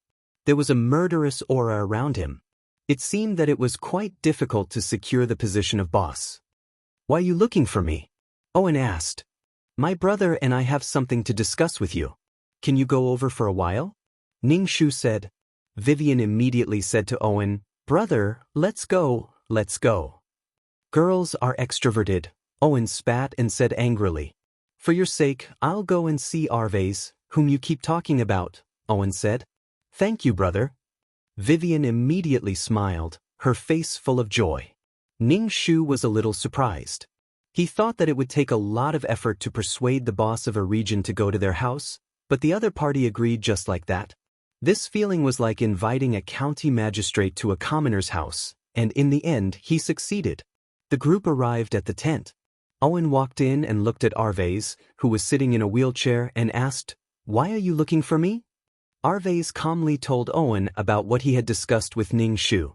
S1: There was a murderous aura around him. It seemed that it was quite difficult to secure the position of boss. Why are you looking for me? Owen asked. My brother and I have something to discuss with you. Can you go over for a while? Ning-Shu said. Vivian immediately said to Owen, Brother, let's go, let's go. Girls are extroverted, Owen spat and said angrily. For your sake, I'll go and see Arvez, whom you keep talking about, Owen said. Thank you, brother. Vivian immediately smiled, her face full of joy. Ning-Shu was a little surprised. He thought that it would take a lot of effort to persuade the boss of a region to go to their house, but the other party agreed just like that. This feeling was like inviting a county magistrate to a commoner's house, and in the end he succeeded. The group arrived at the tent. Owen walked in and looked at Arvez, who was sitting in a wheelchair, and asked, Why are you looking for me? Arvez calmly told Owen about what he had discussed with Ning-Shu.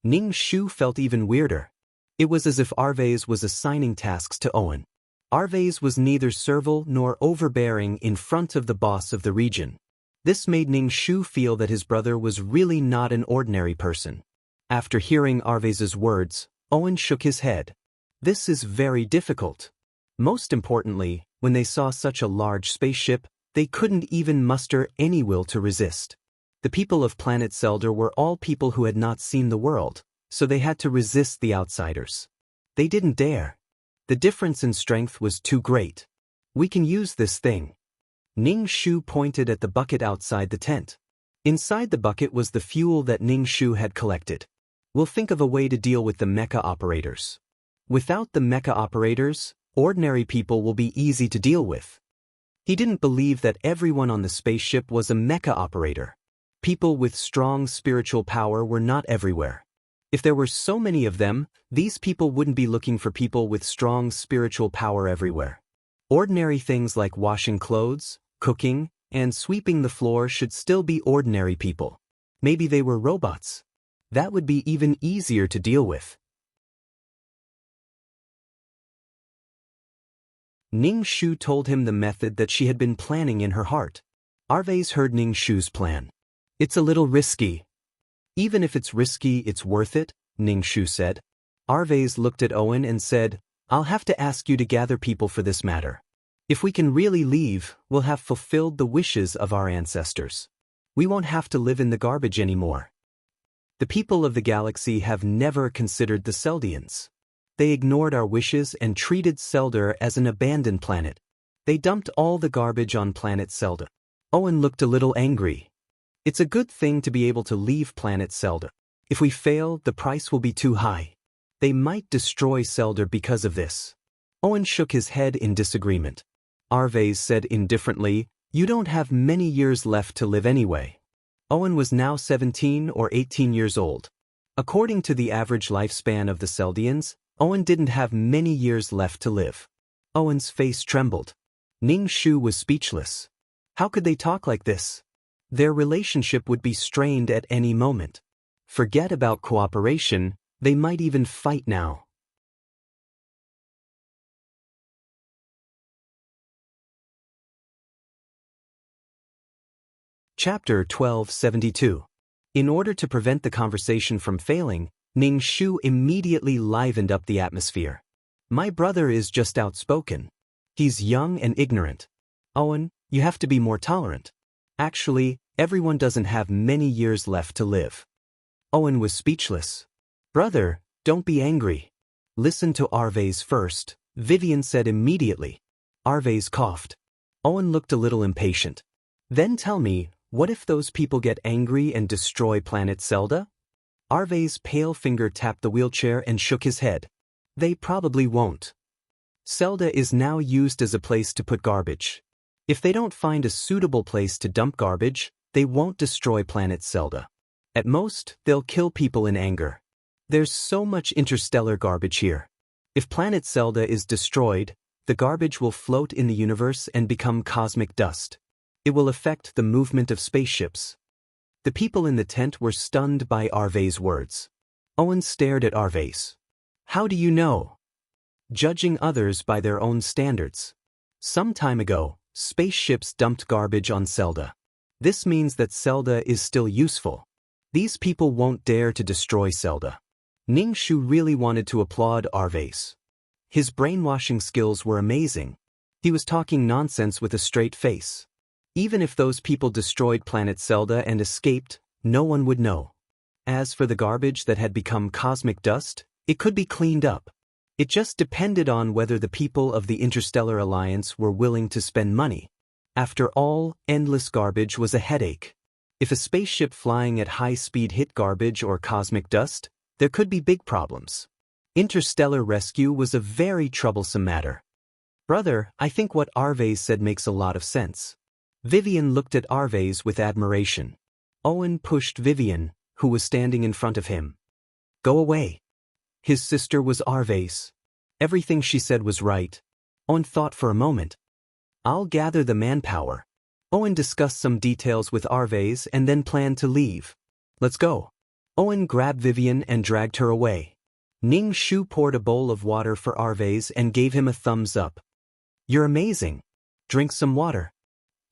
S1: Ning-Shu felt even weirder. It was as if Arvez was assigning tasks to Owen. Arvez was neither servile nor overbearing in front of the boss of the region. This made Ning-Shu feel that his brother was really not an ordinary person. After hearing Arvez's words, Owen shook his head. This is very difficult. Most importantly, when they saw such a large spaceship, they couldn't even muster any will to resist. The people of planet Seldar were all people who had not seen the world, so they had to resist the outsiders. They didn't dare. The difference in strength was too great. We can use this thing. Ning Shu pointed at the bucket outside the tent. Inside the bucket was the fuel that Ning Shu had collected. We'll think of a way to deal with the mecha operators. Without the mecha operators, ordinary people will be easy to deal with. He didn't believe that everyone on the spaceship was a mecha operator. People with strong spiritual power were not everywhere. If there were so many of them, these people wouldn't be looking for people with strong spiritual power everywhere. Ordinary things like washing clothes, cooking, and sweeping the floor should still be ordinary people. Maybe they were robots. That would be even easier to deal with. Ning Shu told him the method that she had been planning in her heart. Arvez heard Ning Shu's plan. It's a little risky. Even if it's risky, it's worth it, Ning Shu said. Arvez looked at Owen and said, I'll have to ask you to gather people for this matter. If we can really leave, we'll have fulfilled the wishes of our ancestors. We won't have to live in the garbage anymore. The people of the galaxy have never considered the Seldians. They ignored our wishes and treated Seldar as an abandoned planet. They dumped all the garbage on planet Seldar. Owen looked a little angry. It's a good thing to be able to leave planet Seldar. If we fail, the price will be too high. They might destroy Seldar because of this. Owen shook his head in disagreement. Arvez said indifferently, You don't have many years left to live anyway. Owen was now 17 or 18 years old. According to the average lifespan of the Seldians, Owen didn't have many years left to live. Owen's face trembled. Ning Shu was speechless. How could they talk like this? Their relationship would be strained at any moment. Forget about cooperation, they might even fight now. Chapter 1272. In order to prevent the conversation from failing, Ning Shu immediately livened up the atmosphere. My brother is just outspoken. He's young and ignorant. Owen, you have to be more tolerant. Actually, everyone doesn't have many years left to live. Owen was speechless. Brother, don't be angry. Listen to Arvez first, Vivian said immediately. Arvez coughed. Owen looked a little impatient. Then tell me, what if those people get angry and destroy planet Seldar? Arvez's pale finger tapped the wheelchair and shook his head. They probably won't. Seldar is now used as a place to put garbage. If they don't find a suitable place to dump garbage, they won't destroy planet Seldar. At most, they'll kill people in anger. There's so much interstellar garbage here. If planet Seldar is destroyed, the garbage will float in the universe and become cosmic dust. It will affect the movement of spaceships. The people in the tent were stunned by Arvez's words. Owen stared at Arvez. How do you know? Judging others by their own standards. Some time ago, spaceships dumped garbage on Seldar. This means that Seldar is still useful. These people won't dare to destroy Seldar. Ning Shu really wanted to applaud Arvez. His brainwashing skills were amazing. He was talking nonsense with a straight face. Even if those people destroyed planet Seldar and escaped, no one would know. As for the garbage that had become cosmic dust, it could be cleaned up. It just depended on whether the people of the Interstellar Alliance were willing to spend money. After all, endless garbage was a headache. If a spaceship flying at high speed hit garbage or cosmic dust, there could be big problems. Interstellar rescue was a very troublesome matter. Brother, I think what Arvez said makes a lot of sense. Vivian looked at Arvez with admiration. Owen pushed Vivian, who was standing in front of him. Go away. His sister was Arvez. Everything she said was right. Owen thought for a moment. I'll gather the manpower. Owen discussed some details with Arvez and then planned to leave. Let's go. Owen grabbed Vivian and dragged her away. Ning Shu poured a bowl of water for Arvez and gave him a thumbs up. You're amazing. Drink some water.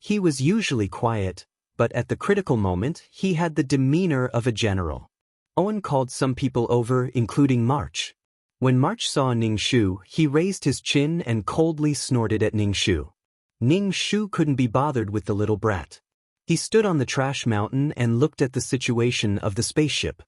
S1: He was usually quiet, but at the critical moment, he had the demeanor of a general. Owen called some people over, including March. When March saw Ning Shu, he raised his chin and coldly snorted at Ning Shu. Ning Shu couldn't be bothered with the little brat. He stood on the trash mountain and looked at the situation of the spaceship.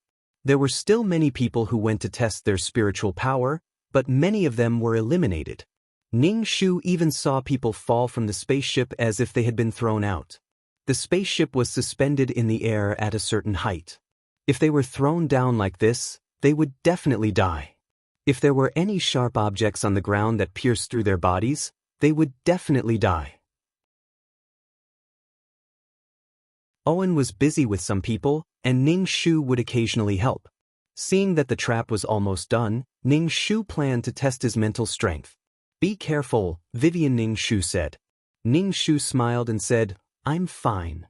S1: There were still many people who went to test their spiritual power, but many of them were eliminated. Ning Shu even saw people fall from the spaceship as if they had been thrown out. The spaceship was suspended in the air at a certain height. If they were thrown down like this, they would definitely die. If there were any sharp objects on the ground that pierced through their bodies, they would definitely die. Owen was busy with some people, and Ning Shu would occasionally help. Seeing that the trap was almost done, Ning Shu planned to test his mental strength. "Be careful," Vivian Ning Shu said. Ning Shu smiled and said, "I'm fine."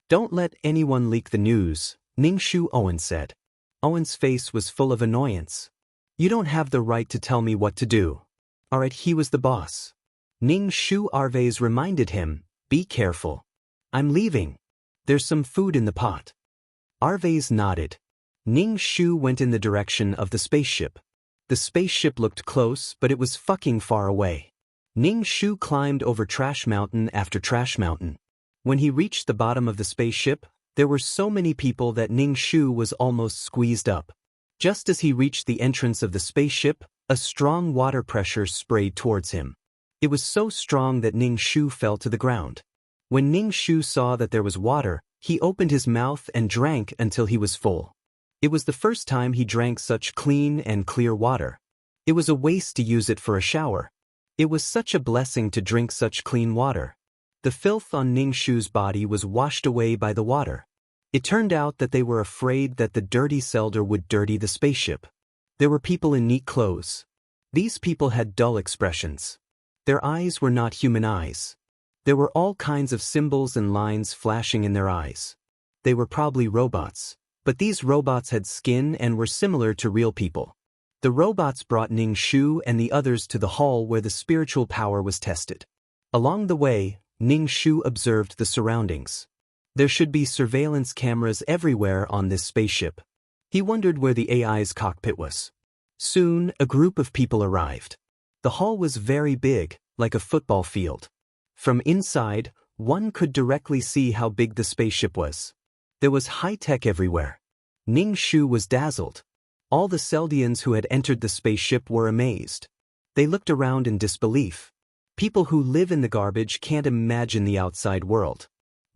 S1: "Don't let anyone leak the news," Ning Shu Owen said. Owen's face was full of annoyance. "You don't have the right to tell me what to do." Alright, he was the boss. Ning Shu Arvez reminded him, "Be careful. I'm leaving. There's some food in the pot." Arvez nodded. Ning Shu went in the direction of the spaceship. The spaceship looked close, but it was fucking far away. Ning Shu climbed over trash mountain after trash mountain. When he reached the bottom of the spaceship, there were so many people that Ning Shu was almost squeezed up. Just as he reached the entrance of the spaceship, a strong water pressure sprayed towards him. It was so strong that Ning Shu fell to the ground. When Ning Shu saw that there was water, he opened his mouth and drank until he was full. It was the first time he drank such clean and clear water. It was a waste to use it for a shower. It was such a blessing to drink such clean water. The filth on Ning Shu's body was washed away by the water. It turned out that they were afraid that the dirty Selder would dirty the spaceship. There were people in neat clothes. These people had dull expressions. Their eyes were not human eyes. There were all kinds of symbols and lines flashing in their eyes. They were probably robots, but these robots had skin and were similar to real people. The robots brought Ning Shu and the others to the hall where the spiritual power was tested. Along the way, Ning Shu observed the surroundings. There should be surveillance cameras everywhere on this spaceship. He wondered where the AI's cockpit was. Soon, a group of people arrived. The hall was very big, like a football field. From inside, one could directly see how big the spaceship was. There was high-tech everywhere. Ning Shu was dazzled. All the Seldians who had entered the spaceship were amazed. They looked around in disbelief. People who live in the garbage can't imagine the outside world.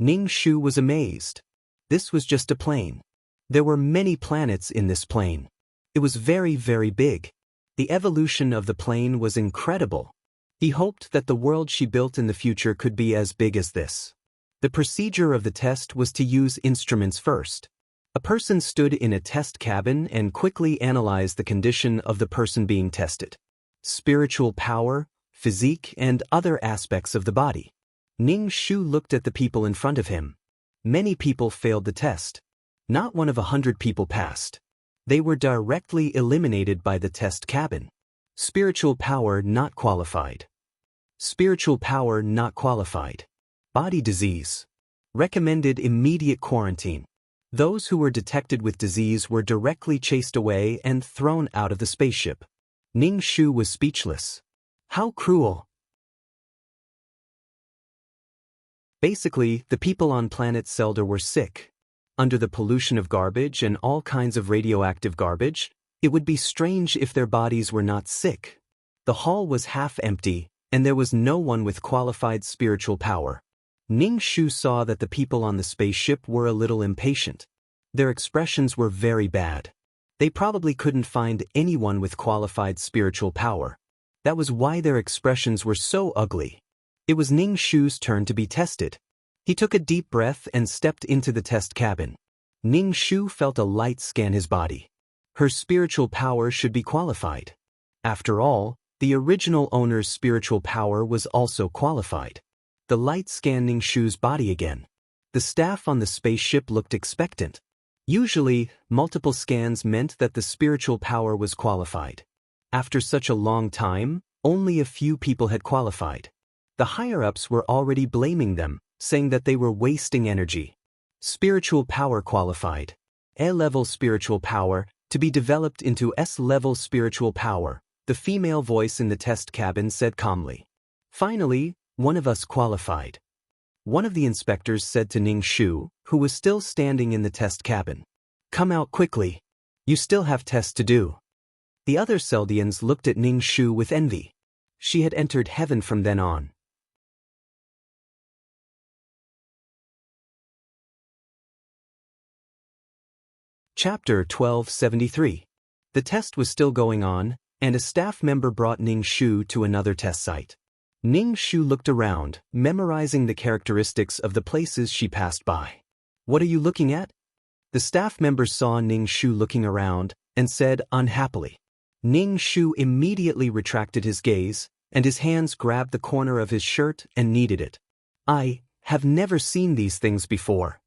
S1: Ning Shu was amazed. This was just a plane. There were many planets in this plane. It was very, very big. The evolution of the plane was incredible. He hoped that the world she built in the future could be as big as this. The procedure of the test was to use instruments first. A person stood in a test cabin and quickly analyzed the condition of the person being tested. Spiritual power, physique, and other aspects of the body. Ning Shu looked at the people in front of him. Many people failed the test. Not one of 100 people passed. They were directly eliminated by the test cabin. Spiritual power not qualified. Spiritual power not qualified. Body disease. Recommended immediate quarantine. Those who were detected with disease were directly chased away and thrown out of the spaceship. Ning Shu was speechless. How cruel. Basically, the people on planet Selder were sick. Under the pollution of garbage and all kinds of radioactive garbage, it would be strange if their bodies were not sick. The hall was half empty, and there was no one with qualified spiritual power. Ning Shu saw that the people on the spaceship were a little impatient. Their expressions were very bad. They probably couldn't find anyone with qualified spiritual power. That was why their expressions were so ugly. It was Ning Shu's turn to be tested. He took a deep breath and stepped into the test cabin. Ning Shu felt a light scan his body. Her spiritual power should be qualified. After all, the original owner's spiritual power was also qualified. The light scanned Ning Shu's body again. The staff on the spaceship looked expectant. Usually, multiple scans meant that the spiritual power was qualified. After such a long time, only a few people had qualified. The higher-ups were already blaming them, saying that they were wasting energy. Spiritual power qualified. A-level spiritual power, To be developed into S-level spiritual power, the female voice in the test cabin said calmly. Finally, one of us qualified. One of the inspectors said to Ning Shu, who was still standing in the test cabin. Come out quickly. You still have tests to do. The other Seldians looked at Ning Shu with envy. She had entered heaven from then on. Chapter 1273. The test was still going on, and a staff member brought Ning Shu to another test site. Ning Shu looked around, memorizing the characteristics of the places she passed by. What are you looking at? The staff member saw Ning Shu looking around, and said unhappily. Ning Shu immediately retracted his gaze, and his hands grabbed the corner of his shirt and kneaded it. I have never seen these things before.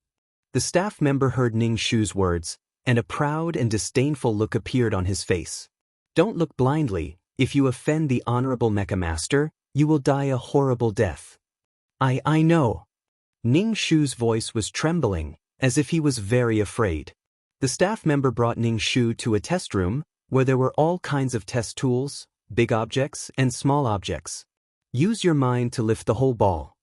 S1: The staff member heard Ning Shu's words, and a proud and disdainful look appeared on his face. Don't look blindly. If you offend the Honorable Mecha Master, you will die a horrible death. I know. Ning Shu's voice was trembling, as if he was very afraid. The staff member brought Ning Shu to a test room, where there were all kinds of test tools, big objects and small objects. Use your mind to lift the whole ball.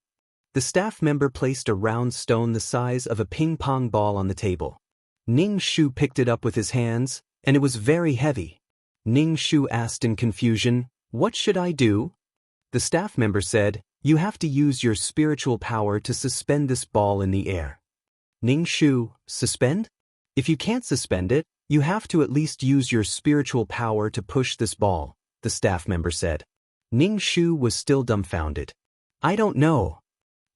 S1: The staff member placed a round stone the size of a ping-pong ball on the table. Ning Shu picked it up with his hands, and it was very heavy. Ning Shu asked in confusion, "What should I do?" The staff member said, "You have to use your spiritual power to suspend this ball in the air." Ning Shu, suspend? If you can't suspend it, you have to at least use your spiritual power to push this ball, the staff member said. Ning Shu was still dumbfounded. I don't know.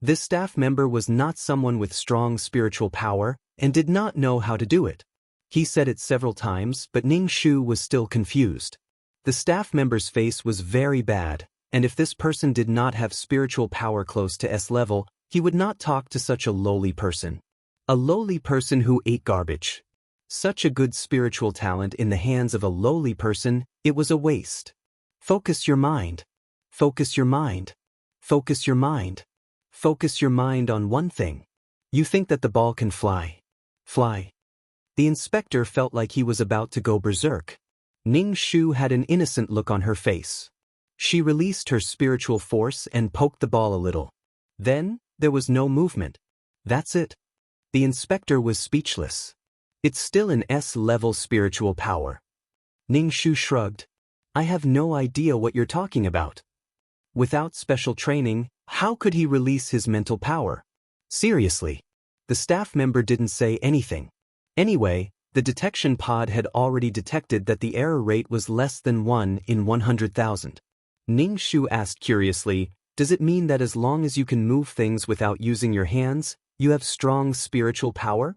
S1: This staff member was not someone with strong spiritual power, and did not know how to do it. He said it several times, but Ning Shu was still confused. The staff member's face was very bad, and if this person did not have spiritual power close to S level, he would not talk to such a lowly person. A lowly person who ate garbage. Such a good spiritual talent in the hands of a lowly person, it was a waste. Focus your mind. Focus your mind. Focus your mind. Focus your mind on one thing. You think that the ball can fly. Fly. The inspector felt like he was about to go berserk. Ning Shu had an innocent look on her face. She released her spiritual force and poked the ball a little. Then, there was no movement. That's it. The inspector was speechless. It's still an S-level spiritual power. Ning Shu shrugged. I have no idea what you're talking about. Without special training, how could he release his mental power? Seriously. The staff member didn't say anything. Anyway, the detection pod had already detected that the error rate was less than 1 in 100,000. Ning Shu asked curiously, does it mean that as long as you can move things without using your hands, you have strong spiritual power?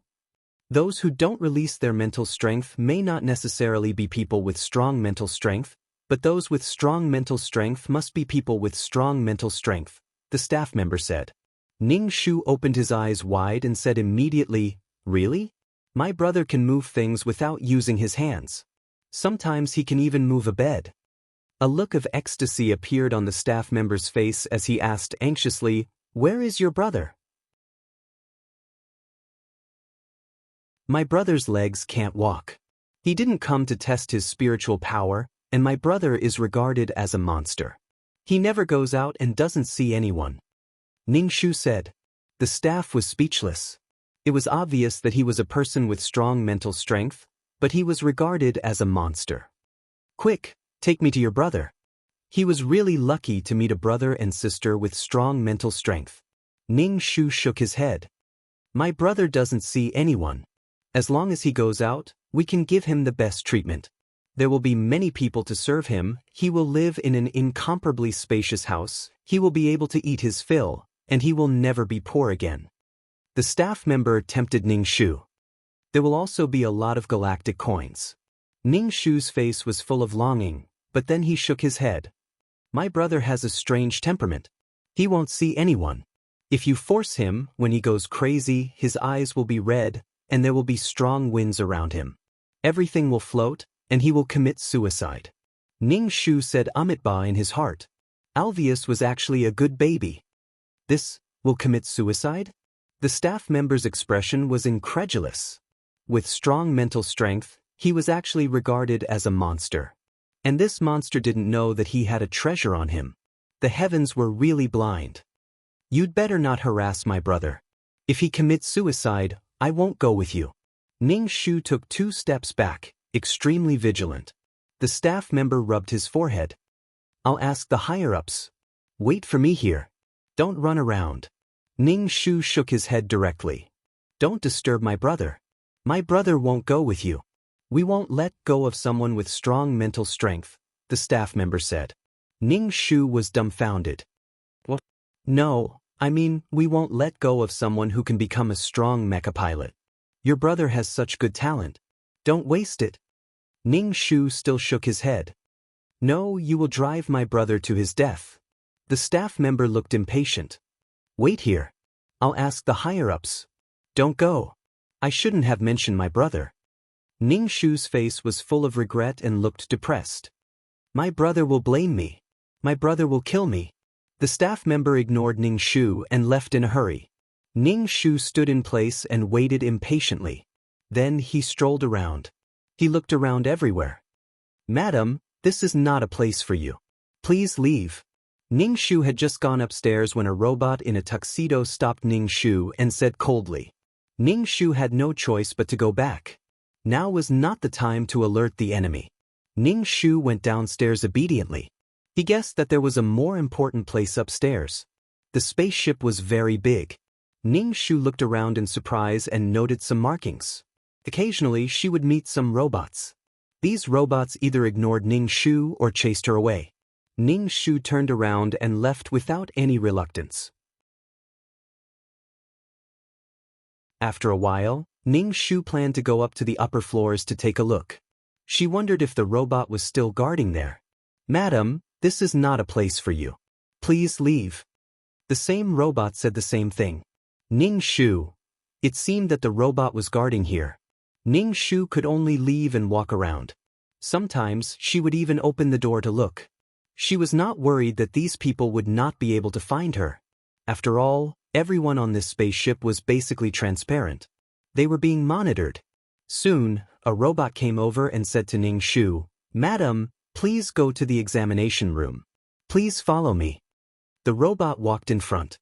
S1: Those who don't release their mental strength may not necessarily be people with strong mental strength, but those with strong mental strength must be people with strong mental strength, the staff member said. Ning Shu opened his eyes wide and said immediately, really? My brother can move things without using his hands. Sometimes he can even move a bed. A look of ecstasy appeared on the staff member's face as he asked anxiously, where is your brother? My brother's legs can't walk. He didn't come to test his spiritual power, and my brother is regarded as a monster. He never goes out and doesn't see anyone. Ning Shu said. The staff was speechless. It was obvious that he was a person with strong mental strength, but he was regarded as a monster. Quick, take me to your brother. He was really lucky to meet a brother and sister with strong mental strength. Ning Shu shook his head. My brother doesn't see anyone. As long as he goes out, we can give him the best treatment. There will be many people to serve him, he will live in an incomparably spacious house, he will be able to eat his fill, and he will never be poor again. The staff member tempted Ning Shu. There will also be a lot of galactic coins. Ning Shu's face was full of longing, but then he shook his head. My brother has a strange temperament. He won't see anyone. If you force him, when he goes crazy, his eyes will be red, and there will be strong winds around him. Everything will float, and he will commit suicide. Ning Shu said Amitba in his heart. Alvius was actually a good baby. This will commit suicide? The staff member's expression was incredulous. With strong mental strength, He was actually regarded as a monster. And this monster didn't know that he had a treasure on him. The heavens were really blind. You'd better not harass my brother. If he commits suicide, I won't go with you. Ning Shu took 2 steps back, extremely vigilant. The staff member rubbed his forehead. I'll ask the higher-ups. Wait for me here. Don't run around. Ning Shu shook his head directly. Don't disturb my brother. My brother won't go with you. We won't let go of someone with strong mental strength, the staff member said. Ning Shu was dumbfounded. What? No, I mean, we won't let go of someone who can become a strong mecha pilot. Your brother has such good talent. Don't waste it. Ning Shu still shook his head. No, you will drive my brother to his death. The staff member looked impatient. Wait here. I'll ask the higher-ups. Don't go. I shouldn't have mentioned my brother. Ning Shu's face was full of regret and looked depressed. My brother will blame me. My brother will kill me. The staff member ignored Ning Shu and left in a hurry. Ning Shu stood in place and waited impatiently. Then he strolled around. He looked around everywhere. Madam, this is not a place for you. Please leave. Ning Shu had just gone upstairs when a robot in a tuxedo stopped Ning Shu and said coldly. Ning Shu had no choice but to go back. Now was not the time to alert the enemy. Ning Shu went downstairs obediently. He guessed that there was a more important place upstairs. The spaceship was very big. Ning Shu looked around in surprise and noted some markings. Occasionally, she would meet some robots. These robots either ignored Ning Shu or chased her away. Ning Shu turned around and left without any reluctance. After a while, Ning Shu planned to go up to the upper floors to take a look. She wondered if the robot was still guarding there. Madam, this is not a place for you. Please leave. The same robot said the same thing. Ning Shu. It seemed that the robot was guarding here. Ning Shu could only leave and walk around. Sometimes she would even open the door to look. She was not worried that these people would not be able to find her. After all, everyone on this spaceship was basically transparent. They were being monitored. Soon, a robot came over and said to Ning Shu, Madam, please go to the examination room. Please follow me. The robot walked in front.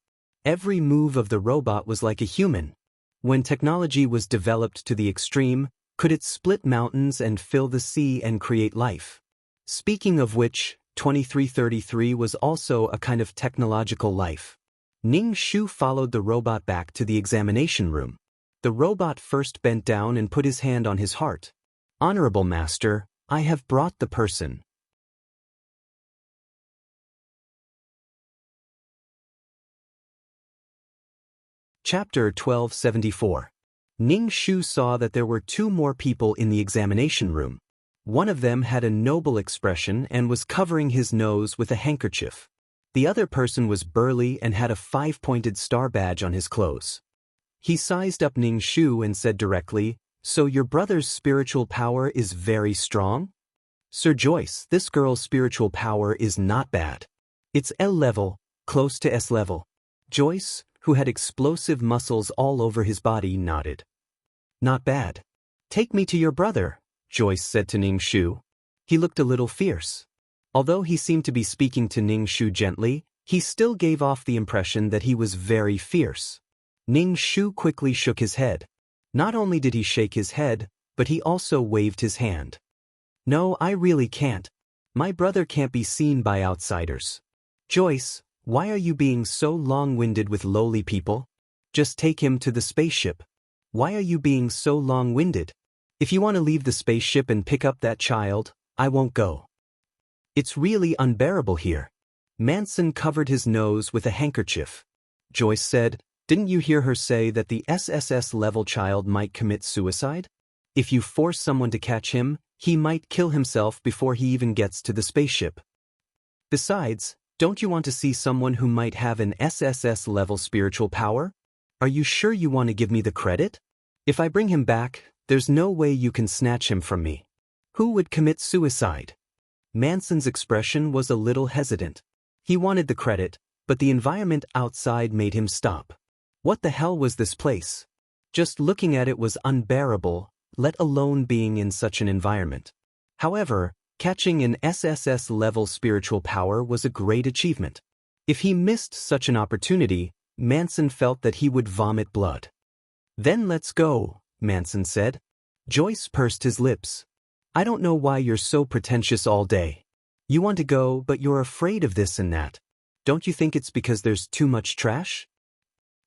S1: Every move of the robot was like a human. When technology was developed to the extreme, could it split mountains and fill the sea and create life? Speaking of which, 2333 was also a kind of technological life. Ning Shu followed the robot back to the examination room. The robot first bent down and put his hand on his heart. Honorable Master, I have brought the person. Chapter 1274. Ning Shu saw that there were 2 more people in the examination room. One of them had a noble expression and was covering his nose with a handkerchief. The other person was burly and had a 5-pointed star badge on his clothes. He sized up Ning Shu and said directly, So your brother's spiritual power is very strong? Sir Joyce, this girl's spiritual power is not bad. It's L level, close to S level. Joyce, who had explosive muscles all over his body, nodded. Not bad. Take me to your brother, Joyce said to Ning Shu. He looked a little fierce. Although he seemed to be speaking to Ning Shu gently, he still gave off the impression that he was very fierce. Ning Shu quickly shook his head. Not only did he shake his head, but he also waved his hand. No, I really can't. My brother can't be seen by outsiders. Joyce, why are you being so long-winded with lowly people? Just take him to the spaceship. Why are you being so long-winded? If you want to leave the spaceship and pick up that child, I won't go. It's really unbearable here. Manson covered his nose with a handkerchief. Joyce said, Didn't you hear her say that the SSS-level child might commit suicide? If you force someone to catch him, he might kill himself before he even gets to the spaceship. Besides, don't you want to see someone who might have an SSS-level spiritual power? Are you sure you want to give me the credit? If I bring him back, there's no way you can snatch him from me. Who would commit suicide? Manson's expression was a little hesitant. He wanted the credit, but the environment outside made him stop. What the hell was this place? Just looking at it was unbearable, let alone being in such an environment. However, catching an SSS-level spiritual power was a great achievement. If he missed such an opportunity, Manson felt that he would vomit blood. "Then let's go," Manson said. Joyce pursed his lips. "I don't know why you're so pretentious all day. You want to go, but you're afraid of this and that. Don't you think it's because there's too much trash?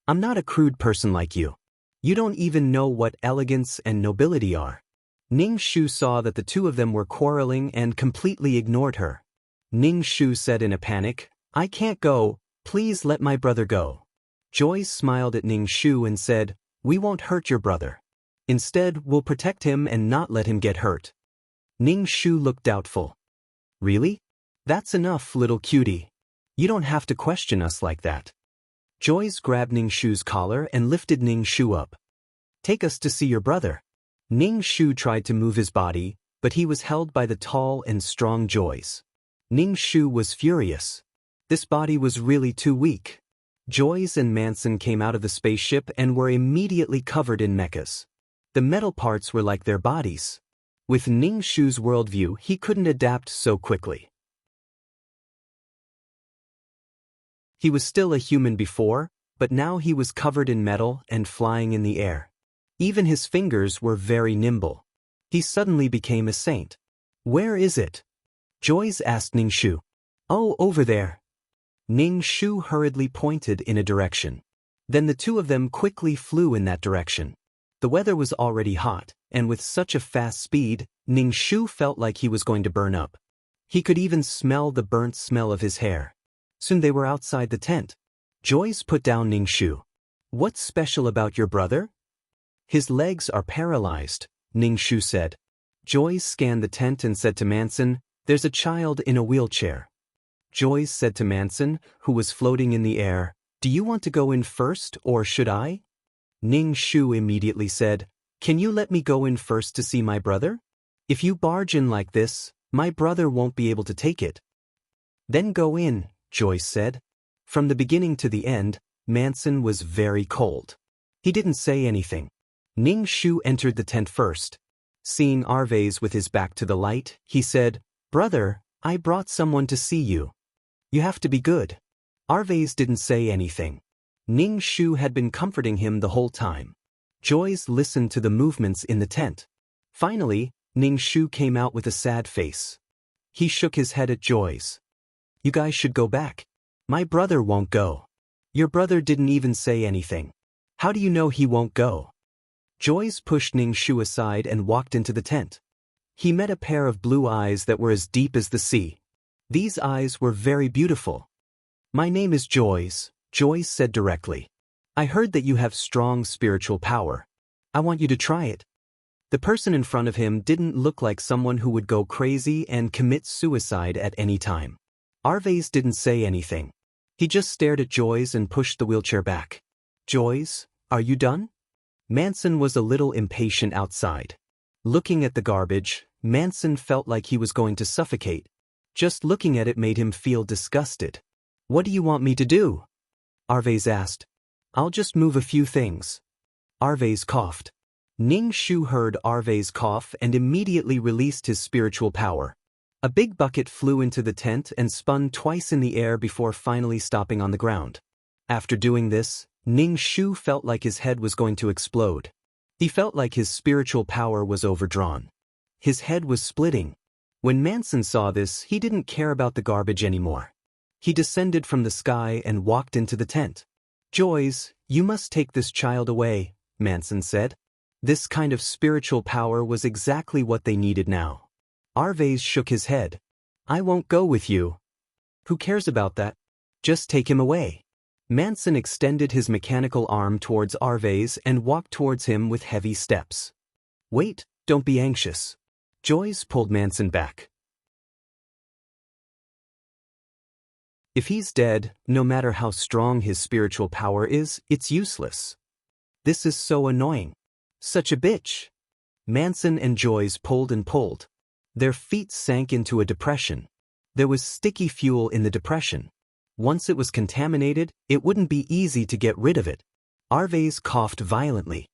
S1: I'm not a crude person like you. You don't even know what elegance and nobility are." Ning Shu saw that the two of them were quarreling and completely ignored her. Ning Shu said in a panic, "I can't go, please let my brother go." Joyce smiled at Ning Shu and said, "We won't hurt your brother. Instead, we'll protect him and not let him get hurt." Ning Shu looked doubtful. "Really? That's enough, little cutie. You don't have to question us like that." Joyce grabbed Ning Shu's collar and lifted Ning Shu up. "Take us to see your brother." Ning Shu tried to move his body, but he was held by the tall and strong Joyce. Ning Shu was furious. This body was really too weak. Joyce and Manson came out of the spaceship and were immediately covered in mechas. The metal parts were like their bodies. With Ning Shu's worldview, he couldn't adapt so quickly. He was still a human before, but now he was covered in metal and flying in the air. Even his fingers were very nimble. He suddenly became a saint. "Where is it?" Joyce asked Ning Shu. "Oh, over there." Ning Shu hurriedly pointed in a direction. Then the two of them quickly flew in that direction. The weather was already hot, and with such a fast speed, Ning Shu felt like he was going to burn up. He could even smell the burnt smell of his hair. Soon they were outside the tent. Joyce put down Ning Shu. "What's special about your brother?" "His legs are paralyzed," Ning Shu said. Joyce scanned the tent and said to Manson, "There's a child in a wheelchair." Joyce said to Manson, who was floating in the air, "Do you want to go in first or should I?" Ning Shu immediately said, "Can you let me go in first to see my brother? If you barge in like this, my brother won't be able to take it." "Then go in," Joyce said. From the beginning to the end, Manson was very cold. He didn't say anything. Ning Shu entered the tent first. Seeing Arvez with his back to the light, he said, "Brother, I brought someone to see you. You have to be good." Arvez didn't say anything. Ning Shu had been comforting him the whole time. Joyce listened to the movements in the tent. Finally, Ning Shu came out with a sad face. He shook his head at Joyce. "You guys should go back. My brother won't go." "Your brother didn't even say anything. How do you know he won't go?" Joyce pushed Ning Shu aside and walked into the tent. He met a pair of blue eyes that were as deep as the sea. These eyes were very beautiful. "My name is Joyce," Joyce said directly. "I heard that you have strong spiritual power. I want you to try it." The person in front of him didn't look like someone who would go crazy and commit suicide at any time. Arvez didn't say anything. He just stared at Joyce and pushed the wheelchair back. "Joyce, are you done?" Manson was a little impatient outside. Looking at the garbage, Manson felt like he was going to suffocate. Just looking at it made him feel disgusted. "What do you want me to do?" Arvez asked. "I'll just move a few things." Arvez coughed. Ning Shu heard Arvez cough and immediately released his spiritual power. A big bucket flew into the tent and spun twice in the air before finally stopping on the ground. After doing this, Ning Shu felt like his head was going to explode. He felt like his spiritual power was overdrawn. His head was splitting. When Manson saw this, he didn't care about the garbage anymore. He descended from the sky and walked into the tent. "Joyce, you must take this child away," Manson said. This kind of spiritual power was exactly what they needed now. Arvez shook his head. "I won't go with you." "Who cares about that? Just take him away." Manson extended his mechanical arm towards Arvez and walked towards him with heavy steps. "Wait, don't be anxious." Joyce pulled Manson back. "If he's dead, no matter how strong his spiritual power is, it's useless. This is so annoying. Such a bitch." Manson and Joyce pulled and pulled. Their feet sank into a depression. There was sticky fuel in the depression. Once it was contaminated, it wouldn't be easy to get rid of it. Arvez coughed violently.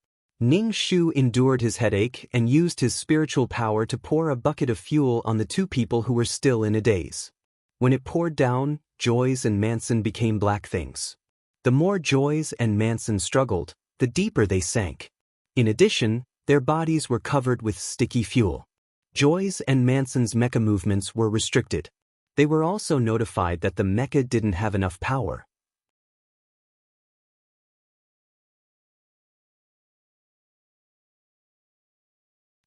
S1: Ning Shu endured his headache and used his spiritual power to pour a bucket of fuel on the two people who were still in a daze. When it poured down, Joyce and Manson became black things. The more Joyce and Manson struggled, the deeper they sank. In addition, their bodies were covered with sticky fuel. Joyce and Manson's mecha movements were restricted. They were also notified that the mecha didn't have enough power.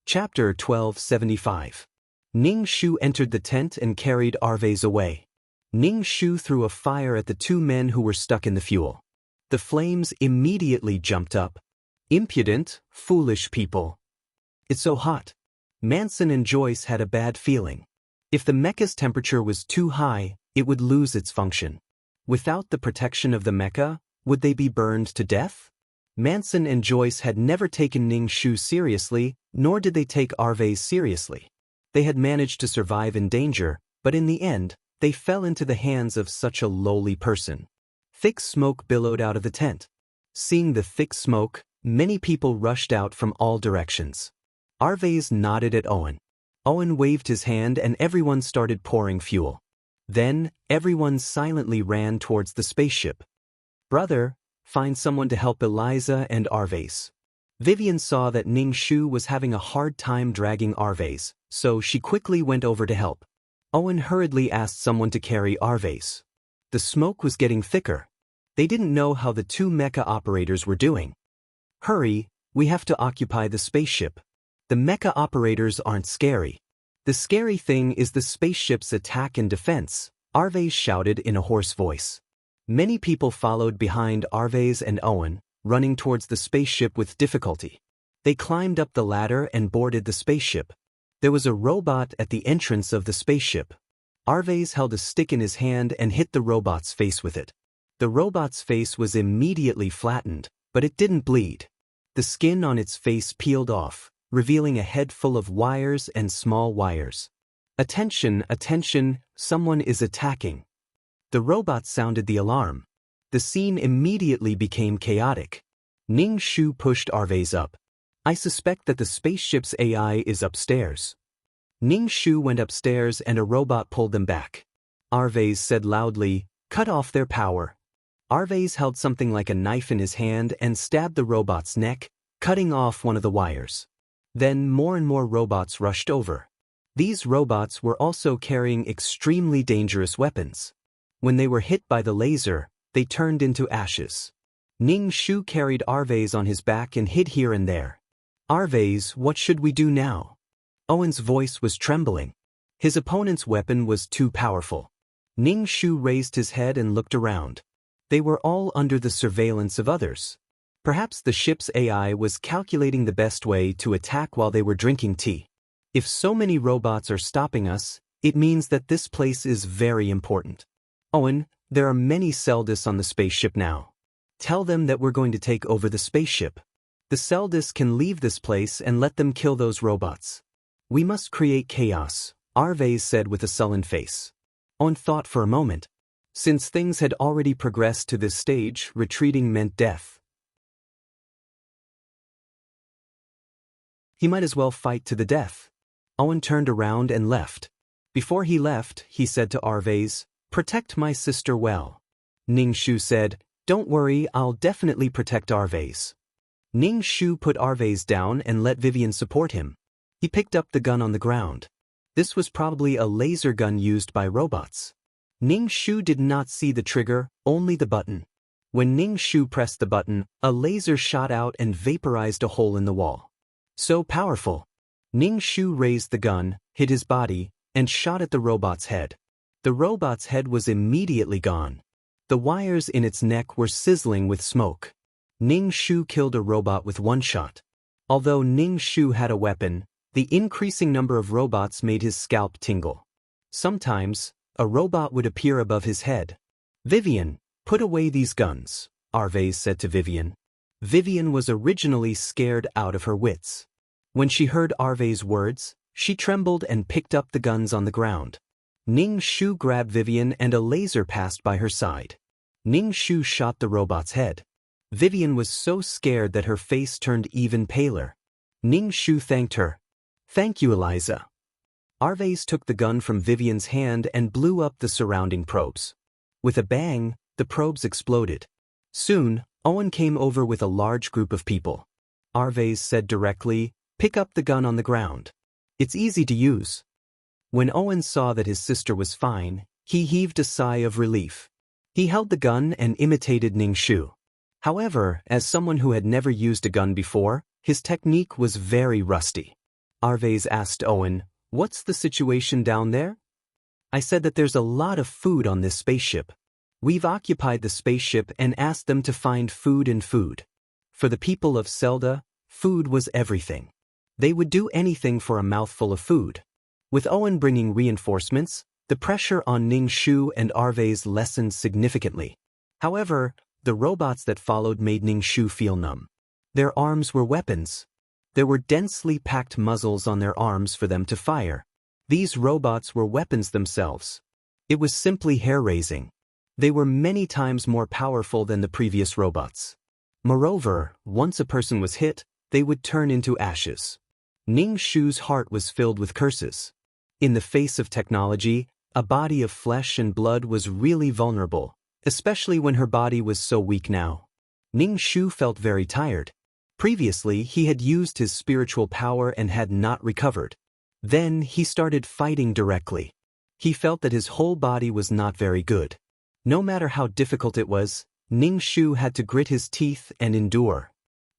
S1: Chapter 1275. Ning Shu entered the tent and carried Arvez away. Ning Shu threw a fire at the two men who were stuck in the fuel. The flames immediately jumped up. Impudent, foolish people. It's so hot. Manson and Joyce had a bad feeling. If the mecha's temperature was too high, it would lose its function. Without the protection of the mecha, would they be burned to death? Manson and Joyce had never taken Ning Shu seriously, nor did they take Arvez seriously. They had managed to survive in danger, but in the end, they fell into the hands of such a lowly person. Thick smoke billowed out of the tent. Seeing the thick smoke, many people rushed out from all directions. Arvez nodded at Owen. Owen waved his hand and everyone started pouring fuel. Then, everyone silently ran towards the spaceship. "Brother, find someone to help Eliza and Arvez." Vivian saw that Ning Shu was having a hard time dragging Arvez, so she quickly went over to help. Owen hurriedly asked someone to carry Arvez. The smoke was getting thicker. They didn't know how the two mecha operators were doing. "Hurry, we have to occupy the spaceship. The mecha operators aren't scary. The scary thing is the spaceship's attack and defense," Arvez shouted in a hoarse voice. Many people followed behind Arvez and Owen, running towards the spaceship with difficulty. They climbed up the ladder and boarded the spaceship. There was a robot at the entrance of the spaceship. Arvez held a stick in his hand and hit the robot's face with it. The robot's face was immediately flattened, but it didn't bleed. The skin on its face peeled off, revealing a head full of wires and small wires. "Attention, attention, someone is attacking." The robot sounded the alarm. The scene immediately became chaotic. Ning Shu pushed Arvez up. "I suspect that the spaceship's AI is upstairs." Ning Shu went upstairs and a robot pulled them back. Arvez said loudly, "Cut off their power." Arvez held something like a knife in his hand and stabbed the robot's neck, cutting off one of the wires. Then more and more robots rushed over. These robots were also carrying extremely dangerous weapons. When they were hit by the laser, they turned into ashes. Ning Shu carried Arvez on his back and hid here and there. "Arvez, what should we do now?" Owen's voice was trembling. His opponent's weapon was too powerful. Ning Shu raised his head and looked around. They were all under the surveillance of others. Perhaps the ship's AI was calculating the best way to attack while they were drinking tea. If so many robots are stopping us, it means that this place is very important. "Owen, there are many Seldis on the spaceship now. Tell them that we're going to take over the spaceship. The Seldis can leave this place and let them kill those robots. We must create chaos," Arvez said with a sullen face. Owen thought for a moment. Since things had already progressed to this stage, retreating meant death. He might as well fight to the death. Owen turned around and left. Before he left, he said to Arvez, "Protect my sister well." Ning Shu said, "Don't worry, I'll definitely protect Arvez." Ning Shu put Arvez down and let Vivian support him. He picked up the gun on the ground. This was probably a laser gun used by robots. Ning Shu did not see the trigger, only the button. When Ning Shu pressed the button, a laser shot out and vaporized a hole in the wall. So powerful. Ning Shu raised the gun, hit his body, and shot at the robot's head. The robot's head was immediately gone. The wires in its neck were sizzling with smoke. Ning Shu killed a robot with one shot. Although Ning Shu had a weapon, the increasing number of robots made his scalp tingle. Sometimes, a robot would appear above his head. "Vivian, put away these guns," Arvez said to Vivian. Vivian was originally scared out of her wits. When she heard Arvez's words, she trembled and picked up the guns on the ground. Ning Shu grabbed Vivian and a laser passed by her side. Ning Shu shot the robot's head. Vivian was so scared that her face turned even paler. Ning Shu thanked her. "Thank you, Eliza." Arvez took the gun from Vivian's hand and blew up the surrounding probes. With a bang, the probes exploded. Soon, Owen came over with a large group of people. Arvez said directly, "Pick up the gun on the ground. It's easy to use." When Owen saw that his sister was fine, he heaved a sigh of relief. He held the gun and imitated Ning Shu. However, as someone who had never used a gun before, his technique was very rusty. Arvez asked Owen, "What's the situation down there?" "I said that there's a lot of food on this spaceship. We've occupied the spaceship and asked them to find food and food. For the people of Zelda, food was everything. They would do anything for a mouthful of food." With Owen bringing reinforcements, the pressure on Ning Shu and Arvez lessened significantly. However, the robots that followed made Ning Shu feel numb. Their arms were weapons. There were densely packed muzzles on their arms for them to fire. These robots were weapons themselves. It was simply hair-raising. They were many times more powerful than the previous robots. Moreover, once a person was hit, they would turn into ashes. Ning Shu's heart was filled with curses. In the face of technology, a body of flesh and blood was really vulnerable, especially when her body was so weak now. Ning Shu felt very tired. Previously, he had used his spiritual power and had not recovered. Then, he started fighting directly. He felt that his whole body was not very good. No matter how difficult it was, Ning Shu had to grit his teeth and endure.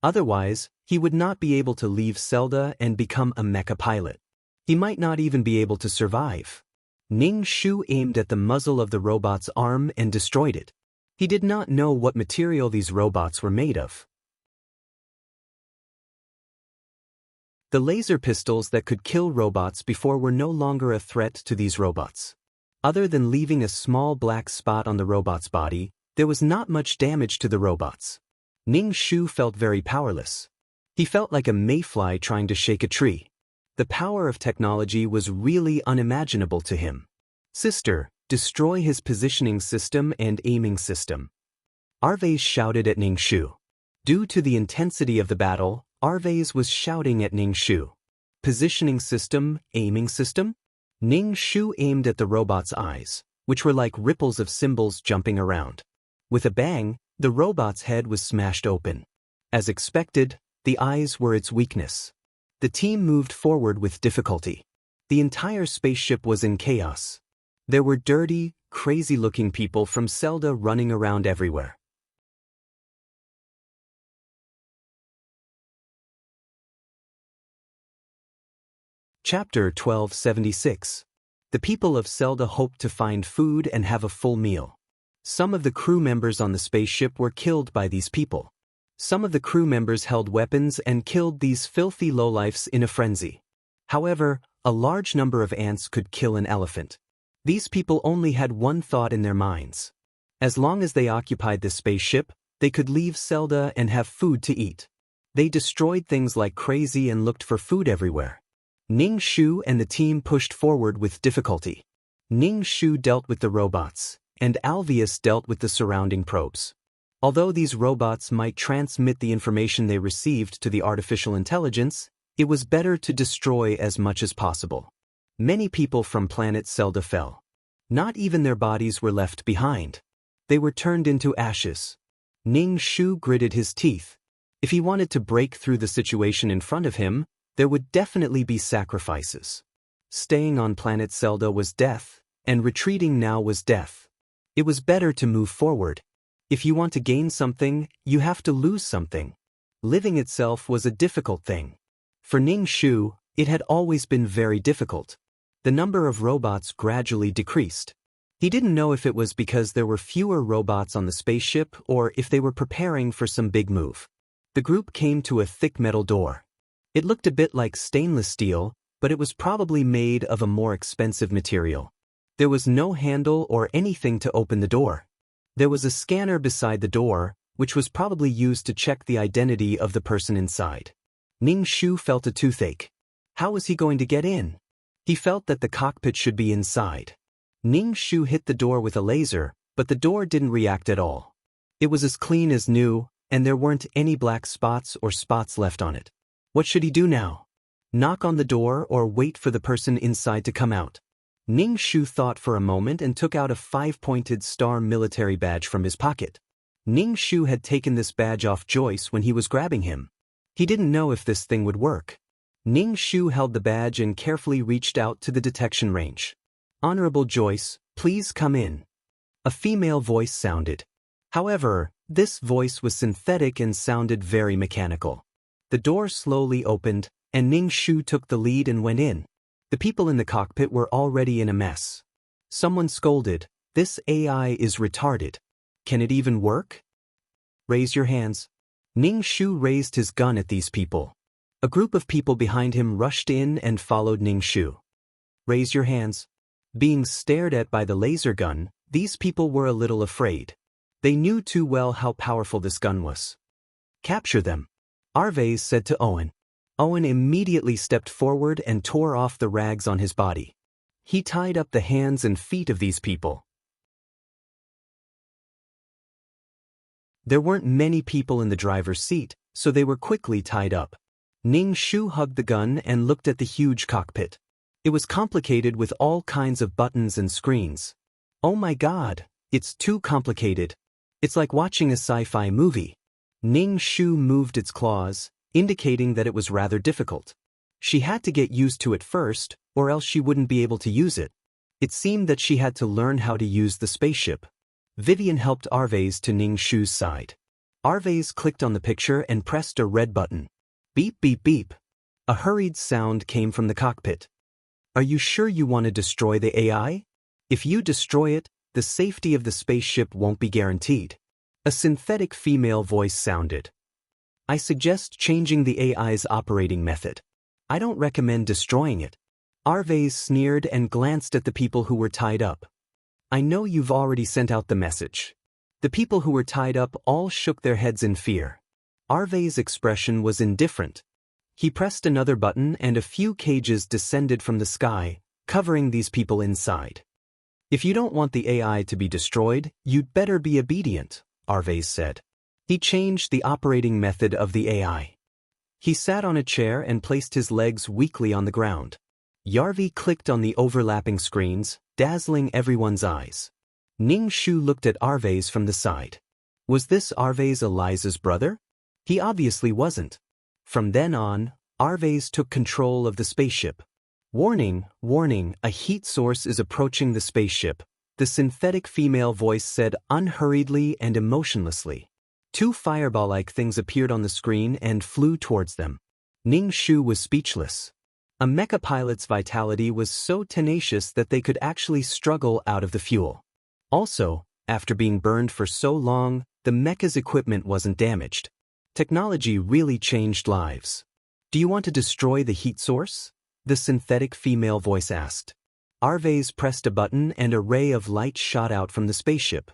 S1: Otherwise, he would not be able to leave Zelda and become a mecha pilot. He might not even be able to survive. Ning Shu aimed at the muzzle of the robot's arm and destroyed it. He did not know what material these robots were made of. The laser pistols that could kill robots before were no longer a threat to these robots. Other than leaving a small black spot on the robot's body, there was not much damage to the robots. Ning Shu felt very powerless. He felt like a mayfly trying to shake a tree. The power of technology was really unimaginable to him. "Sister, destroy his positioning system and aiming system." Arvez shouted at Ning Shu. Due to the intensity of the battle, Arvez was shouting at Ning Shu. "Positioning system, aiming system?" Ning Shu aimed at the robot's eyes, which were like ripples of symbols jumping around. With a bang, the robot's head was smashed open. As expected, the eyes were its weakness. The team moved forward with difficulty. The entire spaceship was in chaos. There were dirty, crazy-looking people from Zelda running around everywhere. Chapter 1276. The people of Zelda hoped to find food and have a full meal. Some of the crew members on the spaceship were killed by these people. Some of the crew members held weapons and killed these filthy lowlifes in a frenzy. However, a large number of ants could kill an elephant. These people only had one thought in their minds. As long as they occupied the spaceship, they could leave Zelda and have food to eat. They destroyed things like crazy and looked for food everywhere. Ning Shu and the team pushed forward with difficulty. Ning Shu dealt with the robots, and Alveus dealt with the surrounding probes. Although these robots might transmit the information they received to the artificial intelligence, it was better to destroy as much as possible. Many people from planet Zelda fell. Not even their bodies were left behind. They were turned into ashes. Ning Shu gritted his teeth. If he wanted to break through the situation in front of him, there would definitely be sacrifices. Staying on planet Zelda was death, and retreating now was death. It was better to move forward. If you want to gain something, you have to lose something. Living itself was a difficult thing. For Ning Shu, it had always been very difficult. The number of robots gradually decreased. He didn't know if it was because there were fewer robots on the spaceship or if they were preparing for some big move. The group came to a thick metal door. It looked a bit like stainless steel, but it was probably made of a more expensive material. There was no handle or anything to open the door. There was a scanner beside the door, which was probably used to check the identity of the person inside. Ning Shu felt a toothache. How was he going to get in? He felt that the cockpit should be inside. Ning Shu hit the door with a laser, but the door didn't react at all. It was as clean as new, and there weren't any black spots or spots left on it. What should he do now? Knock on the door or wait for the person inside to come out? Ning Shu thought for a moment and took out a 5-pointed star military badge from his pocket. Ning Shu had taken this badge off Joyce when he was grabbing him. He didn't know if this thing would work. Ning Shu held the badge and carefully reached out to the detection range. "Honorable Joyce, please come in." A female voice sounded. However, this voice was synthetic and sounded very mechanical. The door slowly opened, and Ning Shu took the lead and went in. The people in the cockpit were already in a mess. Someone scolded, "This AI is retarded. Can it even work? Raise your hands." Ning Shu raised his gun at these people. A group of people behind him rushed in and followed Ning Shu. "Raise your hands." Being stared at by the laser gun, these people were a little afraid. They knew too well how powerful this gun was. "Capture them," Arvez said to Owen. Owen immediately stepped forward and tore off the rags on his body. He tied up the hands and feet of these people. There weren't many people in the driver's seat, so they were quickly tied up. Ning Shu hugged the gun and looked at the huge cockpit. It was complicated with all kinds of buttons and screens. "Oh my God, it's too complicated. It's like watching a sci-fi movie." Ning Shu moved its claws, indicating that it was rather difficult. She had to get used to it first, or else she wouldn't be able to use it. It seemed that she had to learn how to use the spaceship. Vivian helped Arvez to Ning Shu's side. Arvez clicked on the picture and pressed a red button. Beep beep beep. A hurried sound came from the cockpit. "Are you sure you want to destroy the AI? If you destroy it, the safety of the spaceship won't be guaranteed." A synthetic female voice sounded. "I suggest changing the AI's operating method. I don't recommend destroying it." Arvez sneered and glanced at the people who were tied up. "I know you've already sent out the message." The people who were tied up all shook their heads in fear. Arvez's expression was indifferent. He pressed another button and a few cages descended from the sky, covering these people inside. "If you don't want the AI to be destroyed, you'd better be obedient," Arvez said. He changed the operating method of the AI. He sat on a chair and placed his legs weakly on the ground. Yarvi clicked on the overlapping screens, dazzling everyone's eyes. Ning Shu looked at Arvez from the side. Was this Arvez Eliza's brother? He obviously wasn't. From then on, Arvez took control of the spaceship. "Warning, warning, a heat source is approaching the spaceship," the synthetic female voice said unhurriedly and emotionlessly. Two fireball-like things appeared on the screen and flew towards them. Ning Shu was speechless. A mecha pilot's vitality was so tenacious that they could actually struggle out of the fuel. Also, after being burned for so long, the mecha's equipment wasn't damaged. Technology really changed lives. "Do you want to destroy the heat source?" the synthetic female voice asked. Arvez pressed a button and a ray of light shot out from the spaceship.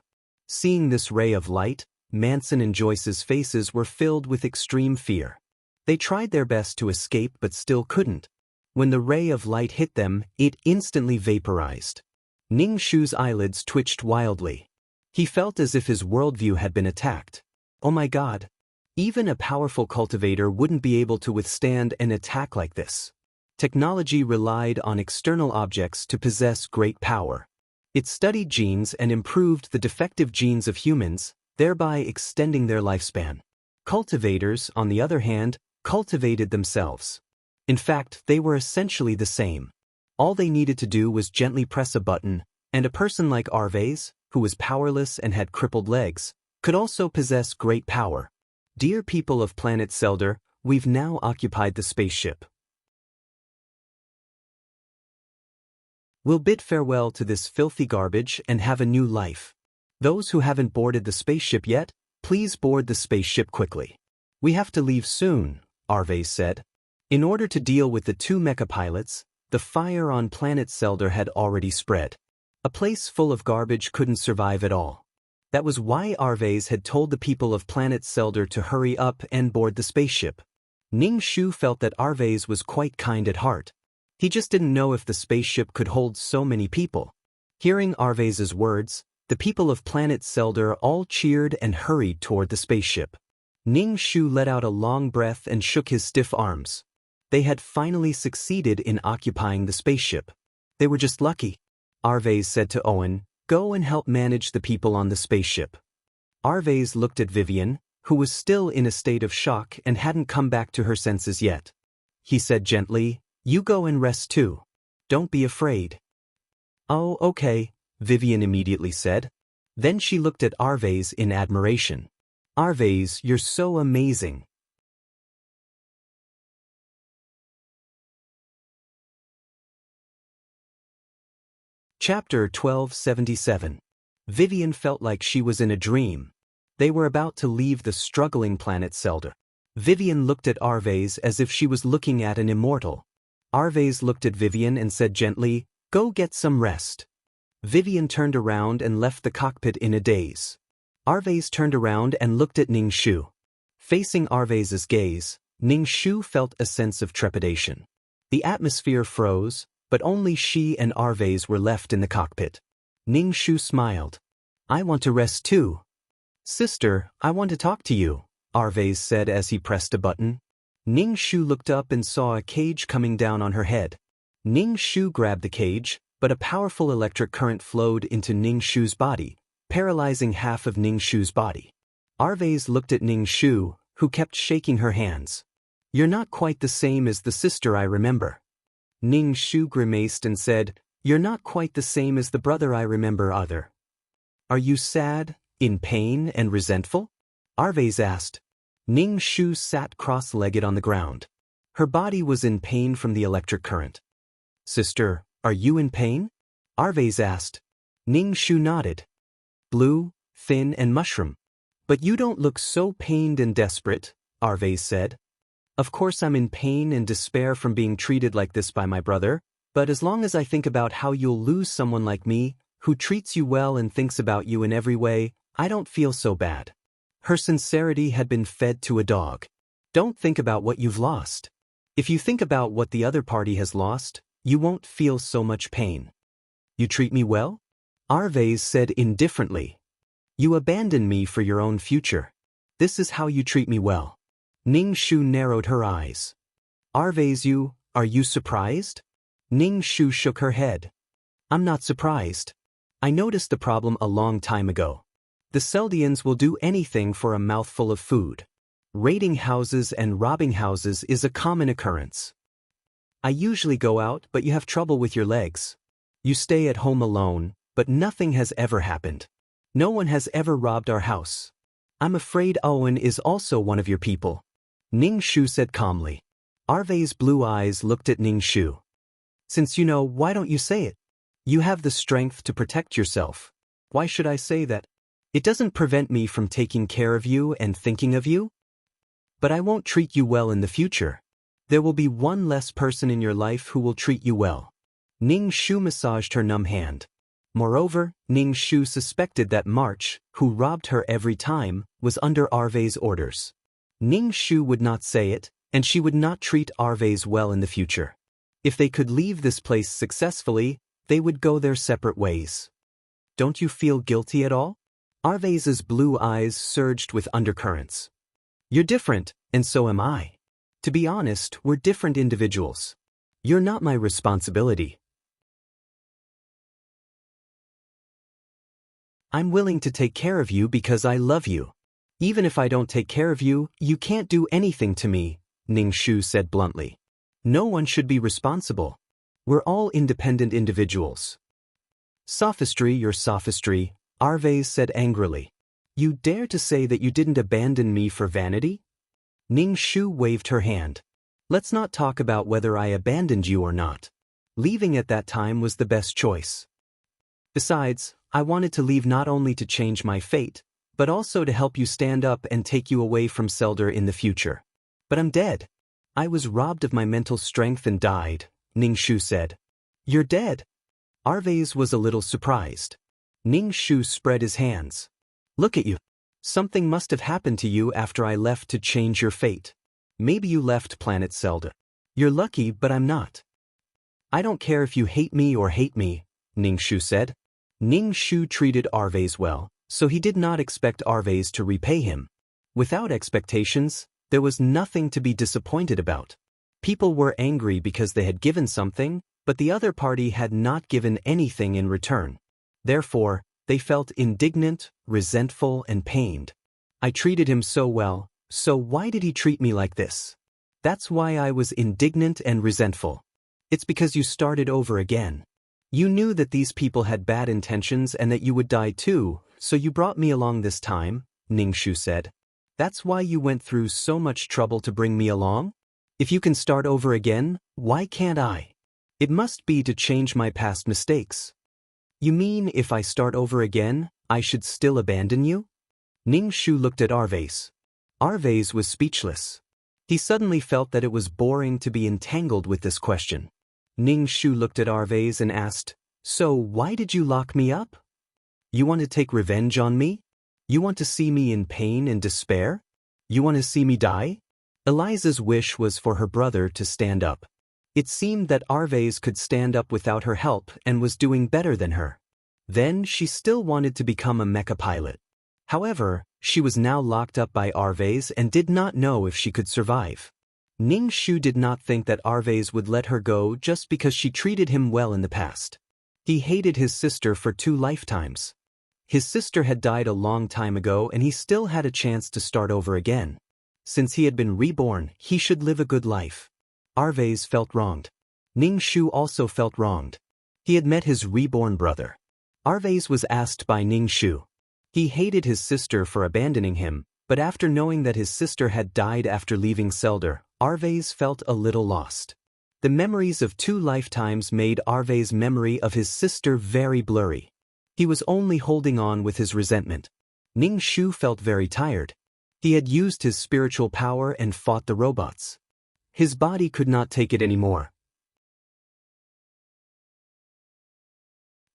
S1: Seeing this ray of light, Manson and Joyce's faces were filled with extreme fear. They tried their best to escape but still couldn't. When the ray of light hit them, it instantly vaporized. Ning Shu's eyelids twitched wildly. He felt as if his worldview had been attacked. Oh my God! Even a powerful cultivator wouldn't be able to withstand an attack like this. Technology relied on external objects to possess great power. It studied genes and improved the defective genes of humans, thereby extending their lifespan. Cultivators, on the other hand, cultivated themselves. In fact, they were essentially the same. All they needed to do was gently press a button, and a person like Arvez, who was powerless and had crippled legs, could also possess great power. Dear people of planet Selder, we've now occupied the spaceship. We'll bid farewell to this filthy garbage and have a new life. Those who haven't boarded the spaceship yet, please board the spaceship quickly. We have to leave soon, Arvez said. In order to deal with the two mecha pilots, the fire on planet Selder had already spread. A place full of garbage couldn't survive at all. That was why Arvez had told the people of planet Selder to hurry up and board the spaceship. Ning Shu felt that Arvez was quite kind at heart. He just didn't know if the spaceship could hold so many people. Hearing Arvez's words, the people of planet Selder all cheered and hurried toward the spaceship. Ning Shu let out a long breath and shook his stiff arms. They had finally succeeded in occupying the spaceship. They were just lucky. Arvez said to Owen, "Go and help manage the people on the spaceship." Arvez looked at Vivian, who was still in a state of shock and hadn't come back to her senses yet. He said gently, "You go and rest too. Don't be afraid." "Oh, okay," Vivian immediately said. Then she looked at Arvez in admiration. "Arvez, you're so amazing." Chapter 1277. Vivian felt like she was in a dream. They were about to leave the struggling planet Selda. Vivian looked at Arvez as if she was looking at an immortal. Arvez looked at Vivian and said gently, "Go get some rest." Vivian turned around and left the cockpit in a daze. Arvez turned around and looked at Ning Shu. Facing Arvez's gaze, Ning Shu felt a sense of trepidation. The atmosphere froze, but only she and Arvez were left in the cockpit. Ning Shu smiled. "I want to rest too." "Sister, I want to talk to you," Arvez said as he pressed a button. Ning Shu looked up and saw a cage coming down on her head. Ning Shu grabbed the cage, but a powerful electric current flowed into Ning Shu's body, paralyzing half of Ning Shu's body. Arvez looked at Ning Shu, who kept shaking her hands. "You're not quite the same as the sister I remember." Ning Shu grimaced and said, "You're not quite the same as the brother I remember either." "Are you sad, in pain and resentful?" Arvez asked. Ning Shu sat cross-legged on the ground. Her body was in pain from the electric current. "Sister, are you in pain?" Arvez asked. Ning Shu nodded. "Blue, thin and mushroom. But you don't look so pained and desperate," Arvez said. "Of course I'm in pain and despair from being treated like this by my brother, but as long as I think about how you'll lose someone like me, who treats you well and thinks about you in every way, I don't feel so bad." Her sincerity had been fed to a dog. Don't think about what you've lost. If you think about what the other party has lost, you won't feel so much pain. "You treat me well?" Arvez said indifferently. "You abandon me for your own future. This is how you treat me well." Ning Shu narrowed her eyes. "Arvez, are you surprised?" Ning Shu shook her head. "I'm not surprised. I noticed the problem a long time ago. The Seldians will do anything for a mouthful of food. Raiding houses and robbing houses is a common occurrence. I usually go out, but you have trouble with your legs. You stay at home alone, but nothing has ever happened. No one has ever robbed our house. I'm afraid Owen is also one of your people," Ning Shu said calmly. Arvez's blue eyes looked at Ning Shu. "Since you know, why don't you say it? You have the strength to protect yourself. Why should I say that? It doesn't prevent me from taking care of you and thinking of you. But I won't treat you well in the future. There will be one less person in your life who will treat you well." Ning Shu massaged her numb hand. Moreover, Ning Shu suspected that March, who robbed her every time, was under Arvez's orders. Ning Shu would not say it, and she would not treat Arvez well in the future. If they could leave this place successfully, they would go their separate ways. "Don't you feel guilty at all?" Arvez's blue eyes surged with undercurrents. "You're different, and so am I. To be honest, we're different individuals. You're not my responsibility. I'm willing to take care of you because I love you. Even if I don't take care of you, you can't do anything to me," Ning Shu said bluntly. "No one should be responsible. We're all independent individuals." "Sophistry, your sophistry," Arvez said angrily. "You dare to say that you didn't abandon me for vanity?" Ning Shu waved her hand. "Let's not talk about whether I abandoned you or not. Leaving at that time was the best choice. Besides, I wanted to leave not only to change my fate, but also to help you stand up and take you away from Selder in the future. But I'm dead. I was robbed of my mental strength and died," Ning Shu said. "You're dead?" Arvez was a little surprised. Ning Shu spread his hands. "Look at you. Something must have happened to you after I left to change your fate. Maybe you left planet Selda. You're lucky, but I'm not." "I don't care if you hate me or hate me," Ning Shu said. Ning Shu treated Arvez well, so he did not expect Arvez to repay him. Without expectations, there was nothing to be disappointed about. People were angry because they had given something, but the other party had not given anything in return. Therefore, they felt indignant, resentful, and pained. I treated him so well, so why did he treat me like this? That's why I was indignant and resentful. It's because you started over again. You knew that these people had bad intentions and that you would die too, so you brought me along this time, Ningshu said. That's why you went through so much trouble to bring me along? If you can start over again, why can't I? It must be to change my past mistakes. You mean if I start over again, I should still abandon you? Ningshu looked at Arvase. Arvase was speechless. He suddenly felt that it was boring to be entangled with this question. Ningshu looked at Arvase and asked, "So why did you lock me up? You want to take revenge on me? You want to see me in pain and despair? You want to see me die?" Eliza's wish was for her brother to stand up. It seemed that Arvase could stand up without her help and was doing better than her. Then she still wanted to become a mecha pilot. However, she was now locked up by Arvase and did not know if she could survive. Ningshu did not think that Arvase would let her go just because she treated him well in the past. He hated his sister for 2 lifetimes. His sister had died a long time ago and he still had a chance to start over again. Since he had been reborn, he should live a good life. Arvase felt wronged. Ningshu also felt wronged. He had met his reborn brother. Arvase was asked by Ningshu. He hated his sister for abandoning him, but after knowing that his sister had died after leaving Seldar, Arvase felt a little lost. The memories of 2 lifetimes made Arvase's memory of his sister very blurry. He was only holding on with his resentment. Ningshu felt very tired. He had used his spiritual power and fought the robots. His body could not take it anymore.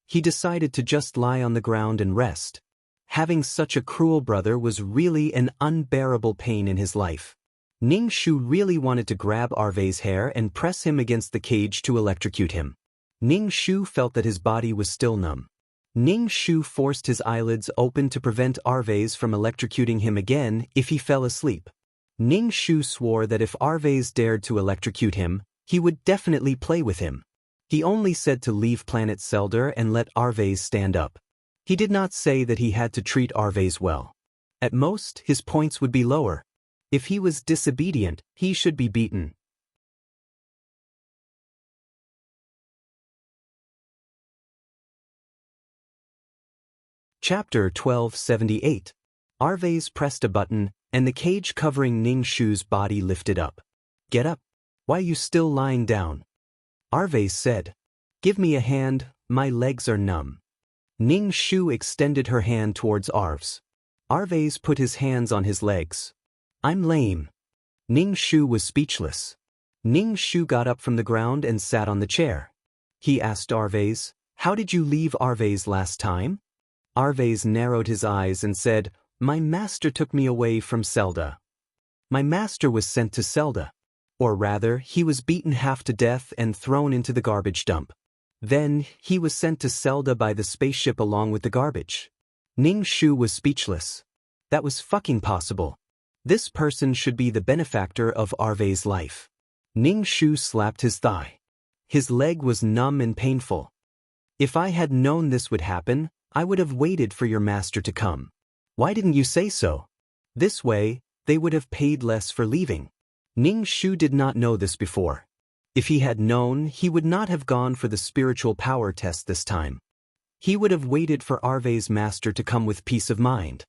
S1: He decided to just lie on the ground and rest. Having such a cruel brother was really an unbearable pain in his life. Ningshu really wanted to grab Arvase's hair and press him against the cage to electrocute him. Ningshu felt that his body was still numb. Ningshu forced his eyelids open to prevent Arvase from electrocuting him again if he fell asleep. Ningshu swore that if Arvase dared to electrocute him, he would definitely play with him. He only said to leave planet Seldar and let Arvase stand up. He did not say that he had to treat Arvase well. At most, his points would be lower. If he was disobedient, he should be beaten. Chapter 1278. Arvase pressed a button, and the cage covering Ningshu's body lifted up. "Get up. Why are you still lying down?" Arvase said. "Give me a hand, my legs are numb." Ningshu extended her hand towards Arvase. Arvase put his hands on his legs. "I'm lame." Ningshu was speechless. Ningshu got up from the ground and sat on the chair. He asked Arvase, "How did you leave Arvase last time?" Arvase narrowed his eyes and said, "My master took me away from Seldar. My master was sent to Seldar. Or rather, he was beaten half to death and thrown into the garbage dump. Then, he was sent to Seldar by the spaceship along with the garbage." Ningshu was speechless. That was fucking possible. This person should be the benefactor of Arvase's life. Ningshu slapped his thigh. His leg was numb and painful. "If I had known this would happen, I would have waited for your master to come. Why didn't you say so? This way, they would have paid less for leaving." Ningshu did not know this before. If he had known, he would not have gone for the spiritual power test this time. He would have waited for Arvase's master to come with peace of mind.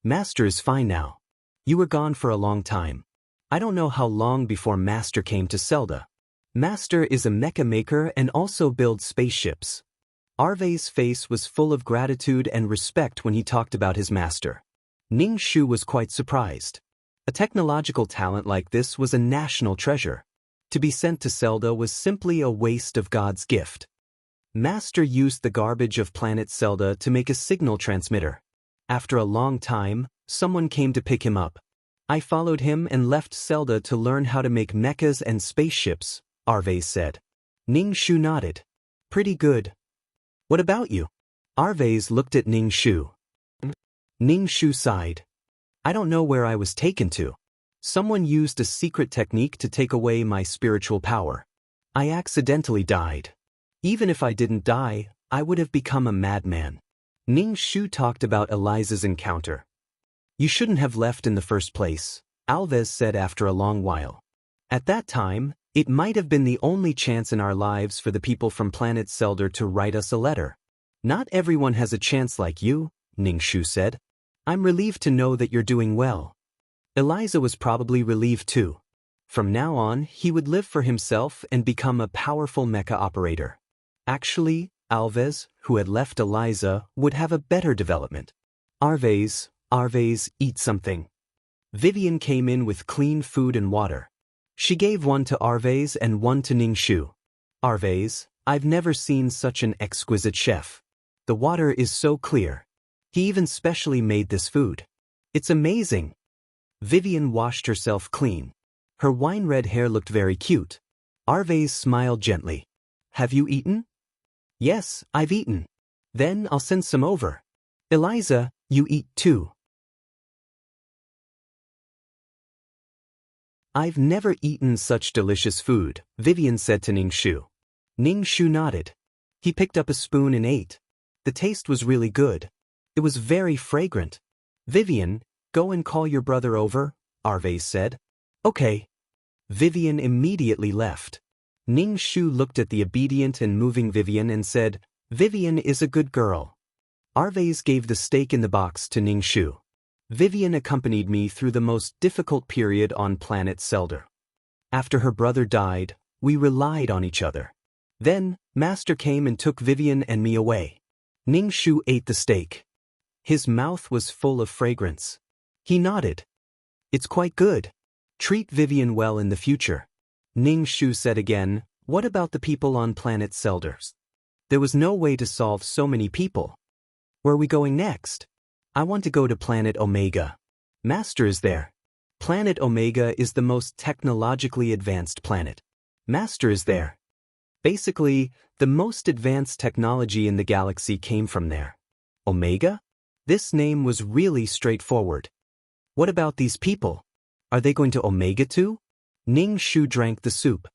S1: "Master is fine now. You were gone for a long time. I don't know how long before Master came to Seldar. Master is a mecha maker and also builds spaceships." Arvase's face was full of gratitude and respect when he talked about his master. Ningshu was quite surprised. A technological talent like this was a national treasure. To be sent to Seldar was simply a waste of God's gift. Master used the garbage of planet Seldar to make a signal transmitter. After a long time, someone came to pick him up. "I followed him and left Seldar to learn how to make mechas and spaceships," Arvase said. Ningshu nodded. "Pretty good. What about you?" Arvase looked at Ningshu. Ningshu sighed. I don't know where I was taken to. Someone used a secret technique to take away my spiritual power. I accidentally died. Even if I didn't die, I would have become a madman. Ning Shu talked about Eliza's encounter. You shouldn't have left in the first place, Alves said after a long while. At that time, it might have been the only chance in our lives for the people from planet Selder to write us a letter. Not everyone has a chance like you, Ning Shu said. I'm relieved to know that you're doing well. Eliza was probably relieved too. From now on, he would live for himself and become a powerful mecha operator. Actually, Alves, who had left Eliza, would have a better development. Arves, eat something. Vivian came in with clean food and water. She gave one to Arves and one to Ning Shu. Arves, I've never seen such an exquisite chef. The water is so clear. He even specially made this food. It's amazing. Vivian washed herself clean. Her wine-red hair looked very cute. Arves smiled gently. Have you eaten? Yes, I've eaten. Then I'll send some over. Eliza, you eat too. I've never eaten such delicious food, Vivian said to Ning Shu. Ning Shu nodded. He picked up a spoon and ate. The taste was really good. It was very fragrant. Vivian, go and call your brother over, Arves said. Okay. Vivian immediately left. Ning Shu looked at the obedient and moving Vivian and said, Vivian is a good girl. Arves gave the steak in the box to Ning Shu. Vivian accompanied me through the most difficult period on planet Selder. After her brother died, we relied on each other. Then, Master came and took Vivian and me away. Ning Shu ate the steak. His mouth was full of fragrance. He nodded. It's quite good. Treat Vivian well in the future. Ning Shu said again, what about the people on planet Selders? There was no way to solve so many people. Where are we going next? I want to go to planet Omega. Master is there. Planet Omega is the most technologically advanced planet. Master is there. Basically, the most advanced technology in the galaxy came from there. Omega? This name was really straightforward. What about these people? Are they going to Omega too? Ning Shu drank the soup.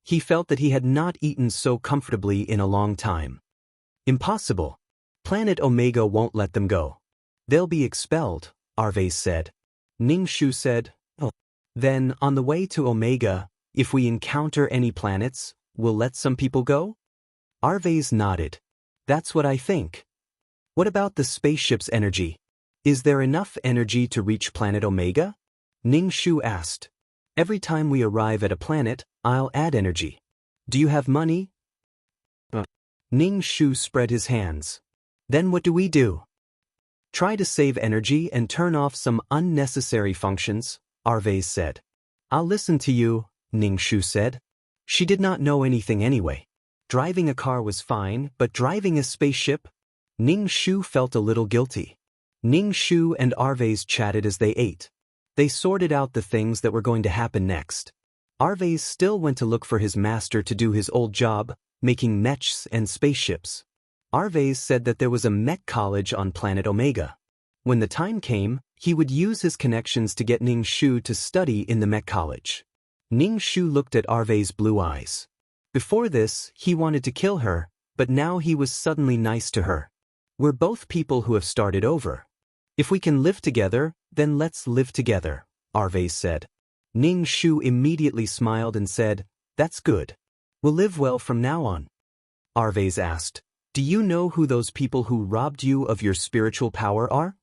S1: He felt that he had not eaten so comfortably in a long time. Impossible. Planet Omega won't let them go. They'll be expelled, Arves said. Ning Shu said, oh. Then, on the way to Omega, if we encounter any planets, we'll let some people go? Arves nodded. That's what I think. What about the spaceship's energy? Is there enough energy to reach planet Omega? Ning Shu asked. Every time we arrive at a planet, I'll add energy. Do you have money? Ning Shu spread his hands. Then what do we do? Try to save energy and turn off some unnecessary functions, Arves said. I'll listen to you, Ning Shu said. She did not know anything anyway. Driving a car was fine, but driving a spaceship? Ning Shu felt a little guilty. Ning Shu and Arves chatted as they ate. They sorted out the things that were going to happen next. Arves still went to look for his master to do his old job, making mechs and spaceships. Arves said that there was a mech college on planet Omega. When the time came, he would use his connections to get Ning Shu to study in the mech college. Ning Shu looked at Arves' blue eyes. Before this, he wanted to kill her, but now he was suddenly nice to her. We're both people who have started over. If we can live together, then let's live together, Arves said. Ning Shu immediately smiled and said, that's good. We'll live well from now on. Arves asked, do you know who those people who robbed you of your spiritual power are?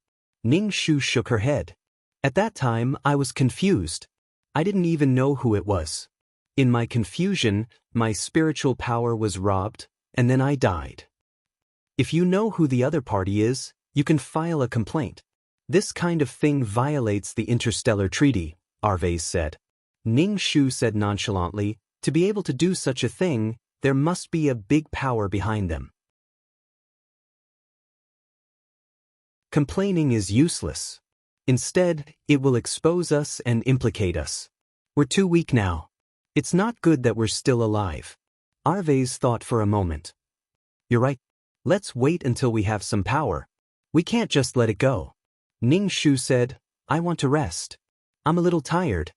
S1: Ning Shu shook her head. At that time, I was confused. I didn't even know who it was. In my confusion, my spiritual power was robbed, and then I died. If you know who the other party is, you can file a complaint. This kind of thing violates the Interstellar Treaty, Arves said. Ning Shu said nonchalantly, to be able to do such a thing, there must be a big power behind them. Complaining is useless. Instead, it will expose us and implicate us. We're too weak now. It's not good that we're still alive. Arves thought for a moment. You're right. Let's wait until we have some power. We can't just let it go. Ning Shu said, I want to rest. I'm a little tired.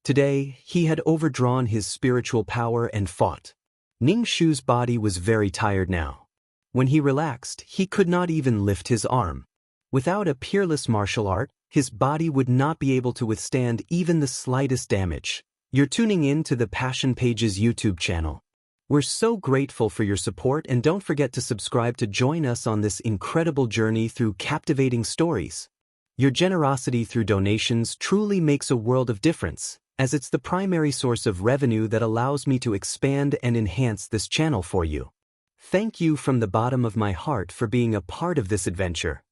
S1: Today, he had overdrawn his spiritual power and fought. Ning Shu's body was very tired now. When he relaxed, he could not even lift his arm. Without a peerless martial art, his body would not be able to withstand even the slightest damage. You're tuning in to the Passion Pages YouTube channel. We're so grateful for your support, and don't forget to subscribe to join us on this incredible journey through captivating stories. Your generosity through donations truly makes a world of difference, as it's the primary source of revenue that allows me to expand and enhance this channel for you. Thank you from the bottom of my heart for being a part of this adventure.